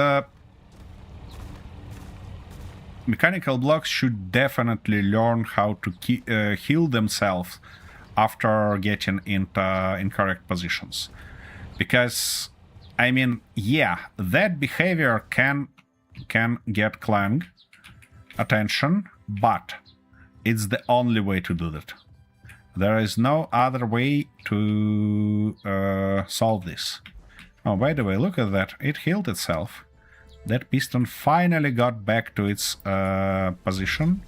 mechanical blocks should definitely learn how to heal themselves after getting into incorrect positions. Because, I mean, yeah, that behavior can get Clang attention, but it's the only way to do that. There is no other way to solve this. Oh, by the way, look at that. It healed itself. That piston finally got back to its position.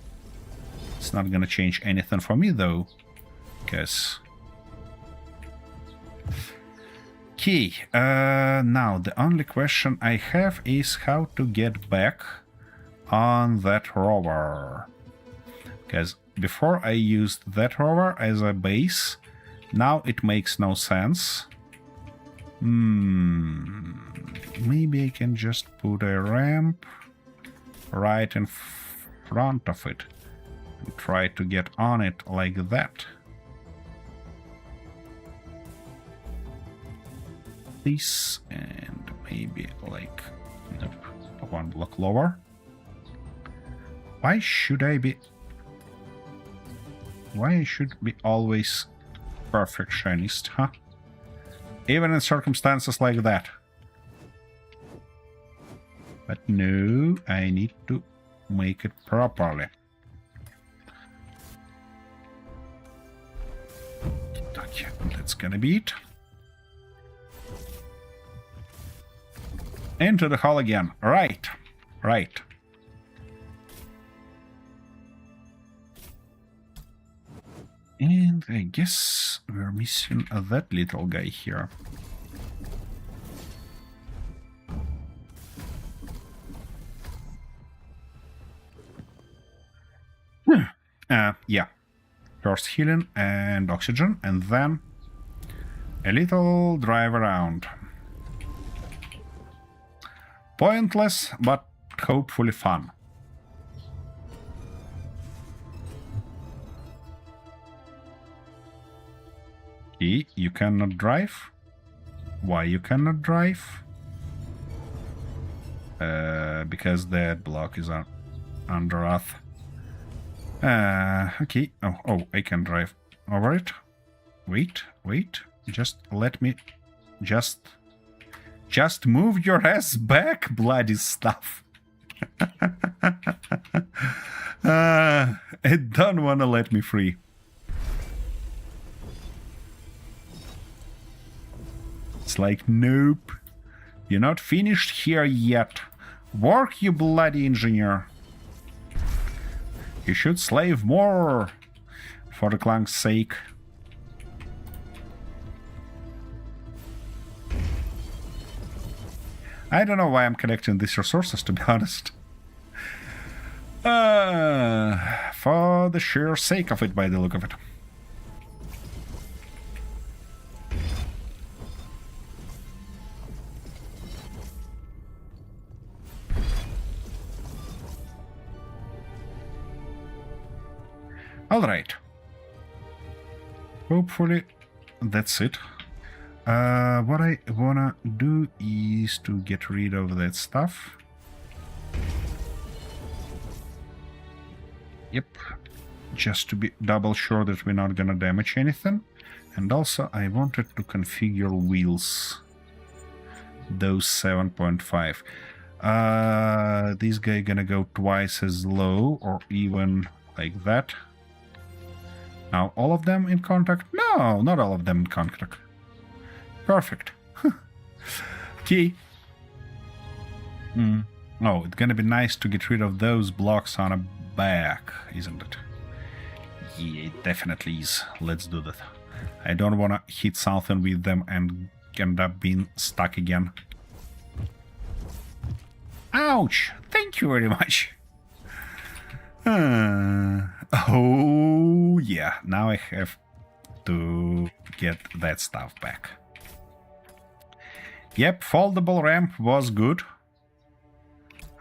It's not gonna change anything for me, though, because... Okay, now the only question I have is how to get back on that rover. Because before I used that rover as a base, now it makes no sense. Maybe I can just put a ramp right in front of it and try to get on it like that. This, and maybe like, nope, one block lower. Why should I be always perfectionist, huh? Even in circumstances like that. But no, I need to make it properly. Okay, that's gonna be it. Into the hole again. Right. Right. And I guess we're missing that little guy here. Yeah. First healing and oxygen, and then a little drive around. Pointless, but hopefully fun. E, you cannot drive? Why you cannot drive? Because that block is under us. Okay. Oh, I can drive over it. Wait. Just let me... Just move your ass back, bloody stuff. It don't wanna let me free. It's like, nope. You're not finished here yet. Work, you bloody engineer. You should slave more, for the clank's sake. I don't know why I'm collecting these resources, to be honest. For the sheer sake of it, by the look of it. Alright. Hopefully that's it. What I wanna do is to get rid of that stuff. Yep. Just to be double sure that we're not gonna damage anything. And also I wanted to configure wheels. Those 7.5. This guy gonna go twice as low or even like that. Now, all of them in contact? No, not all of them in contact. Perfect. Okay. Oh, it's gonna be nice to get rid of those blocks on a back, isn't it? Yeah, it definitely is. Let's do that. I don't wanna hit something with them and end up being stuck again. Ouch! Thank you very much. Oh, yeah. Now I have to get that stuff back. Yep, foldable ramp was good.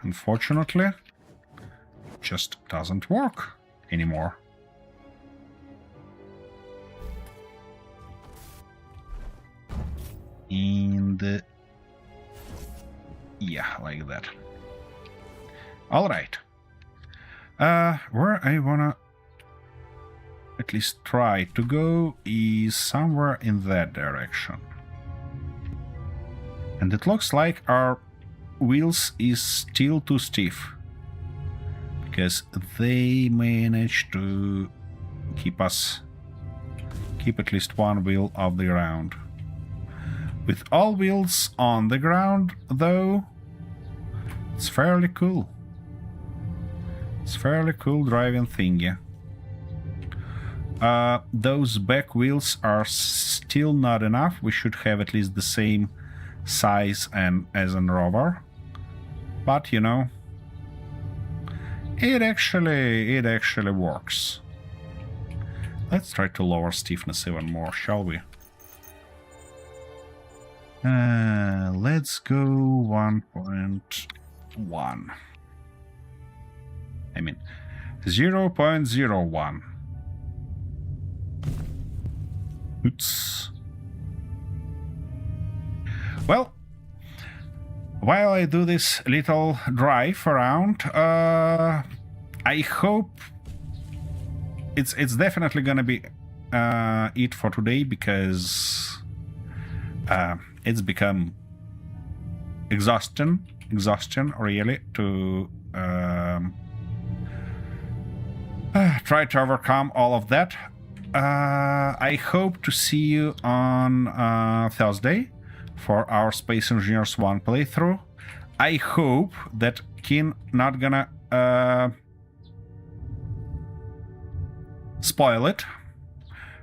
Unfortunately, just doesn't work anymore. And... yeah, like that. Alright. Where I wanna at least try to go is somewhere in that direction. And it looks like our wheels is still too stiff. Because they managed to keep at least one wheel off the ground. With all wheels on the ground, though, it's fairly cool. It's fairly cool driving thingy. Those back wheels are still not enough. We should have at least the same size and as an rover. But you know, it actually works. Let's try to lower stiffness even more, shall we? Let's go 1.1. I mean, 0.01. Oops. Well, while I do this little drive around, I hope it's definitely gonna be it for today, because it's become exhaustion really to try to overcome all of that. I hope to see you on Thursday for our Space Engineers 1 playthrough. I hope that Kin not gonna spoil it,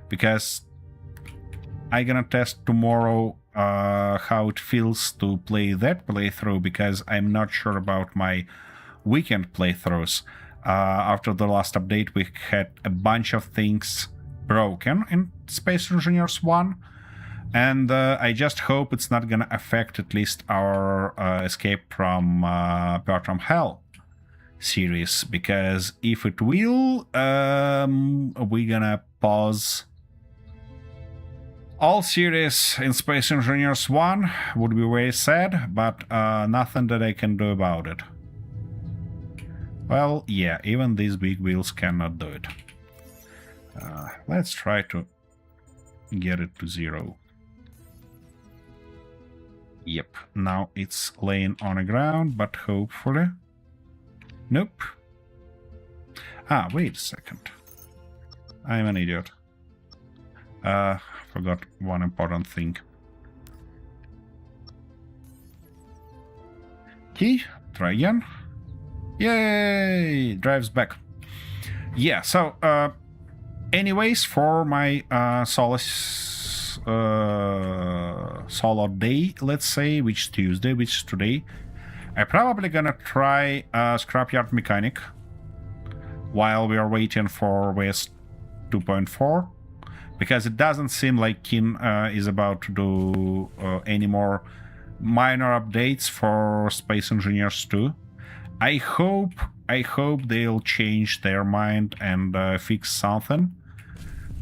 because I gonna test tomorrow how it feels to play that playthrough, because I'm not sure about my weekend playthroughs. After the last update, we had a bunch of things broken in Space Engineers 1, and I just hope it's not gonna affect at least our Escape from Bertram Hell series, because if it will, we're gonna pause All series in Space Engineers 1 would be very sad, but nothing that I can do about it. Well, yeah, even these big wheels cannot do it. Let's try to get it to 0. Yep, now it's laying on the ground, but hopefully... Nope. Ah, wait a second. I'm an idiot. Forgot one important thing. Key, try again. Yay! Drives back. Yeah, so, anyways, for my solo day, let's say, which is Tuesday, which is today, I'm probably gonna try Scrapyard Mechanic while we are waiting for West 2.4, because it doesn't seem like Kin is about to do any more minor updates for Space Engineers 2. I hope they'll change their mind and fix something,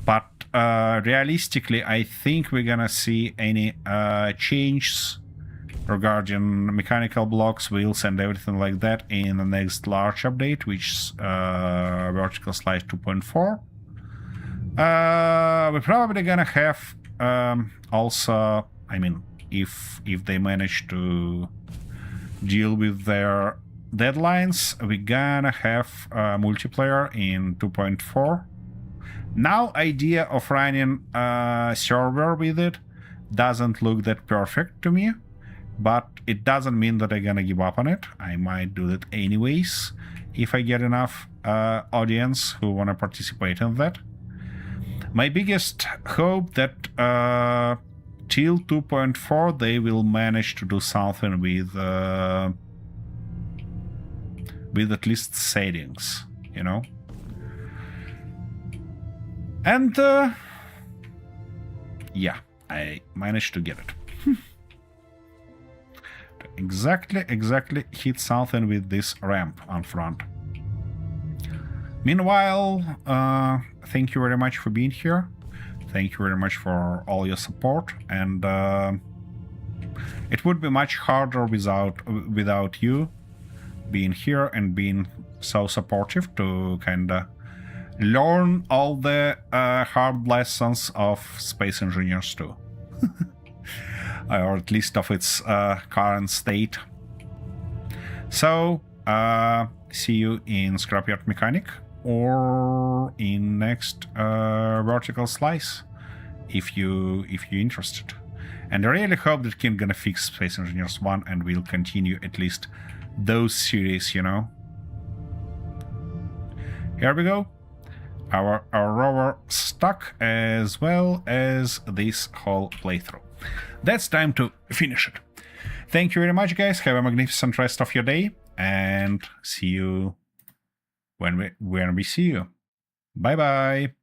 but realistically, I think we're gonna see any changes regarding mechanical blocks, wheels, and everything like that in the next large update, which is Vertical Slice 2.4. We're probably gonna have also, I mean, if they manage to deal with their deadlines, we're gonna have multiplayer in 2.4. Now, idea of running a server with it doesn't look that perfect to me, but it doesn't mean that I'm gonna give up on it. I might do that anyways if I get enough audience who wanna participate in that. My biggest hope that till 2.4 they will manage to do something with at least settings, you know? And yeah, I managed to get it. Exactly hit something with this ramp on front. Meanwhile, thank you very much for being here. Thank you very much for all your support, and it would be much harder without you being here and being so supportive to kinda learn all the hard lessons of Space Engineers 2. Or at least of its current state. So, see you in Scrapyard Mechanic or in next Vertical Slice if you're interested. And I really hope that King gonna fix Space Engineers 1 and will continue at least those series, you know. Here we go. Our rover stuck, as well as this whole playthrough. That's time to finish it. Thank you very much, guys. Have a magnificent rest of your day, and see you when we see you. Bye bye.